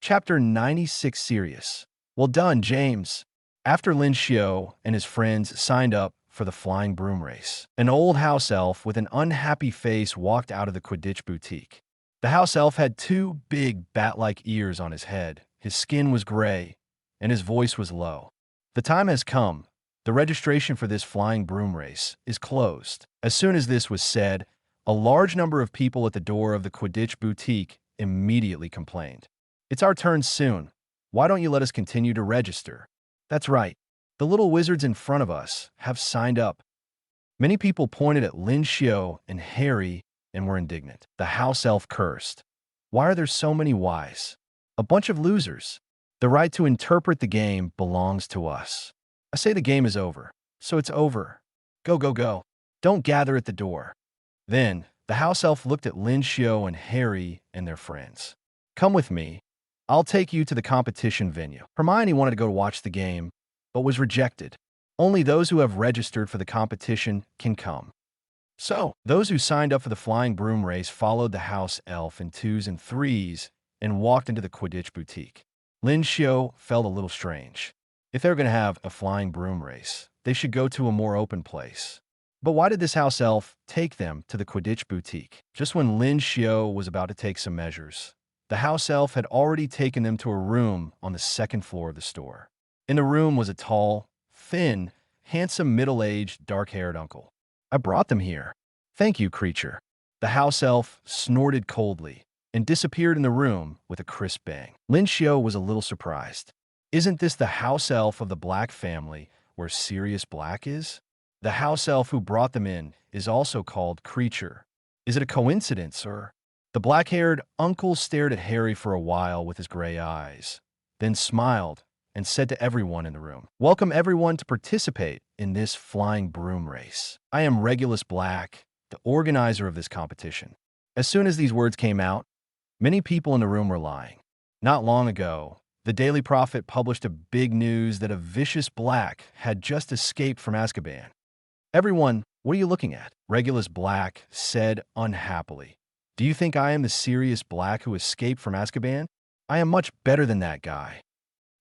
Chapter 96 Serious. "Well done, James." After Lin Xiu and his friends signed up for the flying broom race, an old house elf with an unhappy face walked out of the Quidditch boutique. The house elf had two big bat-like ears on his head, his skin was gray, and his voice was low. The time has come. The registration for this flying broom race is closed. As soon as this was said, a large number of people at the door of the Quidditch boutique immediately complained. It's our turn soon. Why don't you let us continue to register? That's right. The little wizards in front of us have signed up. Many people pointed at Lin Xiu and Harri and were indignant. The house elf cursed. Why are there so many whys? A bunch of losers. The right to interpret the game belongs to us. I say the game is over, so it's over. Go, go, go. Don't gather at the door. Then, the house elf looked at Lin Xiu and Harri and their friends. Come with me. I'll take you to the competition venue. Hermione wanted to go watch the game, but was rejected. Only those who have registered for the competition can come. So, those who signed up for the flying broom race followed the house elf in twos and threes and walked into the Quidditch boutique. Lin Xiu felt a little strange. If they were going to have a flying broom race, they should go to a more open place. But why did this house elf take them to the Quidditch boutique? Just when Lin Xiu was about to take some measures, the house elf had already taken them to a room on the second floor of the store. In the room was a tall, thin, handsome, middle-aged, dark-haired uncle. I brought them here. Thank you, creature. The house elf snorted coldly and disappeared in the room with a crisp bang. Lin Xiu was a little surprised. Isn't this the house elf of the Black family where Sirius Black is? The house elf who brought them in is also called Creature. Is it a coincidence, or? The black-haired uncle stared at Harri for a while with his gray eyes, then smiled and said to everyone in the room, "Welcome everyone to participate in this flying broom race. I am Regulus Black, the organizer of this competition." As soon as these words came out, many people in the room were lying. Not long ago, the Daily Prophet published a big news that a vicious black had just escaped from Azkaban. Everyone, what are you looking at? Regulus Black said unhappily. Do you think I am the Sirius Black who escaped from Azkaban? I am much better than that guy.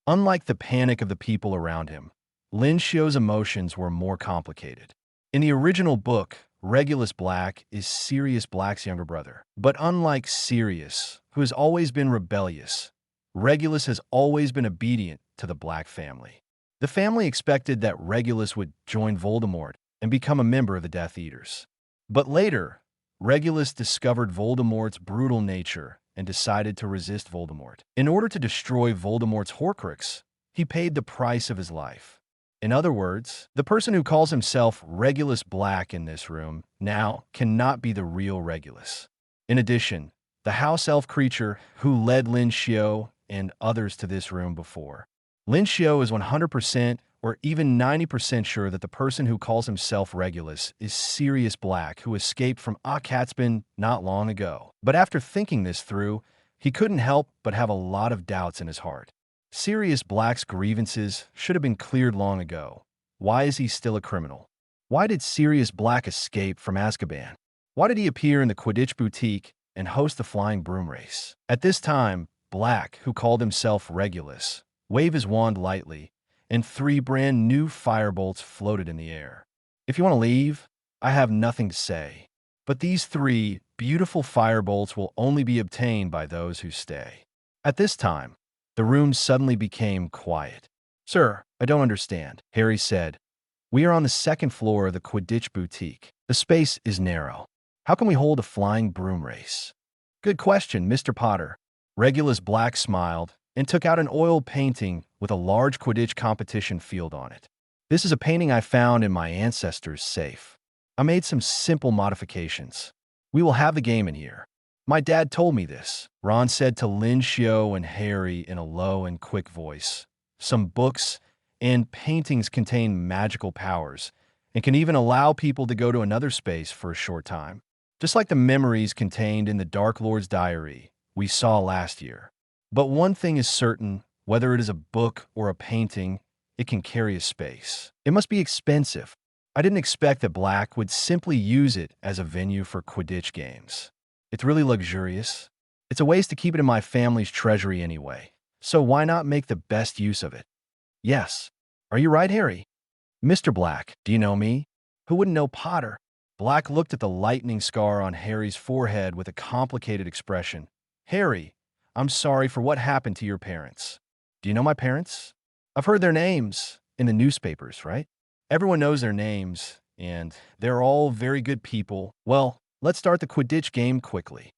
Unlike the panic of the people around him, Lin Xiu's emotions were more complicated. In the original book, Regulus Black is Sirius Black's younger brother. But unlike Sirius, who has always been rebellious, Regulus has always been obedient to the Black family. The family expected that Regulus would join Voldemort and become a member of the Death Eaters. But later, Regulus discovered Voldemort's brutal nature and decided to resist Voldemort. In order to destroy Voldemort's Horcrux, he paid the price of his life. In other words, the person who calls himself Regulus Black in this room now cannot be the real Regulus. In addition, the house elf creature who led Lin Xiu and others to this room before. Lin Xiu is 100% or even 90% sure that the person who calls himself Regulus is Sirius Black, who escaped from Azkaban not long ago. But after thinking this through, he couldn't help but have a lot of doubts in his heart. Sirius Black's grievances should have been cleared long ago. Why is he still a criminal? Why did Sirius Black escape from Azkaban? Why did he appear in the Quidditch boutique and host the flying broom race? At this time, Black, who called himself Regulus, waved his wand lightly, and 3 brand new firebolts floated in the air. If you want to leave, I have nothing to say. But these 3 beautiful firebolts will only be obtained by those who stay. At this time, the room suddenly became quiet. Sir, I don't understand, Harri said. We are on the second floor of the Quidditch boutique. The space is narrow. How can we hold a flying broom race? Good question, Mr. Potter. Regulus Black smiled and took out an oil painting with a large Quidditch competition field on it. This is a painting I found in my ancestors' safe. I made some simple modifications. We will have the game in here. My dad told me this, Ron said to Lin Xiu and Harri in a low and quick voice. Some books and paintings contain magical powers and can even allow people to go to another space for a short time. Just like the memories contained in the Dark Lord's diary we saw last year. But one thing is certain, whether it is a book or a painting, it can carry a space. It must be expensive. I didn't expect that Black would simply use it as a venue for Quidditch games. It's really luxurious. It's a waste to keep it in my family's treasury anyway, so why not make the best use of it? Yes. Are you right, Harri? Mr. Black, do you know me? Who wouldn't know Potter? Black looked at the lightning scar on Harry's forehead with a complicated expression. Harry, I'm sorry for what happened to your parents. Do you know my parents? I've heard their names in the newspapers, right? Everyone knows their names, and they're all very good people. Well, let's start the Quidditch game quickly.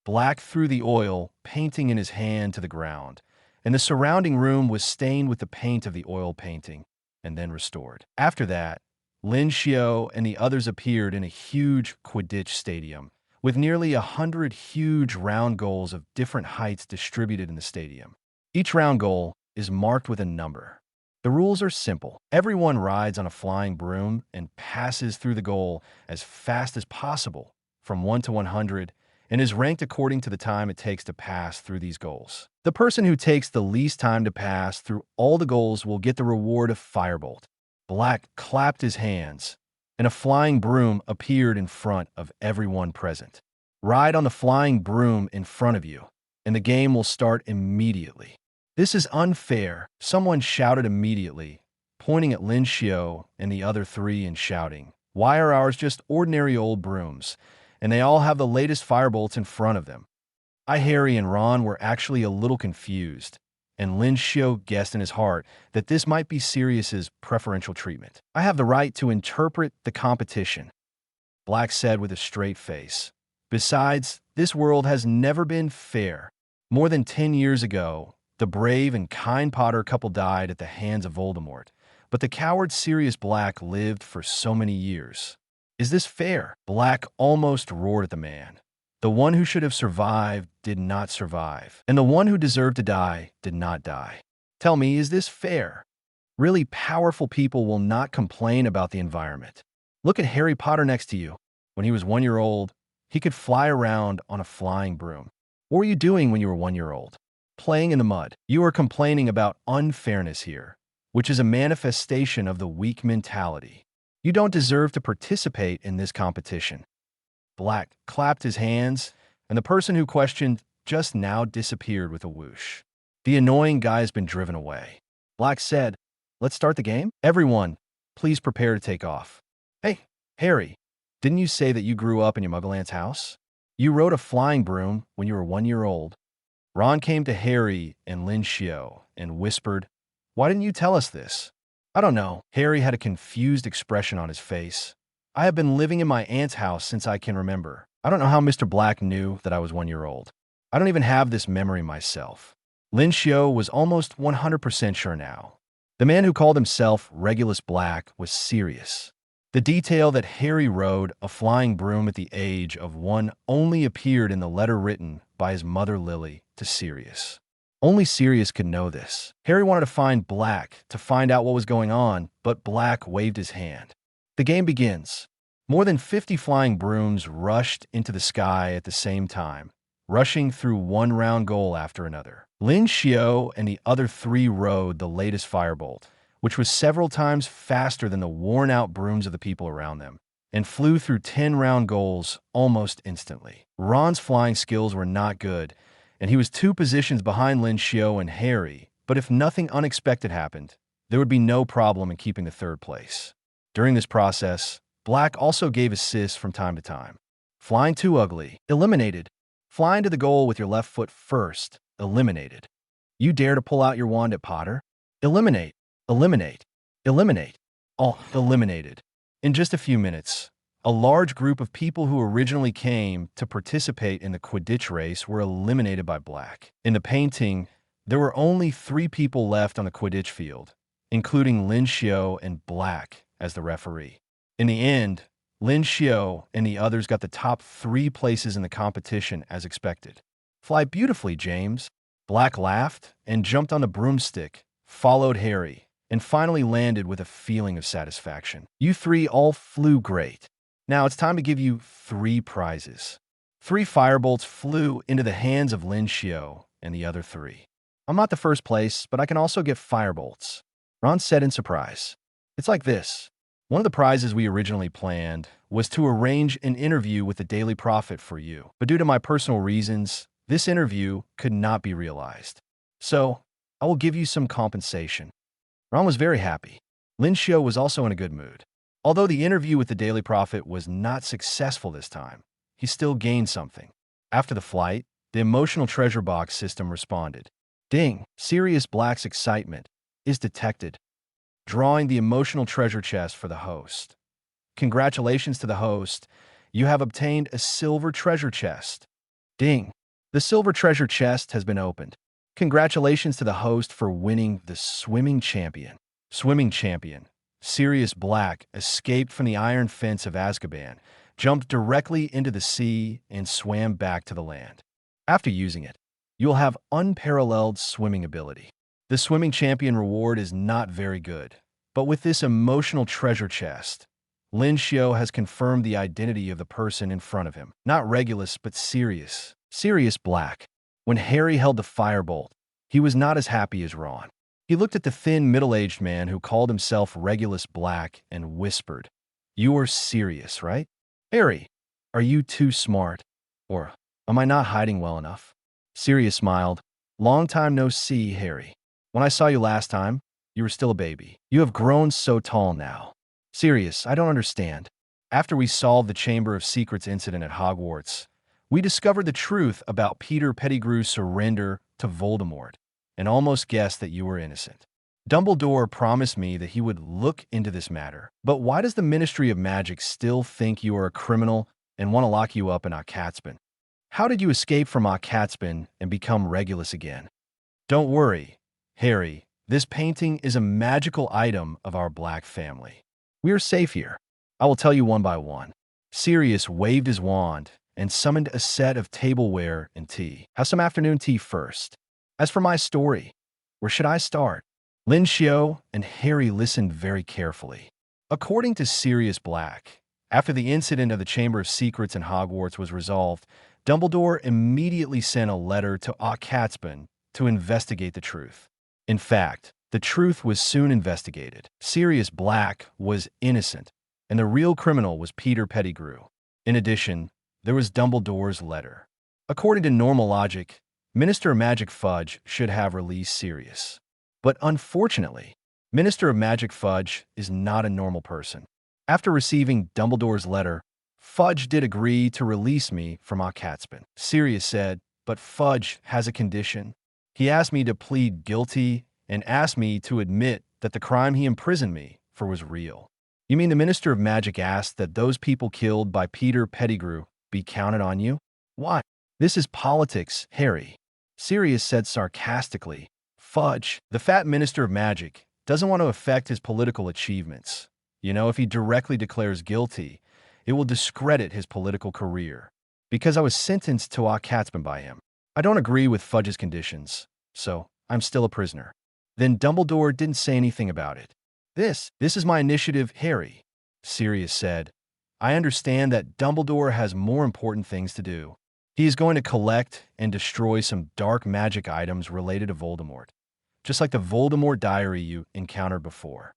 Black threw the oil, painting in his hand, to the ground, and the surrounding room was stained with the paint of the oil painting, and then restored. After that, Lin Xiu and the others appeared in a huge Quidditch stadium, with nearly 100 huge round goals of different heights distributed in the stadium. Each round goal is marked with a number. The rules are simple. Everyone rides on a flying broom and passes through the goal as fast as possible, from 1 to 100, and is ranked according to the time it takes to pass through these goals. The person who takes the least time to pass through all the goals will get the reward of Firebolt. Black clapped his hands, and a flying broom appeared in front of everyone present. Ride on the flying broom in front of you, and the game will start immediately. This is unfair, someone shouted immediately, pointing at Lin Xiu and the other three and shouting, "Why are ours just ordinary old brooms, and they all have the latest firebolts in front of them?" Harri and Ron were actually a little confused, and Lin Xiu guessed in his heart that this might be Sirius's preferential treatment. "I have the right to interpret the competition," Black said with a straight face. "Besides, this world has never been fair. More than 10 years ago, the brave and kind Potter couple died at the hands of Voldemort, but the coward Sirius Black lived for so many years. Is this fair?" Black almost roared at the man. The one who should have survived did not survive, and the one who deserved to die did not die. Tell me, is this fair? Really powerful people will not complain about the environment. Look at Harry Potter next to you. When he was 1 year old, he could fly around on a flying broom. What were you doing when you were 1 year old? Playing in the mud. You are complaining about unfairness here, which is a manifestation of the weak mentality. You don't deserve to participate in this competition. Black clapped his hands, and the person who questioned just now disappeared with a whoosh. The annoying guy has been driven away. Black said, "Let's start the game? Everyone, please prepare to take off." "Hey, Harry, didn't you say that you grew up in your Muggle aunt's house? You rode a flying broom when you were 1 year old." Ron came to Harry and Lin Xiu and whispered, "Why didn't you tell us this?" "I don't know." Harry had a confused expression on his face. "I have been living in my aunt's house since I can remember. I don't know how Mr. Black knew that I was 1 year old. I don't even have this memory myself." Lin Xiu was almost 100% sure now. The man who called himself Regulus Black was serious. The detail that Harry rode a flying broom at the age of 1 only appeared in the letter written by his mother Lily to Sirius. Only Sirius could know this. Harry wanted to find Black to find out what was going on, but Black waved his hand. The game begins. More than 50 flying brooms rushed into the sky at the same time, rushing through one round goal after another. Lin Xiu and the other three rode the latest firebolt, which was several times faster than the worn-out brooms of the people around them, and flew through 10 round goals almost instantly. Ron's flying skills were not good, and he was 2 positions behind Lin Xiu and Harri, but if nothing unexpected happened, there would be no problem in keeping the 3rd place. During this process, Black also gave assists from time to time. Flying too ugly, eliminated. Flying to the goal with your left foot first, eliminated. You dare to pull out your wand at Potter? Eliminate, eliminate, eliminate. All eliminated. In just a few minutes, a large group of people who originally came to participate in the Quidditch race were eliminated by Black. In the painting, there were only 3 people left on the Quidditch field, including Lin Xiu and Black as the referee. In the end, Lin Xiu and the others got the top 3 places in the competition as expected. Fly beautifully, James. Black laughed and jumped on the broomstick, followed Harry, and finally landed with a feeling of satisfaction. You 3 all flew great. Now it's time to give you 3 prizes. 3 firebolts flew into the hands of Lin Xiu and the other 3. I'm not the first place, but I can also get firebolts, Ron said in surprise. It's like this. One of the prizes we originally planned was to arrange an interview with the Daily Prophet for you, but due to my personal reasons, this interview could not be realized. So, I will give you some compensation. Ron was very happy. Lin Xiu was also in a good mood. Although the interview with the Daily Prophet was not successful this time, he still gained something. After the flight, the emotional treasure box system responded. Ding! Sirius Black's excitement is detected, drawing the emotional treasure chest for the host. Congratulations to the host. You have obtained a silver treasure chest. Ding! The silver treasure chest has been opened. Congratulations to the host for winning the swimming champion. Swimming champion. Sirius Black escaped from the iron fence of Azkaban, jumped directly into the sea, and swam back to the land. After using it, you'll have unparalleled swimming ability. The swimming champion reward is not very good, but with this emotional treasure chest, Lin Xiu has confirmed the identity of the person in front of him. Not Regulus, but Sirius. Sirius Black. When Harri held the firebolt, he was not as happy as Ron. He looked at the thin, middle-aged man who called himself Regulus Black and whispered, "You're serious, right? Harri, are you too smart? Or am I not hiding well enough?" Sirius smiled. "Long time no see, Harri. When I saw you last time, you were still a baby. You have grown so tall now." Sirius, I don't understand. After we solved the Chamber of Secrets incident at Hogwarts, we discovered the truth about Peter Pettigrew's surrender to Voldemort, and almost guessed that you were innocent. Dumbledore promised me that he would look into this matter. But why does the Ministry of Magic still think you are a criminal and want to lock you up in Akatsban? How did you escape from Akatsban and become Regulus again? Don't worry, Harri. This painting is a magical item of our Black family. We are safe here. I will tell you one by one. Sirius waved his wand and summoned a set of tableware and tea. Have some afternoon tea first. As for my story, where should I start? Lin Xiu and Harri listened very carefully. According to Sirius Black, after the incident of the Chamber of Secrets in Hogwarts was resolved, Dumbledore immediately sent a letter to Akatsban to investigate the truth. In fact, the truth was soon investigated. Sirius Black was innocent, and the real criminal was Peter Pettigrew. In addition, there was Dumbledore's letter. According to normal logic, Minister of Magic Fudge should have released Sirius. But unfortunately, Minister of Magic Fudge is not a normal person. After receiving Dumbledore's letter, Fudge did agree to release me from Akatsban. Sirius said, but Fudge has a condition. He asked me to plead guilty and asked me to admit that the crime he imprisoned me for was real. You mean the Minister of Magic asked that those people killed by Peter Pettigrew be counted on you? Why? This is politics, Harri. Sirius said sarcastically. Fudge, the fat Minister of Magic, doesn't want to affect his political achievements. You know, if he directly declares guilty, it will discredit his political career. Because I was sentenced to Akatsban by him. I don't agree with Fudge's conditions, so I'm still a prisoner. Then Dumbledore didn't say anything about it. This is my initiative, Harri, Sirius said. I understand that Dumbledore has more important things to do. He is going to collect and destroy some dark magic items related to Voldemort, just like the Voldemort diary you encountered before.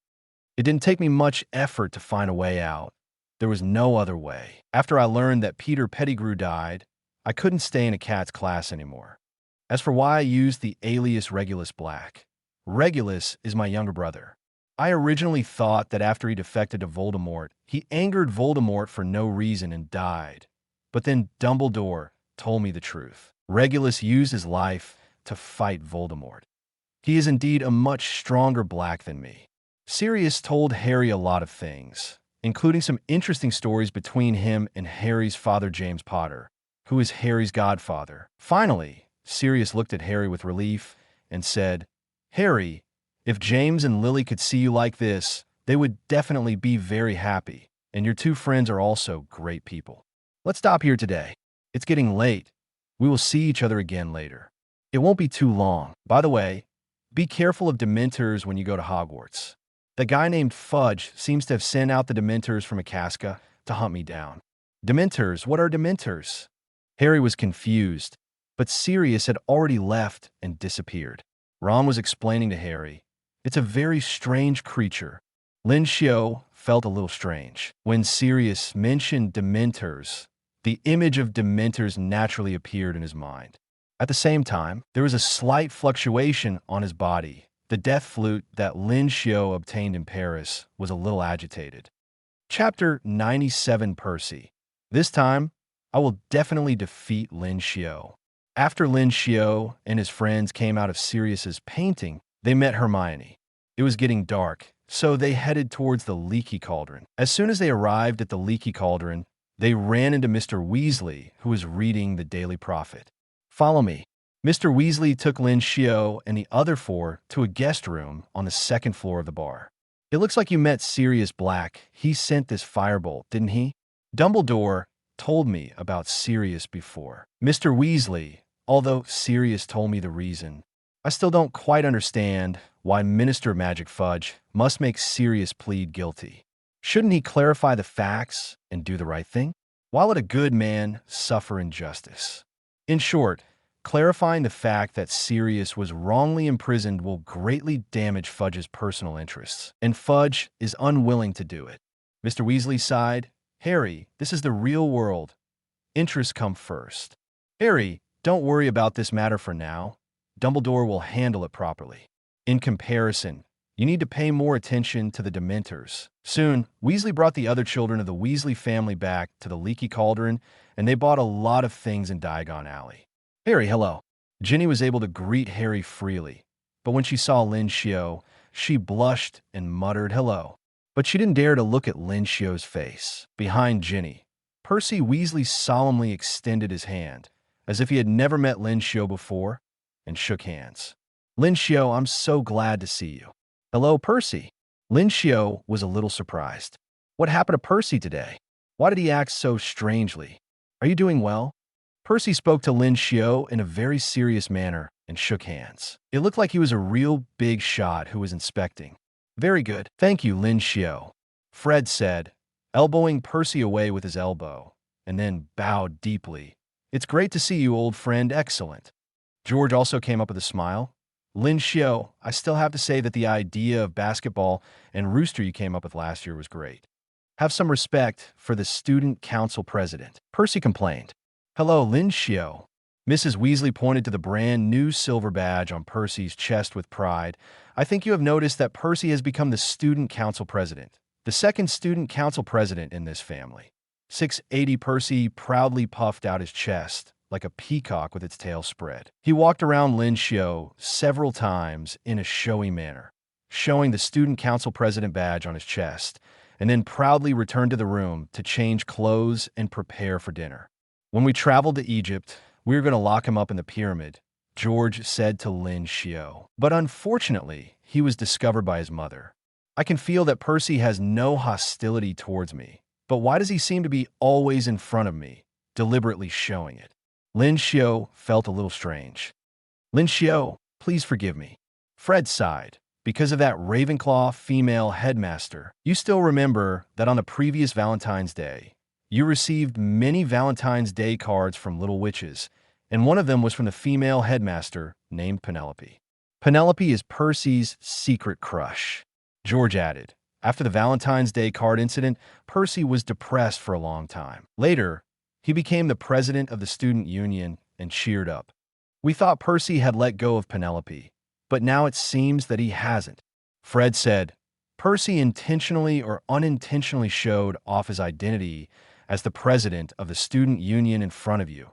It didn't take me much effort to find a way out. There was no other way. After I learned that Peter Pettigrew died, I couldn't stay in a cat's class anymore. As for why I used the alias Regulus Black, Regulus is my younger brother. I originally thought that after he defected to Voldemort, he angered Voldemort for no reason and died. But then Dumbledore told me the truth. Regulus used his life to fight Voldemort. He is indeed a much stronger Black than me. Sirius told Harri a lot of things, including some interesting stories between him and Harry's father James Potter, who is Harry's godfather. Finally, Sirius looked at Harri with relief and said, Harri, if James and Lily could see you like this, they would definitely be very happy, and your two friends are also great people. Let's stop here today. It's getting late. We will see each other again later. It won't be too long. By the way, be careful of Dementors when you go to Hogwarts. The guy named Fudge seems to have sent out the Dementors from Akaska to hunt me down. Dementors? What are Dementors? Harri was confused, but Sirius had already left and disappeared. Ron was explaining to Harri, it's a very strange creature. Lin Xiu felt a little strange. When Sirius mentioned Dementors, the image of Dementors naturally appeared in his mind. At the same time, there was a slight fluctuation on his body. The death flute that Lin Xiu obtained in Paris was a little agitated. Chapter 97 Percy. This time, I will definitely defeat Lin Xiu. After Lin Xiu and his friends came out of Sirius's painting, they met Hermione. It was getting dark, so they headed towards the Leaky Cauldron. As soon as they arrived at the Leaky Cauldron, they ran into Mr. Weasley, who was reading the Daily Prophet. "Follow me." Mr. Weasley took Lin Xiu and the other four to a guest room on the second floor of the bar. "It looks like you met Sirius Black. He sent this firebolt, didn't he?" "Dumbledore told me about Sirius before, Mr. Weasley, although Sirius told me the reason. I still don't quite understand why Minister Magic Fudge must make Sirius plead guilty. Shouldn't he clarify the facts and do the right thing? Why let a good man suffer injustice? In short, clarifying the fact that Sirius was wrongly imprisoned will greatly damage Fudge's personal interests, and Fudge is unwilling to do it." Mr. Weasley sighed. "Harry, this is the real world. Interests come first. Harry, don't worry about this matter for now. Dumbledore will handle it properly. In comparison, you need to pay more attention to the Dementors." Soon, Weasley brought the other children of the Weasley family back to the Leaky Cauldron, and they bought a lot of things in Diagon Alley. "Harry, hello." Ginny was able to greet Harry freely, but when she saw Lin Xiu, she blushed and muttered hello. But she didn't dare to look at Lin Xiu's face. Behind Ginny, Percy Weasley solemnly extended his hand, as if he had never met Lin Xiu before, and shook hands. "Lin Xiu, I'm so glad to see you." "Hello, Percy." Lin Xiu was a little surprised. What happened to Percy today? Why did he act so strangely? "Are you doing well?" Percy spoke to Lin Xiu in a very serious manner and shook hands. It looked like he was a real big shot who was inspecting. "Very good. Thank you, Lin Xiu," Fred said, elbowing Percy away with his elbow, and then bowed deeply. "It's great to see you, old friend. Excellent." George also came up with a smile. "Lin Xiu, I still have to say that the idea of basketball and rooster you came up with last year was great. Have some respect for the student council president," Percy complained. "Hello, Lin Xiu." Mrs. Weasley pointed to the brand new silver badge on Percy's chest with pride. "I think you have noticed that Percy has become the student council president, the second student council president in this family." 680 Percy proudly puffed out his chest, like a peacock with its tail spread. He walked around Lin Xiu several times in a showy manner, showing the student council president badge on his chest, and then proudly returned to the room to change clothes and prepare for dinner. "When we traveled to Egypt, we were going to lock him up in the pyramid," George said to Lin Xiu. "But unfortunately, he was discovered by his mother. I can feel that Percy has no hostility towards me, but why does he seem to be always in front of me, deliberately showing it?" Lin Xiu felt a little strange. "Lin Xiu, please forgive me." Fred sighed. "Because of that Ravenclaw female headmaster, you still remember that on the previous Valentine's Day, you received many Valentine's Day cards from little witches, and one of them was from the female headmaster named Penelope. Penelope is Percy's secret crush," George added. After the Valentine's Day card incident, Percy was depressed for a long time. Later, he became the president of the student union and cheered up. "We thought Percy had let go of Penelope, but now it seems that he hasn't." Fred said, "Percy intentionally or unintentionally showed off his identity as the president of the student union in front of you,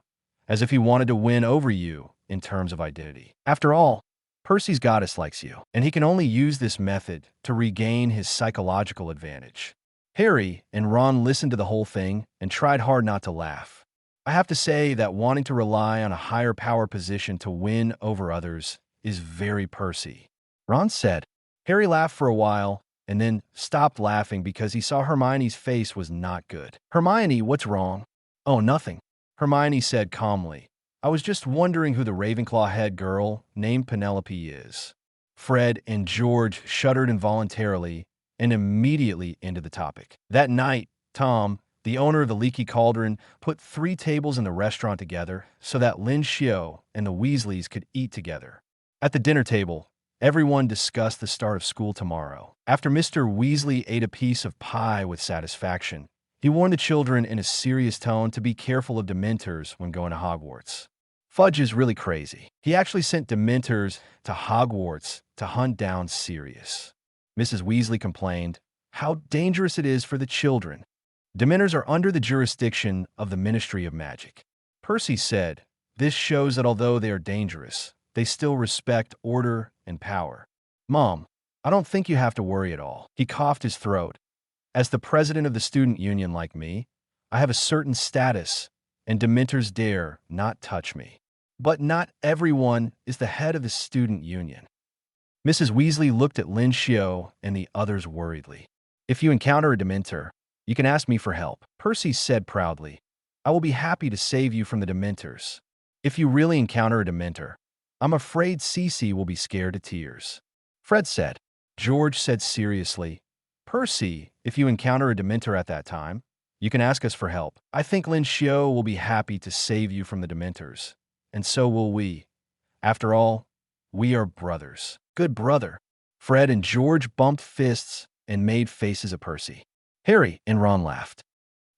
as if he wanted to win over you in terms of identity. After all, Percy's goddess likes you, and he can only use this method to regain his psychological advantage." Harry and Ron listened to the whole thing and tried hard not to laugh. "I have to say that wanting to rely on a higher power position to win over others is very Percy," Ron said. Harry laughed for a while and then stopped laughing because he saw Hermione's face was not good. "Hermione, what's wrong?" "Oh, nothing," Hermione said calmly. "I was just wondering who the Ravenclaw head girl named Penelope is." Fred and George shuddered involuntarily and immediately ended the topic. That night, Tom, the owner of the Leaky Cauldron, put 3 tables in the restaurant together so that Lin Xiu and the Weasleys could eat together. At the dinner table, everyone discussed the start of school tomorrow. After Mr. Weasley ate a piece of pie with satisfaction, he warned the children in a serious tone to be careful of Dementors when going to Hogwarts. Fudge is really crazy. He actually sent Dementors to Hogwarts to hunt down Sirius. Mrs. Weasley complained. how dangerous it is for the children. Dementors are under the jurisdiction of the Ministry of Magic. Percy said, this shows that although they are dangerous, they still respect order and power. Mom, I don't think you have to worry at all. He coughed his throat. As the president of the student union like me, I have a certain status, and Dementors dare not touch me. But not everyone is the head of the student union. Mrs. Weasley looked at Lin Xiu and the others worriedly. If you encounter a Dementor, you can ask me for help, Percy said proudly. I will be happy to save you from the Dementors. If you really encounter a Dementor, I'm afraid Cece will be scared to tears. Fred said. George said seriously, Percy, if you encounter a Dementor at that time, you can ask us for help. I think Lin Xiu will be happy to save you from the Dementors, and so will we. After all, we are brothers. Good brother. Fred and George bumped fists and made faces at Percy. Harry and Ron laughed.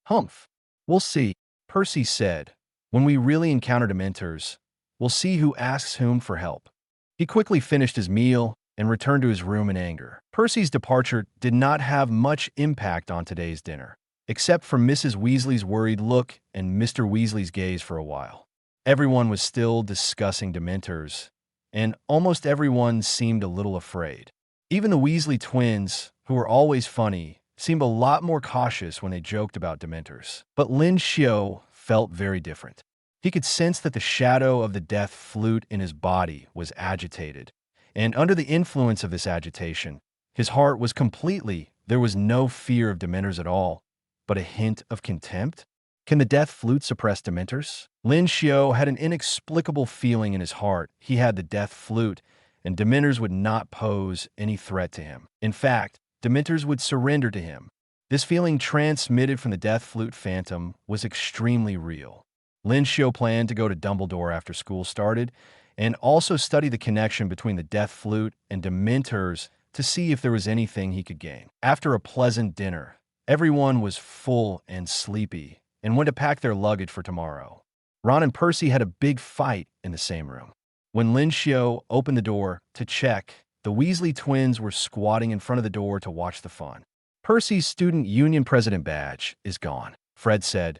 Humph. We'll see, Percy said. When we really encounter Dementors, we'll see who asks whom for help. He quickly finished his meal and returned to his room in anger. Percy's departure did not have much impact on today's dinner, except for Mrs. Weasley's worried look and Mr. Weasley's gaze for a while. Everyone was still discussing Dementors, and almost everyone seemed a little afraid. Even the Weasley twins, who were always funny, seemed a lot more cautious when they joked about Dementors. But Lin Xiu felt very different. He could sense that the shadow of the death flute in his body was agitated, and under the influence of this agitation, his heart was completely, there was no fear of Dementors at all, but a hint of contempt? Can the death flute suppress Dementors? Lin Xiu had an inexplicable feeling in his heart. He had the death flute, and Dementors would not pose any threat to him. In fact, Dementors would surrender to him. This feeling transmitted from the death flute phantom was extremely real. Lin Xiu planned to go to Dumbledore after school started, and also study the connection between the death flute and Dementors to see if there was anything he could gain. After a pleasant dinner, everyone was full and sleepy and went to pack their luggage for tomorrow. Ron and Percy had a big fight in the same room. When Lin Xiu opened the door to check, the Weasley twins were squatting in front of the door to watch the fun. Percy's student union president badge is gone, Fred said.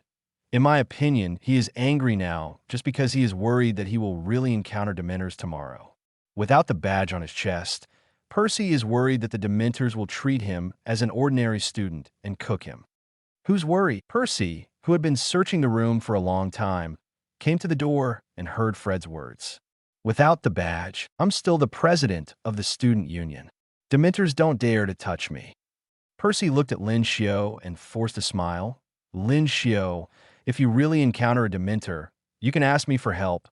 In my opinion, he is angry now just because he is worried that he will really encounter Dementors tomorrow. Without the badge on his chest, Percy is worried that the Dementors will treat him as an ordinary student and cook him. Who's worried? Percy, who had been searching the room for a long time, came to the door and heard Fred's words. Without the badge, I'm still the president of the student union. Dementors don't dare to touch me. Percy looked at Lin Xiu and forced a smile. Lin Xiu, if you really encounter a Dementor, you can ask me for help,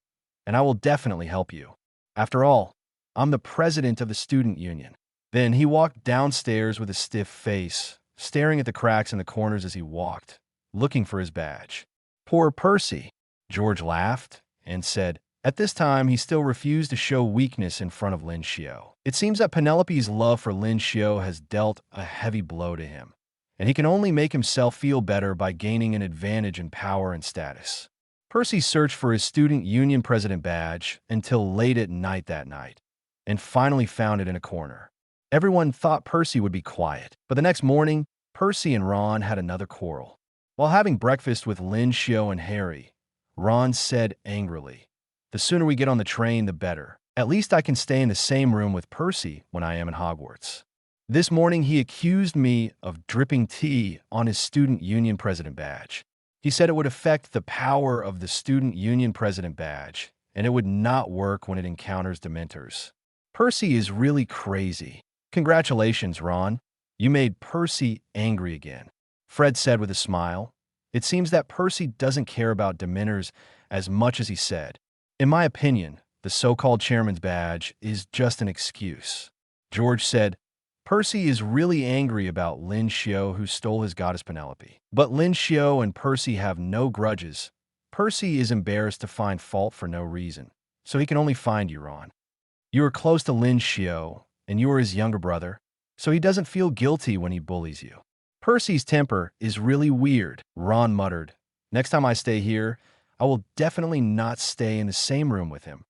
and I will definitely help you. After all, I'm the president of the student union. Then he walked downstairs with a stiff face, staring at the cracks in the corners as he walked, looking for his badge. Poor Percy, George laughed and said. At this time, he still refused to show weakness in front of Lin Xiu. It seems that Penelope's love for Lin Xiu has dealt a heavy blow to him, and he can only make himself feel better by gaining an advantage in power and status. Percy searched for his student union president badge until late at night that night, and finally found it in a corner. Everyone thought Percy would be quiet, but the next morning, Percy and Ron had another quarrel. While having breakfast with Lin Xiu and Harri, Ron said angrily, "The sooner we get on the train, the better. At least I can stay in the same room with Percy when I am in Hogwarts." This morning, he accused me of dripping tea on his student union president badge. He said it would affect the power of the student union president badge, and it would not work when it encounters Dementors. Percy is really crazy. Congratulations, Ron. You made Percy angry again, Fred said with a smile. It seems that Percy doesn't care about Dementors as much as he said. In my opinion, the so-called chairman's badge is just an excuse. George said, Percy is really angry about Lin Xiu who stole his goddess Penelope. But Lin Xiu and Percy have no grudges. Percy is embarrassed to find fault for no reason, so he can only find you, Ron. You are close to Lin Xiu, and you are his younger brother, so he doesn't feel guilty when he bullies you. Percy's temper is really weird, Ron muttered. Next time I stay here, I will definitely not stay in the same room with him.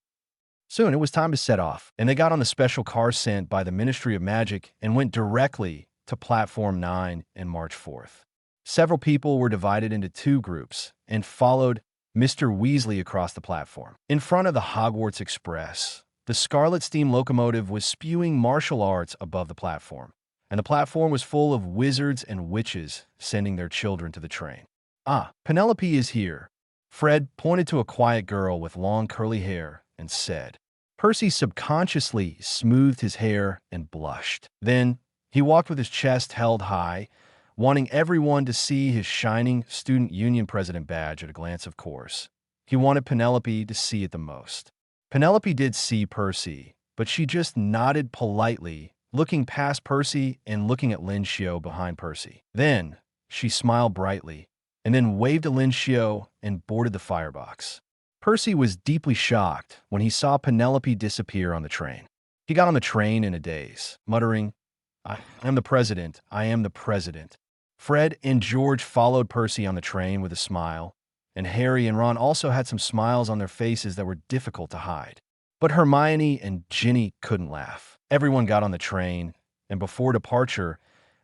Soon it was time to set off, and they got on the special car sent by the Ministry of Magic and went directly to Platform 9 and March 4th. Several people were divided into two groups and followed Mr. Weasley across the platform. In front of the Hogwarts Express, the Scarlet Steam locomotive was spewing martial arts above the platform, and the platform was full of wizards and witches sending their children to the train. "Ah, Penelope is here." Fred pointed to a quiet girl with long curly hair and said. Percy subconsciously smoothed his hair and blushed. Then he walked with his chest held high, wanting everyone to see his shining Student Union President badge at a glance, of course. He wanted Penelope to see it the most. Penelope did see Percy, but she just nodded politely, looking past Percy and looking at Lin Xiu behind Percy. Then she smiled brightly, and then waved to Lin Xiu and boarded the firebox. Percy was deeply shocked when he saw Penelope disappear on the train. He got on the train in a daze, muttering, "I am the president, I am the president." Fred and George followed Percy on the train with a smile, and Harry and Ron also had some smiles on their faces that were difficult to hide. But Hermione and Ginny couldn't laugh. Everyone got on the train, and before departure,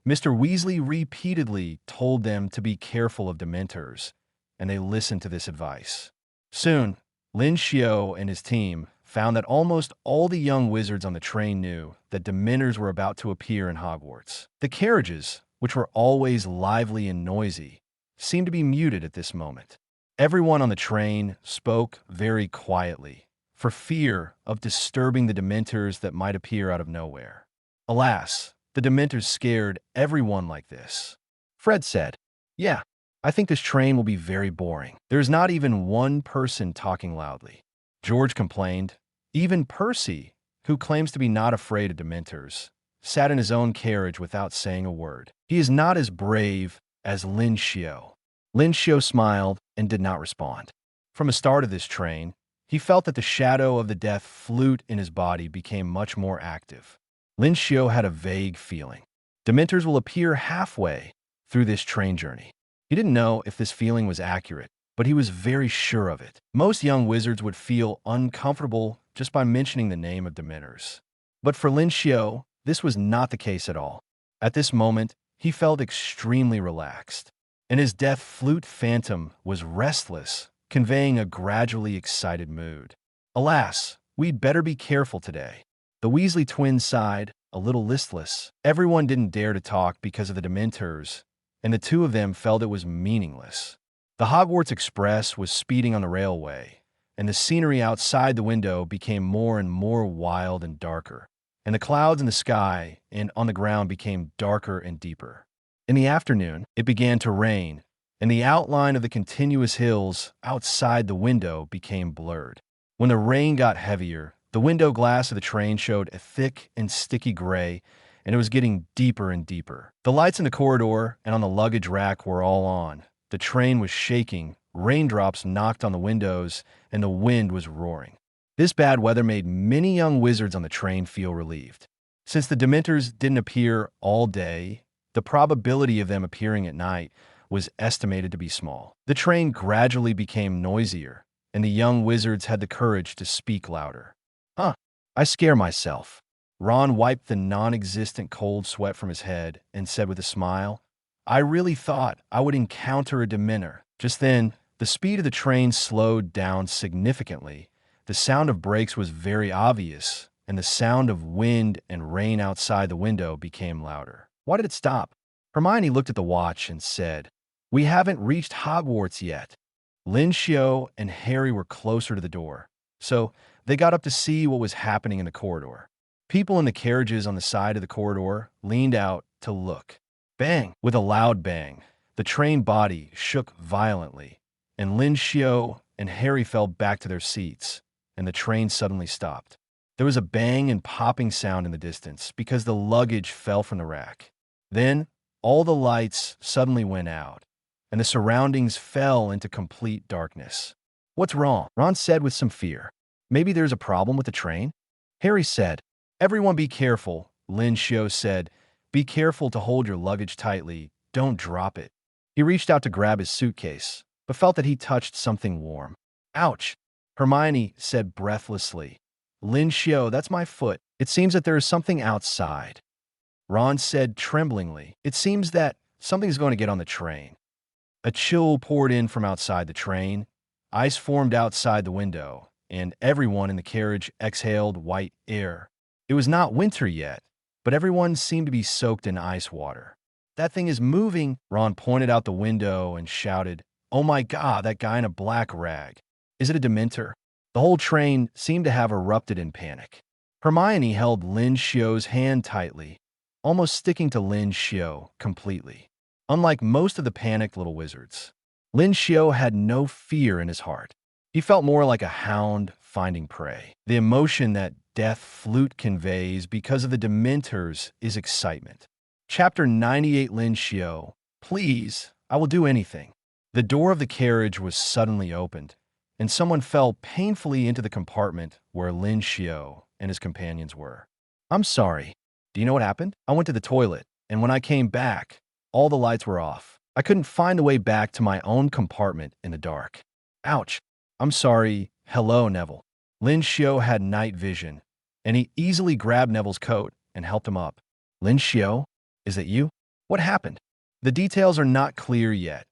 Mr. Weasley repeatedly told them to be careful of Dementors, and they listened to this advice. Soon, Lin Xiu and his team found that almost all the young wizards on the train knew that Dementors were about to appear in Hogwarts. The carriages, which were always lively and noisy, seemed to be muted at this moment. Everyone on the train spoke very quietly, for fear of disturbing the Dementors that might appear out of nowhere. Alas, the Dementors scared everyone like this. Fred said, "Yeah, I think this train will be very boring. There's not even one person talking loudly." George complained. Even Percy, who claims to be not afraid of Dementors, sat in his own carriage without saying a word. He is not as brave as Lin Xiu. Lin Xiu smiled and did not respond. From the start of this train, he felt that the shadow of the death flute in his body became much more active. Lin Xiu had a vague feeling. Dementors will appear halfway through this train journey. He didn't know if this feeling was accurate, but he was very sure of it. Most young wizards would feel uncomfortable just by mentioning the name of Dementors. But for Lin Xiu, this was not the case at all. At this moment, he felt extremely relaxed, and his death flute phantom was restless, conveying a gradually excited mood. "Alas, we'd better be careful today." The Weasley twins sighed, a little listless. Everyone didn't dare to talk because of the Dementors, and the two of them felt it was meaningless. The Hogwarts Express was speeding on the railway, and the scenery outside the window became more and more wild and darker, and the clouds in the sky and on the ground became darker and deeper. In the afternoon, it began to rain, and the outline of the continuous hills outside the window became blurred. When the rain got heavier, the window glass of the train showed a thick and sticky gray, and it was getting deeper and deeper. The lights in the corridor and on the luggage rack were all on. The train was shaking, raindrops knocked on the windows, and the wind was roaring. This bad weather made many young wizards on the train feel relieved. Since the Dementors didn't appear all day, the probability of them appearing at night was estimated to be small. The train gradually became noisier, and the young wizards had the courage to speak louder. I scare myself." Ron wiped the non-existent cold sweat from his head and said with a smile, "I really thought I would encounter a Dementor." Just then, the speed of the train slowed down significantly. The sound of brakes was very obvious, and the sound of wind and rain outside the window became louder. Why did it stop? Hermione looked at the watch and said, "We haven't reached Hogwarts yet." Lin Xiu and Harry were closer to the door, so they got up to see what was happening in the corridor. People in the carriages on the side of the corridor leaned out to look. Bang! With a loud bang, the train body shook violently, and Lin Xiu and Harry fell back to their seats, and the train suddenly stopped. There was a bang and popping sound in the distance because the luggage fell from the rack. Then, all the lights suddenly went out, and the surroundings fell into complete darkness. "What's wrong?" Ron said with some fear. "Maybe there's a problem with the train?" Harry said. "Everyone be careful," Lin Xiu said. "Be careful to hold your luggage tightly. Don't drop it." He reached out to grab his suitcase, but felt that he touched something warm. "Ouch," Hermione said breathlessly. "Lin Xiu, that's my foot. It seems that there is something outside." Ron said tremblingly. It seems that something's going to get on the train. A chill poured in from outside the train. Ice formed outside the window, and everyone in the carriage exhaled white air. It was not winter yet, but everyone seemed to be soaked in ice water. That thing is moving, Ron pointed out the window and shouted, "Oh my God, that guy in a black rag. Is it a Dementor?" The whole train seemed to have erupted in panic. Hermione held Lin Xiu's hand tightly, almost sticking to Lin Xiu completely. Unlike most of the panicked little wizards, Lin Xiu had no fear in his heart. He felt more like a hound finding prey. The emotion that death flute conveys because of the Dementors is excitement. Chapter 98. Lin Xiu. Please, I will do anything. The door of the carriage was suddenly opened, and someone fell painfully into the compartment where Lin Xiu and his companions were. I'm sorry. Do you know what happened? I went to the toilet, and when I came back, all the lights were off. I couldn't find the way back to my own compartment in the dark. Ouch. I'm sorry. Hello, Neville. Lin Xiu had night vision, and he easily grabbed Neville's coat and helped him up. Lin Xiu, is that you? What happened? The details are not clear yet.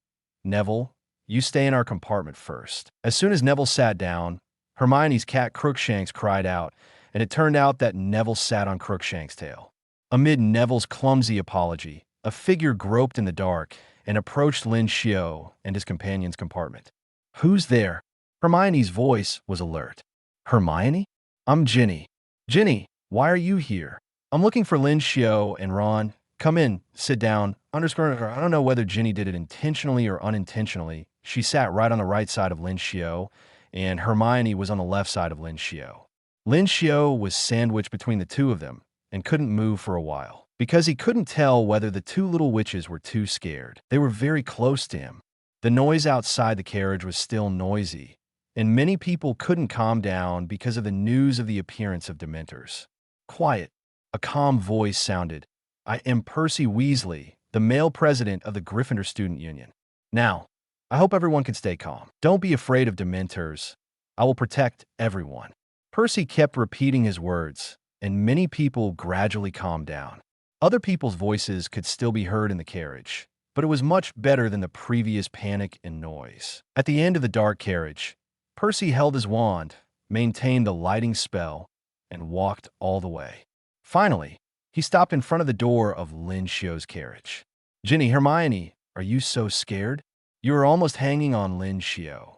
Neville, you stay in our compartment first. As soon as Neville sat down, Hermione's cat Crookshanks cried out, and it turned out that Neville sat on Crookshanks' tail. Amid Neville's clumsy apology, a figure groped in the dark and approached Lin Xiu and his companion's compartment. Who's there? Hermione's voice was alert. Hermione? I'm Ginny. Ginny, why are you here? I'm looking for Lin Xiu and Ron. Come in, sit down. I don't know whether Ginny did it intentionally or unintentionally. She sat right on the right side of Lin Xiu, and Hermione was on the left side of Lin Xiu. Lin Xiu was sandwiched between the two of them and couldn't move for a while because he couldn't tell whether the two little witches were too scared. They were very close to him. The noise outside the carriage was still noisy, and many people couldn't calm down because of the news of the appearance of Dementors. Quiet. A calm voice sounded. I am Percy Weasley, the male president of the Gryffindor Student Union. Now, I hope everyone can stay calm. Don't be afraid of Dementors. I will protect everyone. Percy kept repeating his words, and many people gradually calmed down. Other people's voices could still be heard in the carriage, but it was much better than the previous panic and noise. At the end of the dark carriage, Percy held his wand, maintained the lighting spell, and walked all the way. Finally, he stopped in front of the door of Lin Xiu's carriage. Ginny, Hermione, are you so scared? You are almost hanging on Lin Xiu.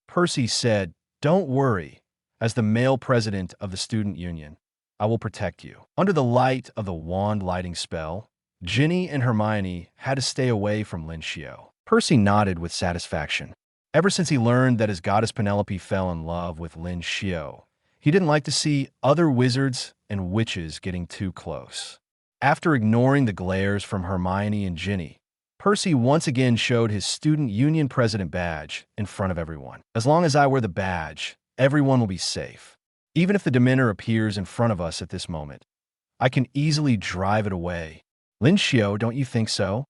Percy said, Don't worry. As the male president of the student union, I will protect you. Under the light of the wand lighting spell, Ginny and Hermione had to stay away from Lin Xiu. Percy nodded with satisfaction. Ever since he learned that his goddess Penelope fell in love with Lin Xiu, he didn't like to see other wizards and witches getting too close. After ignoring the glares from Hermione and Ginny, Percy once again showed his student union president badge in front of everyone. As long as I wear the badge, everyone will be safe. Even if the Dementor appears in front of us at this moment, I can easily drive it away. Lin Xiu, don't you think so?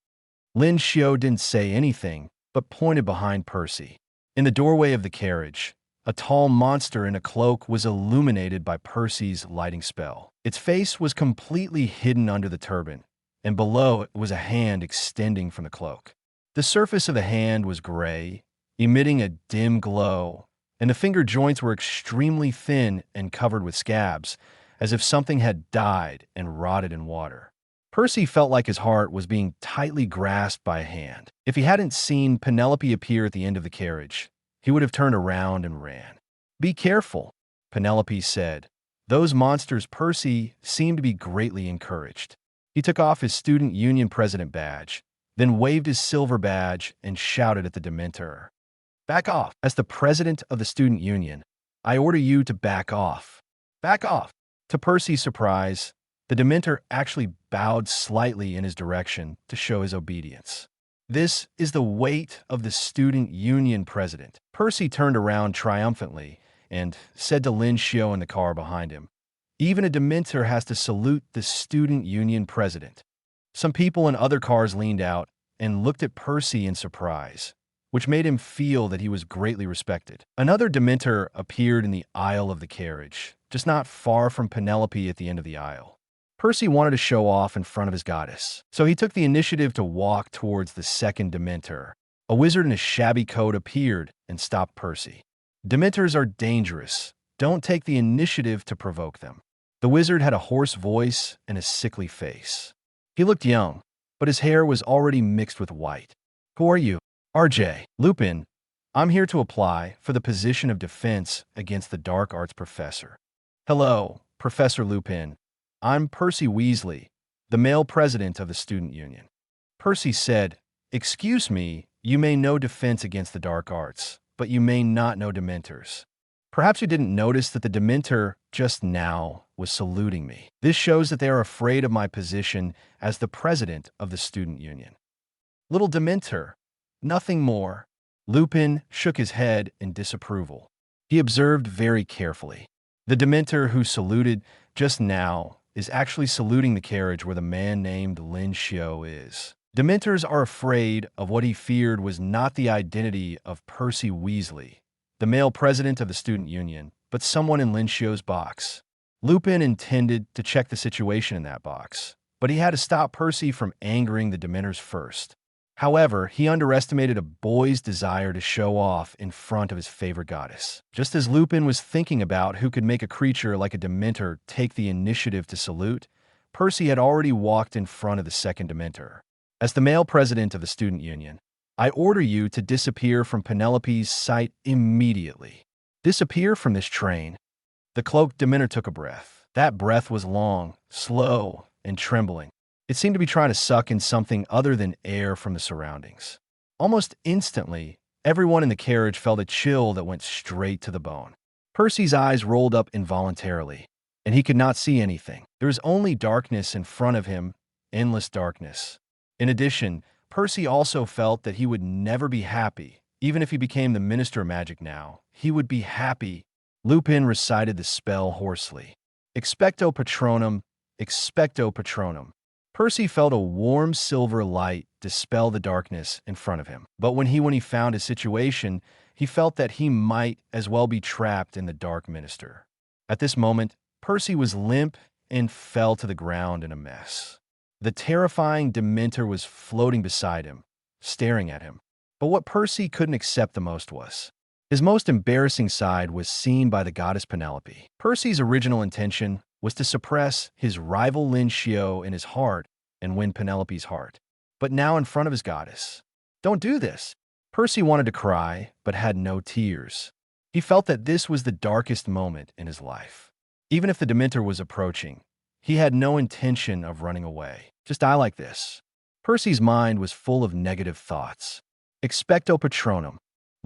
Lin Xiu didn't say anything, but pointed behind Percy. In the doorway of the carriage, a tall monster in a cloak was illuminated by Percy's lighting spell. Its face was completely hidden under the turban, and below it was a hand extending from the cloak. The surface of the hand was gray, emitting a dim glow, and the finger joints were extremely thin and covered with scabs, as if something had died and rotted in water. Percy felt like his heart was being tightly grasped by a hand. If he hadn't seen Penelope appear at the end of the carriage, he would have turned around and ran. Be careful, Penelope said. Those monsters. Percy seemed to be greatly encouraged. He took off his student union president badge, then waved his silver badge and shouted at the Dementor. Back off. As the president of the student union, I order you to back off. Back off. To Percy's surprise, the Dementor actually bowed slightly in his direction to show his obedience. This is the weight of the student union president. Percy turned around triumphantly and said to Lin Xiu in the car behind him, Even a Dementor has to salute the student union president. Some people in other cars leaned out and looked at Percy in surprise, which made him feel that he was greatly respected. Another Dementor appeared in the aisle of the carriage, just not far from Penelope at the end of the aisle. Percy wanted to show off in front of his goddess, so he took the initiative to walk towards the second Dementor. A wizard in a shabby coat appeared and stopped Percy. Dementors are dangerous. Don't take the initiative to provoke them. The wizard had a hoarse voice and a sickly face. He looked young, but his hair was already mixed with white. Who are you? RJ. Lupin. I'm here to apply for the position of defense against the dark arts professor. Hello, Professor Lupin. I'm Percy Weasley, the male president of the student union. Percy said, excuse me, you may know defense against the dark arts, but you may not know Dementors. Perhaps you didn't notice that the Dementor just now was saluting me. This shows that they are afraid of my position as the president of the student union. Little Dementor, nothing more. Lupin shook his head in disapproval. He observed very carefully. The Dementor who saluted just now is actually saluting the carriage where the man named Lin Xiu is. Dementors are afraid of what he feared was not the identity of Percy Weasley, the male president of the student union, but someone in Lin Xiu's box. Lupin intended to check the situation in that box, but he had to stop Percy from angering the Dementors first. However, he underestimated a boy's desire to show off in front of his favorite goddess. Just as Lupin was thinking about who could make a creature like a Dementor take the initiative to salute, Percy had already walked in front of the second Dementor. As the male president of the student union, I order you to disappear from Penelope's sight immediately. Disappear from this train. The cloaked Dementor took a breath. That breath was long, slow, and trembling. It seemed to be trying to suck in something other than air from the surroundings. Almost instantly, everyone in the carriage felt a chill that went straight to the bone. Percy's eyes rolled up involuntarily, and he could not see anything. There was only darkness in front of him, endless darkness. In addition, Percy also felt that he would never be happy. Even if he became the Minister of Magic now, he would be happy. Lupin recited the spell hoarsely. Expecto Patronum, Expecto Patronum. Percy felt a warm silver light dispel the darkness in front of him. But when he found his situation, he felt that he might as well be trapped in the Dark Minister. At this moment, Percy was limp and fell to the ground in a mess. The terrifying Dementor was floating beside him, staring at him. But what Percy couldn't accept the most was his most embarrassing side was seen by the goddess Penelope. Percy's original intention was to suppress his rival Lin Xiu in his heart and win Penelope's heart. But now in front of his goddess. Don't do this. Percy wanted to cry, but had no tears. He felt that this was the darkest moment in his life. Even if the Dementor was approaching, he had no intention of running away. Just die like this. Percy's mind was full of negative thoughts. Expecto Patronum.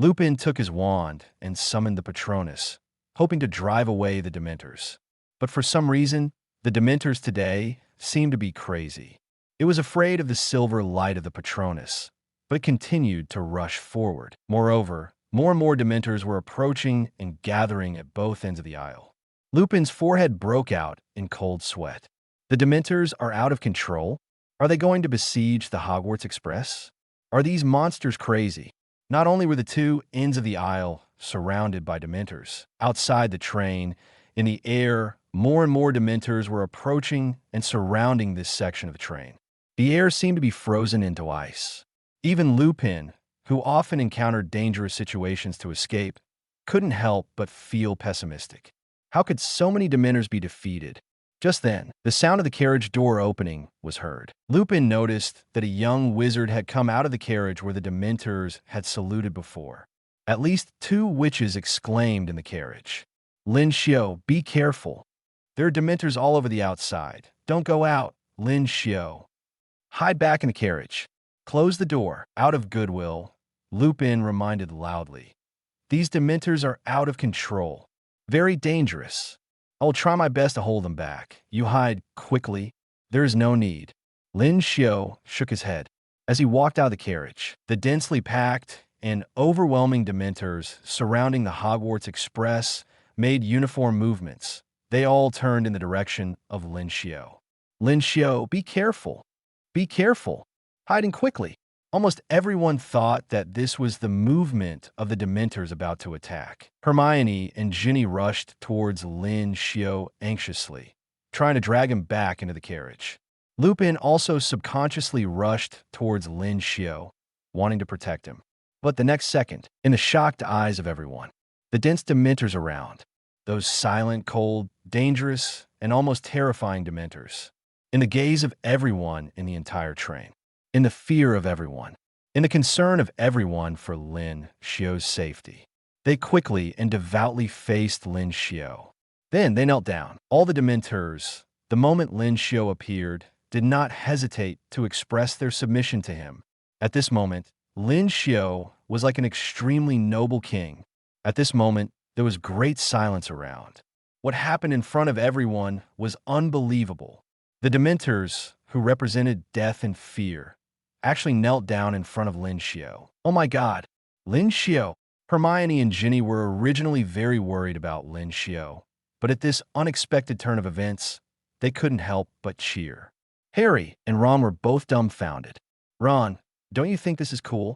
Lupin took his wand and summoned the Patronus, hoping to drive away the Dementors. But for some reason, the Dementors today seemed to be crazy. It was afraid of the silver light of the Patronus, but it continued to rush forward. Moreover, more and more Dementors were approaching and gathering at both ends of the aisle. Lupin's forehead broke out in cold sweat. The Dementors are out of control? Are they going to besiege the Hogwarts Express? Are these monsters crazy? Not only were the two ends of the aisle surrounded by Dementors, outside the train, in the air, more and more Dementors were approaching and surrounding this section of the train. The air seemed to be frozen into ice. Even Lupin, who often encountered dangerous situations to escape, couldn't help but feel pessimistic. How could so many Dementors be defeated? Just then, the sound of the carriage door opening was heard. Lupin noticed that a young wizard had come out of the carriage where the Dementors had saluted before. At least 2 witches exclaimed in the carriage. Lin Xiu, be careful. There are Dementors all over the outside. Don't go out, Lin Xiu. Hide back in the carriage. Close the door. Out of goodwill, Lupin reminded loudly. These Dementors are out of control. Very dangerous. I will try my best to hold them back. You hide quickly. There is no need. Lin Xiu shook his head. As he walked out of the carriage, the densely packed and overwhelming Dementors surrounding the Hogwarts Express made uniform movements. They all turned in the direction of Lin Xiu. Lin Xiu, be careful. Be careful. Hiding quickly. Almost everyone thought that this was the movement of the Dementors about to attack. Hermione and Ginny rushed towards Lin Xiu anxiously, trying to drag him back into the carriage. Lupin also subconsciously rushed towards Lin Xiu, wanting to protect him. But the next second, in the shocked eyes of everyone, the dense Dementors around, those silent, cold, dangerous, and almost terrifying Dementors, in the gaze of everyone in the entire train, in the fear of everyone, in the concern of everyone for Lin Xiu's safety, they quickly and devoutly faced Lin Xiu. Then they knelt down. All the Dementors, the moment Lin Xiu appeared, did not hesitate to express their submission to him. At this moment, Lin Xiu was like an extremely noble king. At this moment, there was great silence around. What happened in front of everyone was unbelievable. The Dementors, who represented death and fear, actually knelt down in front of Lin Xiu. Oh my God, Lin Xiu! Hermione and Ginny were originally very worried about Lin Xiu, but at this unexpected turn of events, they couldn't help but cheer. Harri and Ron were both dumbfounded. Ron, don't you think this is cool?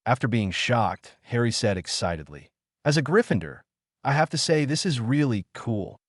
After being shocked, Harri said excitedly, as a Gryffindor, I have to say this is really cool.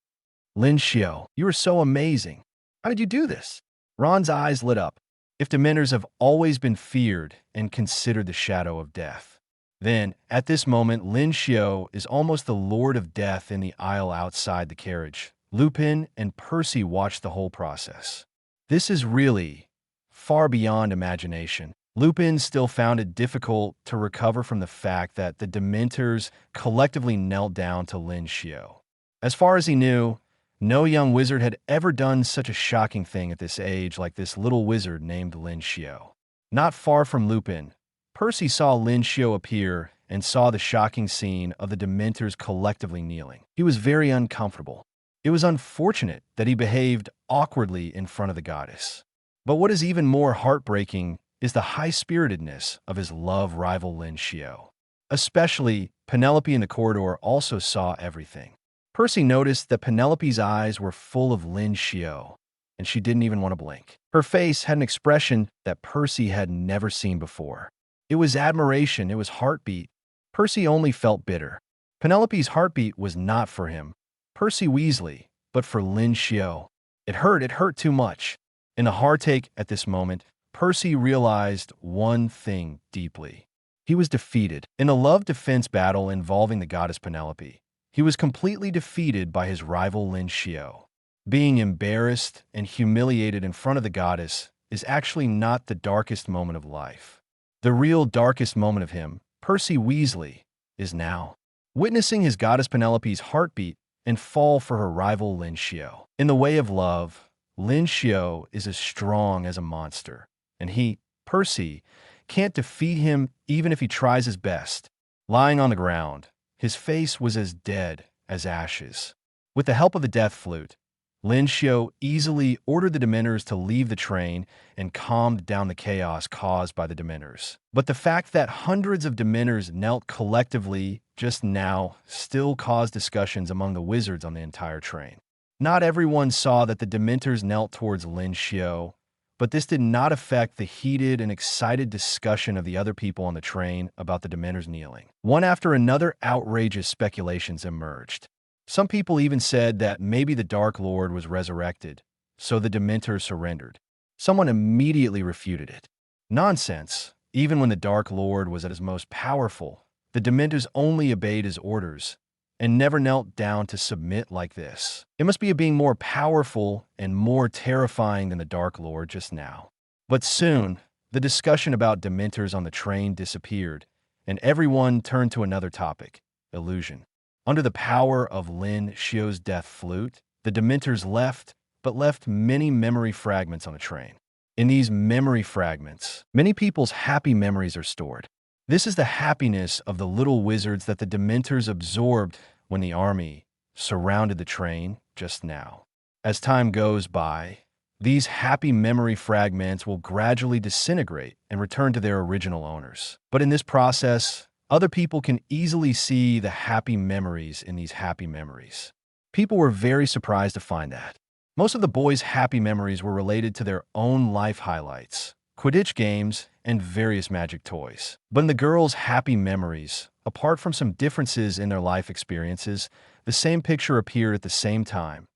Lin Xiu, you are so amazing. How did you do this? Ron's eyes lit up. If Dementors have always been feared and considered the shadow of death, then, at this moment, Lin Xiu is almost the Lord of Death in the aisle outside the carriage. Lupin and Percy watched the whole process. This is really far beyond imagination. Lupin still found it difficult to recover from the fact that the Dementors collectively knelt down to Lin Xiu. As far as he knew, no young wizard had ever done such a shocking thing at this age like this little wizard named Lin Xiu. Not far from Lupin, Percy saw Lin Xiu appear and saw the shocking scene of the Dementors collectively kneeling. He was very uncomfortable. It was unfortunate that he behaved awkwardly in front of the goddess. But what is even more heartbreaking is the high-spiritedness of his love rival Lin Xiu. Especially, Penelope in the corridor also saw everything. Percy noticed that Penelope's eyes were full of Lin Xiu, and she didn't even want to blink. Her face had an expression that Percy had never seen before. It was admiration, it was heartbeat. Percy only felt bitter. Penelope's heartbeat was not for him, Percy Weasley, but for Lin Xiu. It hurt too much. In a heartache at this moment, Percy realized one thing deeply. He was defeated. In a love-defense battle involving the goddess Penelope, he was completely defeated by his rival Lin Xiu. Being embarrassed and humiliated in front of the goddess is actually not the darkest moment of life. The real darkest moment of him, Percy Weasley, is now. Witnessing his goddess Penelope's heartbeat and fall for her rival Lin Xiu. In the way of love, Lin Xiu is as strong as a monster, and he, Percy, can't defeat him even if he tries his best. Lying on the ground, his face was as dead as ashes. With the help of the death flute, Lin Xiu easily ordered the Dementors to leave the train and calmed down the chaos caused by the Dementors. But the fact that hundreds of Dementors knelt collectively just now still caused discussions among the wizards on the entire train. Not everyone saw that the Dementors knelt towards Lin Xiu, but this did not affect the heated and excited discussion of the other people on the train about the Dementors kneeling. One after another, outrageous speculations emerged. Some people even said that maybe the Dark Lord was resurrected, so the Dementors surrendered. Someone immediately refuted it. Nonsense. Even when the Dark Lord was at his most powerful, the Dementors only obeyed his orders and never knelt down to submit like this. It must be a being more powerful and more terrifying than the Dark Lord just now. But soon, the discussion about Dementors on the train disappeared, and everyone turned to another topic, illusion. Under the power of Lin Xiu's death flute, the Dementors left, but left many memory fragments on the train. In these memory fragments, many people's happy memories are stored. This is the happiness of the little wizards that the Dementors absorbed when the army surrounded the train just now. As time goes by, these happy memory fragments will gradually disintegrate and return to their original owners. But in this process, other people can easily see the happy memories in these happy memories. People were very surprised to find that. Most of the boys' happy memories were related to their own life highlights, Quidditch games, and various magic toys. But in the girls' happy memories, apart from some differences in their life experiences, the same picture appeared at the same time.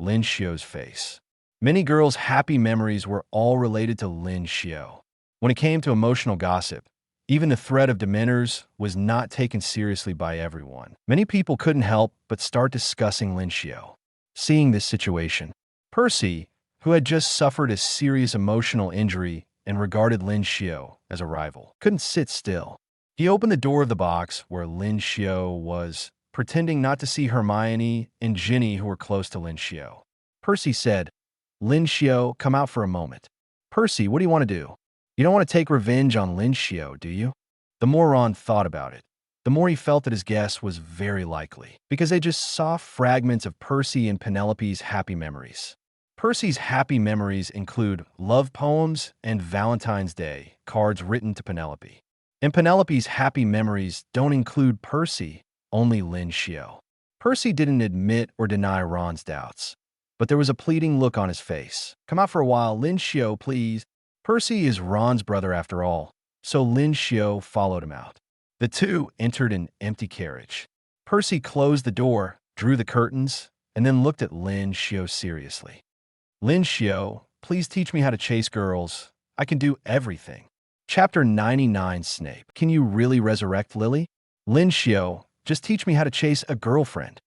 Lin Xiu's face. Many girls' happy memories were all related to Lin Xiu. When it came to emotional gossip, even the threat of dementors was not taken seriously by everyone. Many people couldn't help but start discussing Lin Xiu. Seeing this situation, Percy, who had just suffered a serious emotional injury and regarded Lin Xiu as a rival, couldn't sit still. He opened the door of the box where Lin Xiu was, pretending not to see Hermione and Ginny, who were close to Lin Xiu. Percy said, "Lin Xiu, come out for a moment." "Percy, what do you want to do? You don't want to take revenge on Lin Xiu, do you?" The more Ron thought about it, the more he felt that his guess was very likely, because they just saw fragments of Percy and Penelope's happy memories. Percy's happy memories include love poems and Valentine's Day cards written to Penelope. And Penelope's happy memories don't include Percy, only Lin Xiu. Percy didn't admit or deny Ron's doubts, but there was a pleading look on his face. "Come out for a while, Lin Xiu, please." Percy is Ron's brother after all, so Lin Xiu followed him out. The two entered an empty carriage. Percy closed the door, drew the curtains, and then looked at Lin Xiu seriously. "Lin Xiu, please teach me how to chase girls. I can do everything." Chapter 99 Snape. Can you really resurrect Lily? Lin Xiu, just teach me how to chase a girlfriend.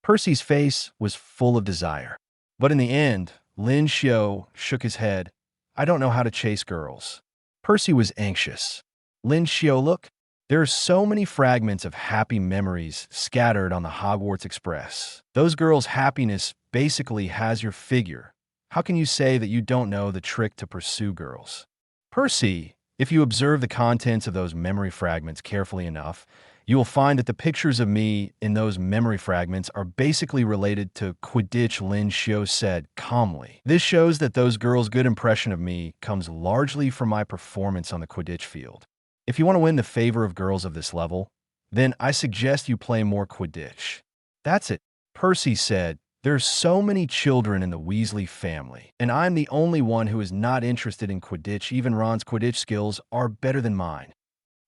Percy's face was full of desire. But in the end, Lin Xiu shook his head. "I don't know how to chase girls." Percy was anxious. "Lin Xiu, look. There are so many fragments of happy memories scattered on the Hogwarts Express. Those girls' happiness basically has your figure. How can you say that you don't know the trick to pursue girls?" "Percy, if you observe the contents of those memory fragments carefully enough, you will find that the pictures of me in those memory fragments are basically related to Quidditch," Lin Xiu said calmly. "This shows that those girls' good impression of me comes largely from my performance on the Quidditch field. If you want to win the favor of girls of this level, then I suggest you play more Quidditch." "That's it," Percy said. "There are so many children in the Weasley family, and I'm the only one who is not interested in Quidditch. Even Ron's Quidditch skills are better than mine."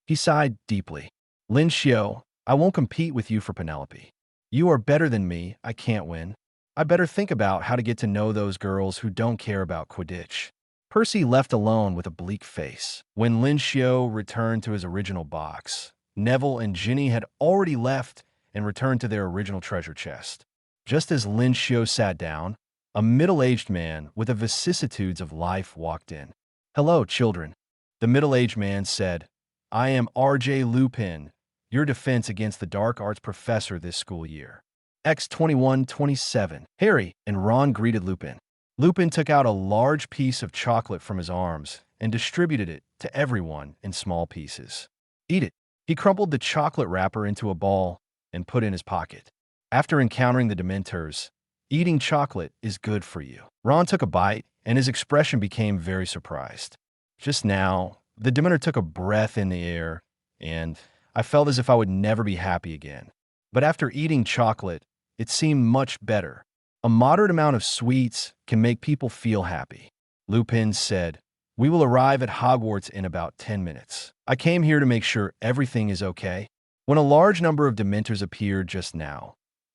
He sighed deeply. "Lin Xiu, I won't compete with you for Penelope. You are better than me. I can't win. I better think about how to get to know those girls who don't care about Quidditch." Percy left alone with a bleak face. When Lin Xiu returned to his original box, Neville and Ginny had already left and returned to their original treasure chest. Just as Lin Xiu sat down, a middle-aged man with the vicissitudes of life walked in. "Hello, children." The middle-aged man said, "I am R.J. Lupin, your defense against the dark arts professor this school year." X2127. Harri and Ron greeted Lupin. Lupin took out a large piece of chocolate from his arms and distributed it to everyone in small pieces. "Eat it." He crumpled the chocolate wrapper into a ball and put it in his pocket. After encountering the Dementors, eating chocolate is good for you. Ron took a bite, and his expression became very surprised. Just now, the Dementor took a breath in the air, and I felt as if I would never be happy again. But after eating chocolate, it seemed much better. A moderate amount of sweets can make people feel happy. Lupin said, "We will arrive at Hogwarts in about 10 minutes. I came here to make sure everything is okay." When a large number of Dementors appeared just now,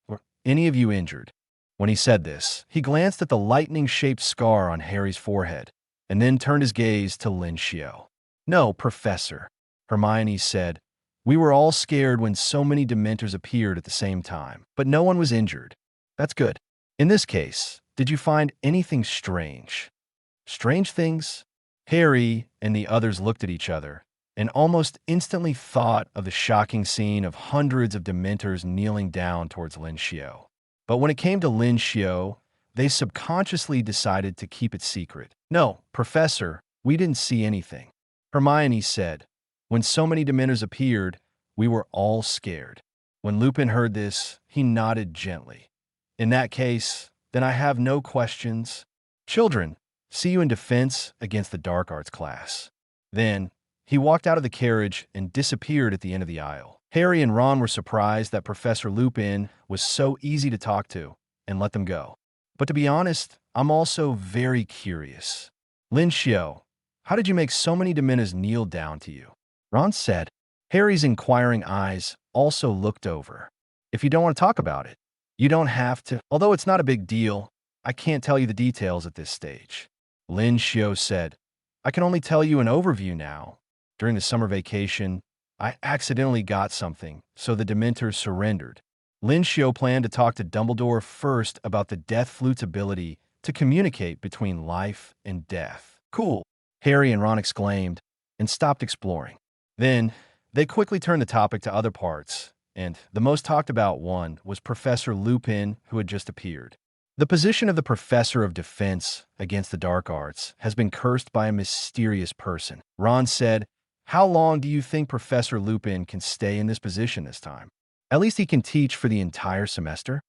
"Were any of you injured?" When he said this, he glanced at the lightning-shaped scar on Harry's forehead, and then turned his gaze to Lin Xiu. "No, Professor," Hermione said. "We were all scared when so many Dementors appeared at the same time, but no one was injured." "That's good. In this case, did you find anything strange?" "Strange things?" Harry and the others looked at each other and almost instantly thought of the shocking scene of hundreds of Dementors kneeling down towards Lin Xiu. But when it came to Lin Xiu, they subconsciously decided to keep it secret. "No, Professor, we didn't see anything," Hermione said. "When so many Dementors appeared, we were all scared." When Lupin heard this, he nodded gently. "In that case, then I have no questions. Children, see you in defense against the dark arts class." Then, he walked out of the carriage and disappeared at the end of the aisle. Harry and Ron were surprised that Professor Lupin was so easy to talk to and let them go. But to be honest, I'm also very curious. "Lin Xiu, how did you make so many Dementors kneel down to you?" Ron said. Harry's inquiring eyes also looked over. "If you don't want to talk about it, you don't have to. Although it's not a big deal, I can't tell you the details at this stage. Lin Xiu said, I can only tell you an overview now. During the summer vacation, I accidentally got something, so the Dementors surrendered. Lin Xiu planned to talk to Dumbledore first about the Death Flute's ability to communicate between life and death. Cool, Harry and Ron exclaimed, and stopped exploring. Then, they quickly turned the topic to other parts, and the most talked about one was Professor Lupin, who had just appeared. The position of the Professor of Defense against the Dark Arts has been cursed by a mysterious person. Ron said, how long do you think Professor Lupin can stay in this position this time? At least he can teach for the entire semester?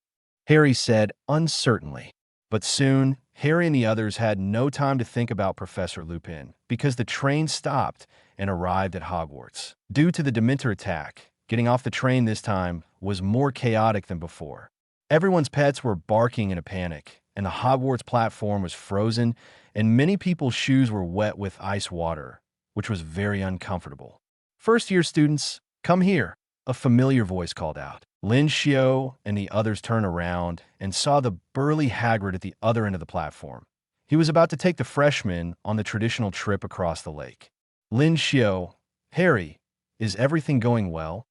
Harry said, uncertainly. But soon, Harry and the others had no time to think about Professor Lupin because the train stopped and arrived at Hogwarts. Due to the Dementor attack, getting off the train this time was more chaotic than before. Everyone's pets were barking in a panic, and the Hogwarts platform was frozen, and many people's shoes were wet with ice water, which was very uncomfortable. First-year students, come here, a familiar voice called out. Lin Xiu and the others turned around and saw the burly Hagrid at the other end of the platform. He was about to take the freshmen on the traditional trip across the lake. Lin Xiu, Harry, is everything going well?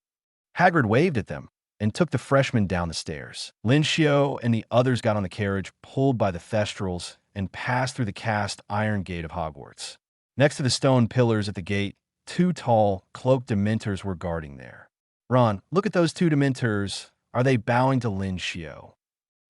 Hagrid waved at them and took the freshmen down the stairs. Lin Xiu and the others got on the carriage pulled by the Thestrals and passed through the cast iron gate of Hogwarts. Next to the stone pillars at the gate, two tall, cloaked Dementors were guarding there. Ron, look at those two Dementors. Are they bowing to Lin Xiu?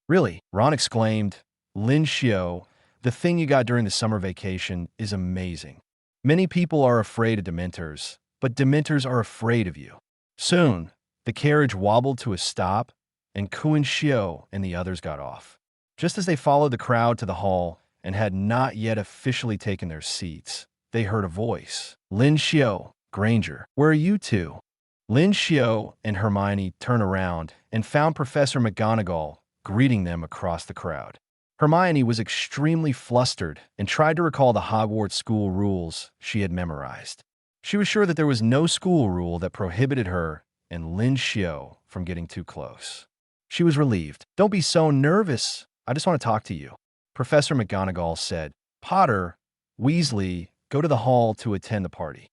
Really? Ron exclaimed. Lin Xiu, the thing you got during the summer vacation is amazing. Many people are afraid of Dementors, but Dementors are afraid of you. Soon, the carriage wobbled to a stop, and Lin Xiu and the others got off. Just as they followed the crowd to the hall and had not yet officially taken their seats, they heard a voice. Lin Xiu, Granger, where are you two? Lin Xiu and Hermione turned around and found Professor McGonagall greeting them across the crowd. Hermione was extremely flustered and tried to recall the Hogwarts school rules she had memorized. She was sure that there was no school rule that prohibited her and Lin Xiu from getting too close. She was relieved. Don't be so nervous. I just want to talk to you. Professor McGonagall said, Potter, Weasley, go to the hall to attend the party.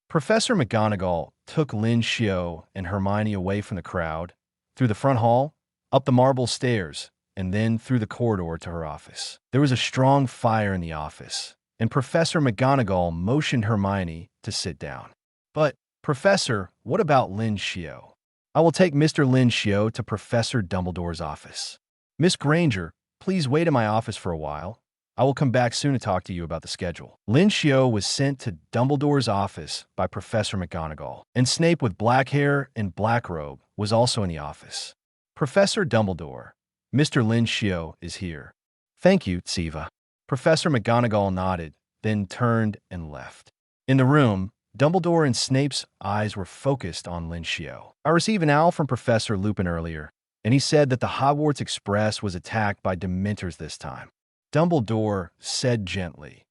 Professor McGonagall took Lin Xiu and Hermione away from the crowd, through the front hall, up the marble stairs, and then through the corridor to her office. There was a strong fire in the office, and Professor McGonagall motioned Hermione to sit down. But, Professor, what about Lin Xiu? I will take Mr. Lin Xiu to Professor Dumbledore's office. Miss Granger, please wait in my office for a while. I will come back soon to talk to you about the schedule. Lin Xiu was sent to Dumbledore's office by Professor McGonagall, and Snape with black hair and black robe was also in the office. Professor Dumbledore, Mr. Lin Xiu is here. Thank you, Tsiva. Professor McGonagall nodded, then turned and left. In the room, Dumbledore and Snape's eyes were focused on Lin Xiu. I received an owl from Professor Lupin earlier, and he said that the Hogwarts Express was attacked by Dementors this time. Dumbledore said gently,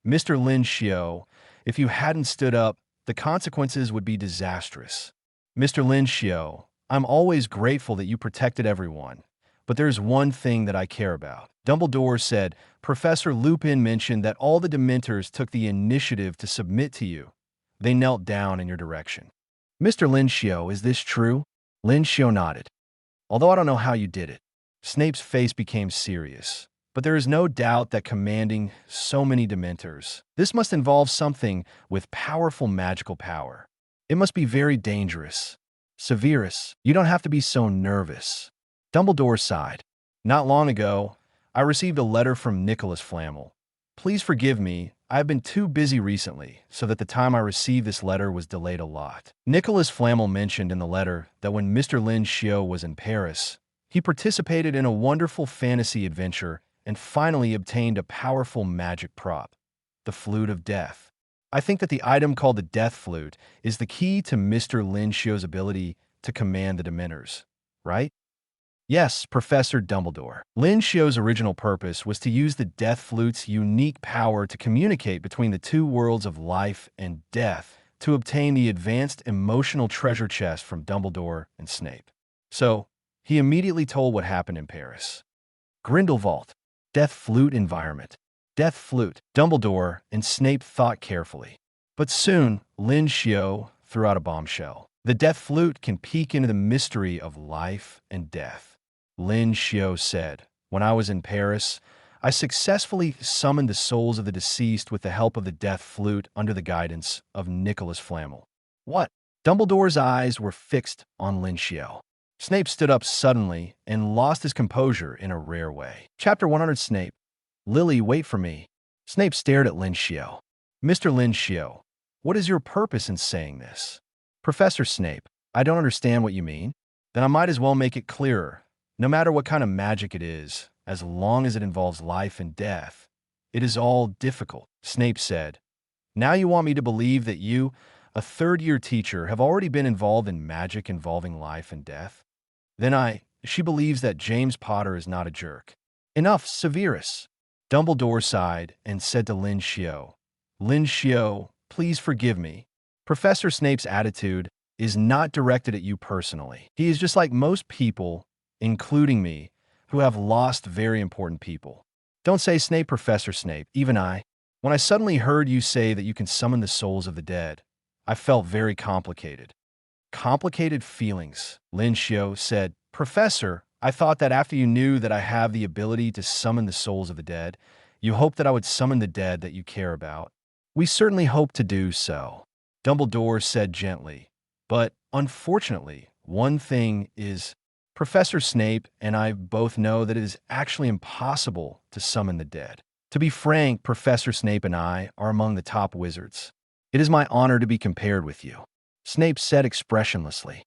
Mr. Lin Xiu, if you hadn't stood up, the consequences would be disastrous. Mr. Lin Xiu, I'm always grateful that you protected everyone, but there's one thing that I care about. Dumbledore said, Professor Lupin mentioned that all the Dementors took the initiative to submit to you. They knelt down in your direction. Mr. Lin Xiu, is this true? Lin Xiu nodded. Although I don't know how you did it. Snape's face became serious. But there is no doubt that commanding so many Dementors, this must involve something with powerful magical power. It must be very dangerous. Severus, you don't have to be so nervous. Dumbledore sighed. Not long ago, I received a letter from Nicholas Flamel. Please forgive me, I have been too busy recently, so that the time I received this letter was delayed a lot. Nicholas Flamel mentioned in the letter that when Mr. Lin Xiu was in Paris, he participated in a wonderful fantasy adventure and finally obtained a powerful magic prop, the Flute of Death. I think that the item called the Death Flute is the key to Mr. Lin Xiu's ability to command the Dementors, right? Yes, Professor Dumbledore. Lin Xiu's original purpose was to use the Death Flute's unique power to communicate between the two worlds of life and death to obtain the advanced emotional treasure chest from Dumbledore and Snape. So, he immediately told what happened in Paris. Grindelwald. Death flute environment. Death flute. Dumbledore and Snape thought carefully. But soon, Lin Xiu threw out a bombshell. The death flute can peek into the mystery of life and death. Lin Xiu said, "When I was in Paris, I successfully summoned the souls of the deceased with the help of the death flute under the guidance of Nicholas Flamel." What? Dumbledore's eyes were fixed on Lin Xiu. Snape stood up suddenly and lost his composure in a rare way. Chapter 100 Snape. "Lily, wait for me." Snape stared at Lin Xiu. "Mr. Lin Xiu, what is your purpose in saying this?" "Professor Snape, I don't understand what you mean." "Then I might as well make it clearer. No matter what kind of magic it is, as long as it involves life and death, it is all difficult," Snape said. "Now you want me to believe that you, a third-year teacher, have already been involved in magic involving life and death? Then she believes that James Potter is not a jerk." "Enough, Severus." Dumbledore sighed and said to Lin Xiu, "Lin Xiu, please forgive me. Professor Snape's attitude is not directed at you personally. He is just like most people, including me, who have lost very important people." "Don't say Snape, Professor Snape, even I. When I suddenly heard you say that you can summon the souls of the dead, I felt very complicated." "Complicated feelings," Lin Xiu said. "Professor, I thought that after you knew that I have the ability to summon the souls of the dead, you hoped that I would summon the dead that you care about." "We certainly hope to do so," Dumbledore said gently. "But, unfortunately, one thing is, Professor Snape and I both know that it is actually impossible to summon the dead. To be frank, Professor Snape and I are among the top wizards. It is my honor to be compared with you," Snape said expressionlessly.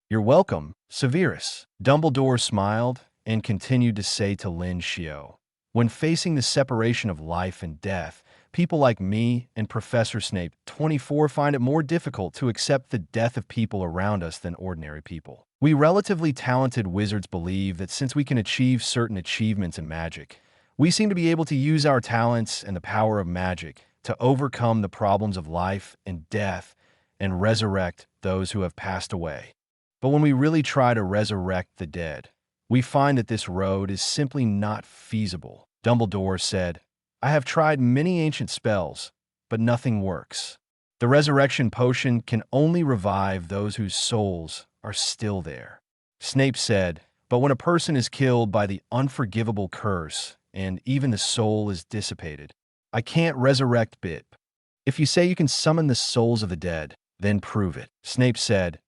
"You're welcome, Severus." Dumbledore smiled and continued to say to Lin Xiu, "When facing the separation of life and death, people like me and Professor Snape, 24, find it more difficult to accept the death of people around us than ordinary people. We relatively talented wizards believe that since we can achieve certain achievements in magic, we seem to be able to use our talents and the power of magic to overcome the problems of life and death and resurrect those who have passed away. But when we really try to resurrect the dead, we find that this road is simply not feasible." Dumbledore said, "I have tried many ancient spells, but nothing works. The resurrection potion can only revive those whose souls are still there." Snape said, "But when a person is killed by the unforgivable curse, and even the soul is dissipated, I can't resurrect Bip. If you say you can summon the souls of the dead, then prove it." Snape said,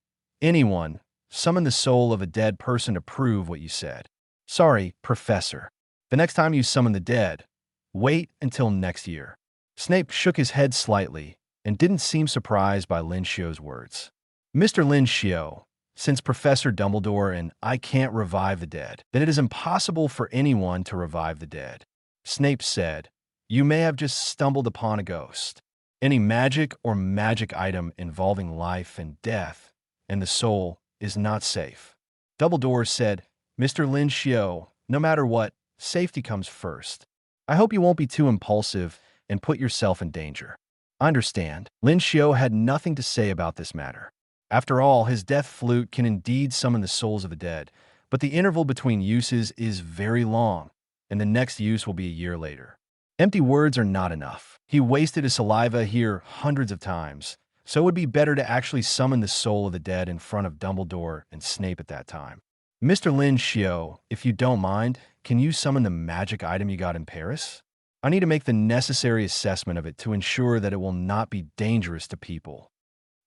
"Anyone, summon the soul of a dead person to prove what you said." "Sorry, Professor. The next time you summon the dead, wait until next year." Snape shook his head slightly and didn't seem surprised by Lin Xiu's words. "Mr. Lin Xiu, since Professor Dumbledore and I can't revive the dead, then it is impossible for anyone to revive the dead." Snape said, "You may have just stumbled upon a ghost. Any magic or magic item involving life and death and the soul is not safe." Dumbledore said, "Mr. Lin Xiu, no matter what, safety comes first. I hope you won't be too impulsive and put yourself in danger." "I understand." Lin Xiu had nothing to say about this matter. After all, his death flute can indeed summon the souls of the dead, but the interval between uses is very long, and the next use will be a year later. Empty words are not enough. He wasted his saliva here hundreds of times, so it would be better to actually summon the soul of the dead in front of Dumbledore and Snape at that time. "Mr. Lin Xiu, if you don't mind, can you summon the magic item you got in Paris? I need to make the necessary assessment of it to ensure that it will not be dangerous to people."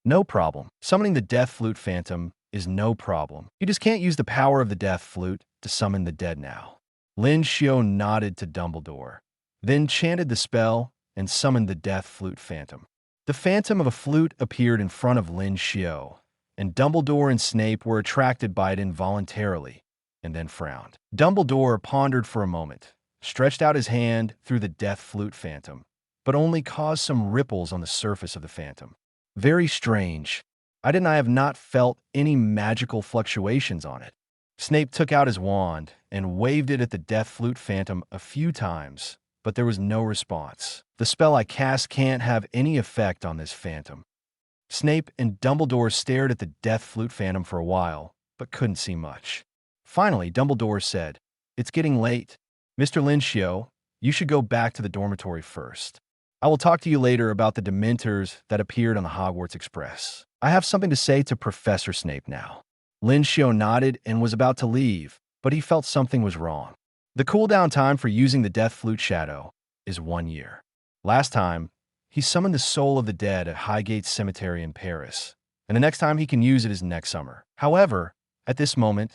"No problem. Summoning the death flute phantom is no problem. You just can't use the power of the death flute to summon the dead now." Lin Xiu nodded to Dumbledore, then chanted the spell and summoned the death flute phantom. The phantom of a flute appeared in front of Lin Xiu, and Dumbledore and Snape were attracted by it involuntarily, and then frowned. Dumbledore pondered for a moment, stretched out his hand through the death flute phantom, but only caused some ripples on the surface of the phantom. "Very strange. I have not felt any magical fluctuations on it." Snape took out his wand and waved it at the death flute phantom a few times, but there was no response. "The spell I cast can't have any effect on this phantom." Snape and Dumbledore stared at the death flute phantom for a while, but couldn't see much. Finally, Dumbledore said, "It's getting late. Mr. Lin Xiu, you should go back to the dormitory first. I will talk to you later about the Dementors that appeared on the Hogwarts Express. I have something to say to Professor Snape now. Lin Xiu nodded and was about to leave, but he felt something was wrong. The cooldown time for using the Death Flute Shadow is 1 year. Last time, he summoned the soul of the dead at Highgate Cemetery in Paris, and the next time he can use it is next summer. However, at this moment,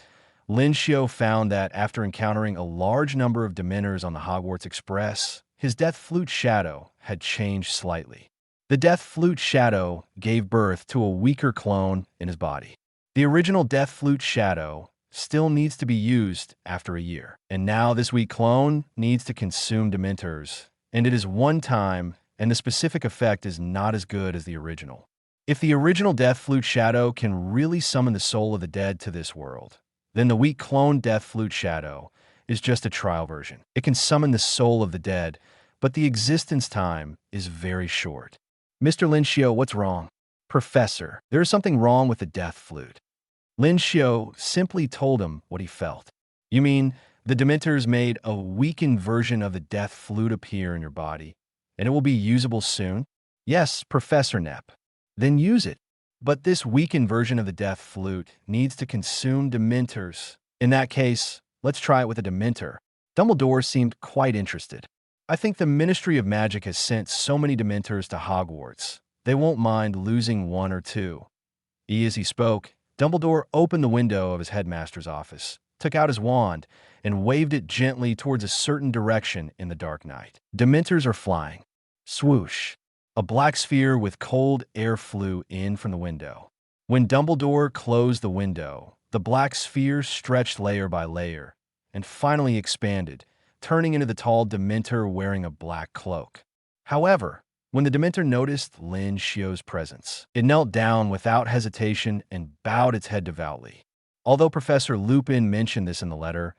Lin Xiu found that after encountering a large number of Dementors on the Hogwarts Express, his Death Flute Shadow had changed slightly. The Death Flute Shadow gave birth to a weaker clone in his body. The original Death Flute Shadow still needs to be used after a year, and now this weak clone needs to consume Dementors, and it is one time, and the specific effect is not as good as the original. If the original Death Flute Shadow can really summon the soul of the dead to this world, then the weak clone Death Flute Shadow is just a trial version. It can summon the soul of the dead, but the existence time is very short. Mr. Lin Xiu, what's wrong? Professor, there is something wrong with the Death Flute. Lin Xiu simply told him what he felt. You mean the Dementors made a weakened version of the Death Flute appear in your body, and it will be usable soon? Yes, Professor Nep. Then use it. But this weakened version of the Death Flute needs to consume Dementors. In that case, let's try it with a Dementor. Dumbledore seemed quite interested. I think the Ministry of Magic has sent so many Dementors to Hogwarts. They won't mind losing 1 or 2. As he spoke, Dumbledore opened the window of his headmaster's office, took out his wand, and waved it gently towards a certain direction in the dark night. Dementors are flying. Swoosh. A black sphere with cold air flew in from the window. When Dumbledore closed the window, the black sphere stretched layer by layer and finally expanded, turning into the tall Dementor wearing a black cloak. However, when the Dementor noticed Lin Xiu's presence, it knelt down without hesitation and bowed its head devoutly. Although Professor Lupin mentioned this in the letter,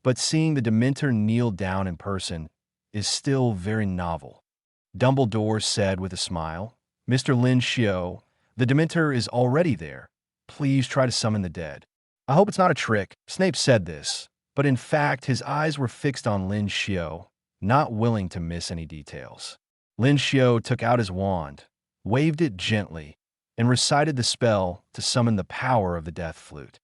but seeing the Dementor kneel down in person is still very novel. Dumbledore said with a smile, Mr. Lin Xiu, the Dementor is already there. Please try to summon the dead. I hope it's not a trick. Snape said this, but in fact his eyes were fixed on Lin Xiu, not willing to miss any details. Lin Xiu took out his wand, waved it gently, and recited the spell to summon the power of the Death Flute.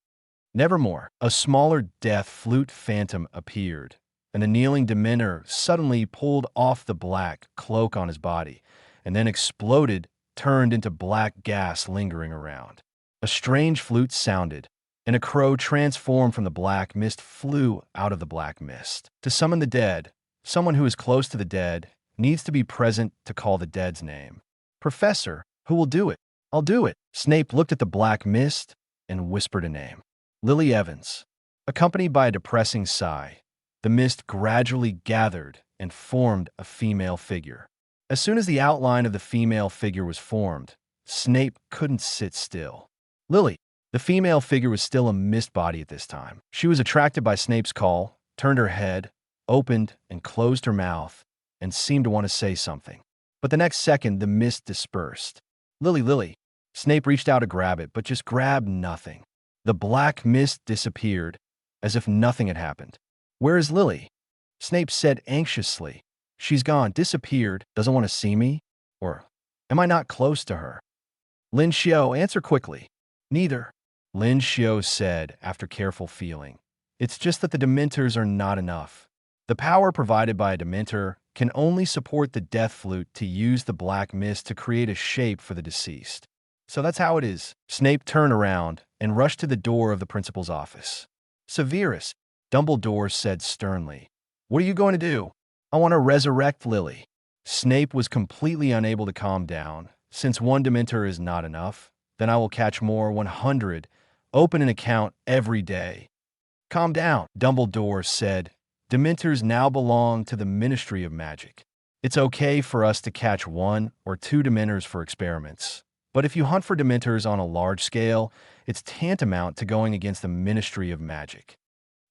Nevermore, a smaller Death Flute phantom appeared, and the kneeling Dementor suddenly pulled off the black cloak on his body, and then exploded, turned into black gas lingering around. A strange flute sounded, and a crow transformed from the black mist flew out of the black mist. To summon the dead, someone who is close to the dead needs to be present to call the dead's name. Professor, who will do it? I'll do it. Snape looked at the black mist and whispered a name. Lily Evans. Accompanied by a depressing sigh, the mist gradually gathered and formed a female figure. As soon as the outline of the female figure was formed, Snape couldn't sit still. Lily. The female figure was still a mist body at this time. She was attracted by Snape's call, turned her head, opened and closed her mouth, and seemed to want to say something. But the next second, the mist dispersed. Lily, Lily. Snape reached out to grab it, but just grabbed nothing. The black mist disappeared, as if nothing had happened. Where is Lily? Snape said anxiously. She's gone, disappeared, doesn't want to see me? Or am I not close to her? Lin Xiu, answer quickly. Neither. Lin Xiu said after careful feeling. It's just that the Dementors are not enough. The power provided by a Dementor can only support the Death Flute to use the black mist to create a shape for the deceased. So that's how it is. Snape turned around and rushed to the door of the principal's office. Severus, Dumbledore said sternly. What are you going to do? I want to resurrect Lily. Snape was completely unable to calm down. Since one Dementor is not enough, then I will catch more 100. Open an account every day. Calm down, Dumbledore said. Dementors now belong to the Ministry of Magic. It's okay for us to catch 1 or 2 Dementors for experiments. But if you hunt for Dementors on a large scale, it's tantamount to going against the Ministry of Magic.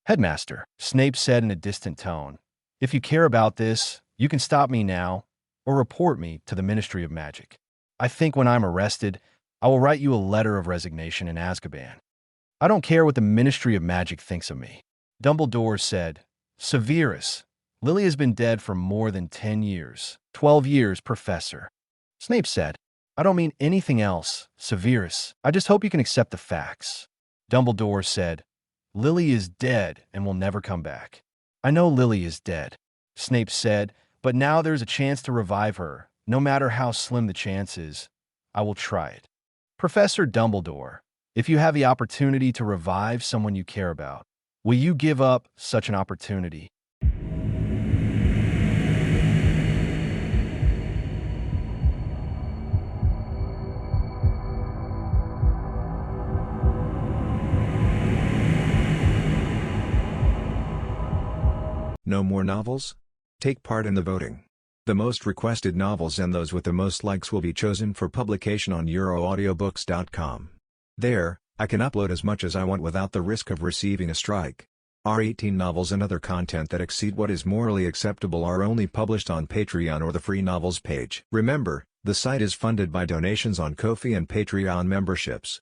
Headmaster, Snape said in a distant tone, if you care about this, you can stop me now or report me to the Ministry of Magic. I think when I'm arrested, I will write you a letter of resignation in Azkaban. I don't care what the Ministry of Magic thinks of me. Dumbledore said, Severus, Lily has been dead for more than 10 years. 12 years, Professor. Snape said, I don't mean anything else, Severus. I just hope you can accept the facts. Dumbledore said, Lily is dead and will never come back. I know Lily is dead, Snape said, but now there's a chance to revive her. No matter how slim the chance is, I will try it. Professor Dumbledore, if you have the opportunity to revive someone you care about, will you give up such an opportunity? No more novels? Take part in the voting. The most requested novels and those with the most likes will be chosen for publication on euroaudiobooks.com. There, I can upload as much as I want without the risk of receiving a strike. Our 18 novels and other content that exceed what is morally acceptable are only published on Patreon or the free novels page. Remember, the site is funded by donations on Ko-fi and Patreon memberships.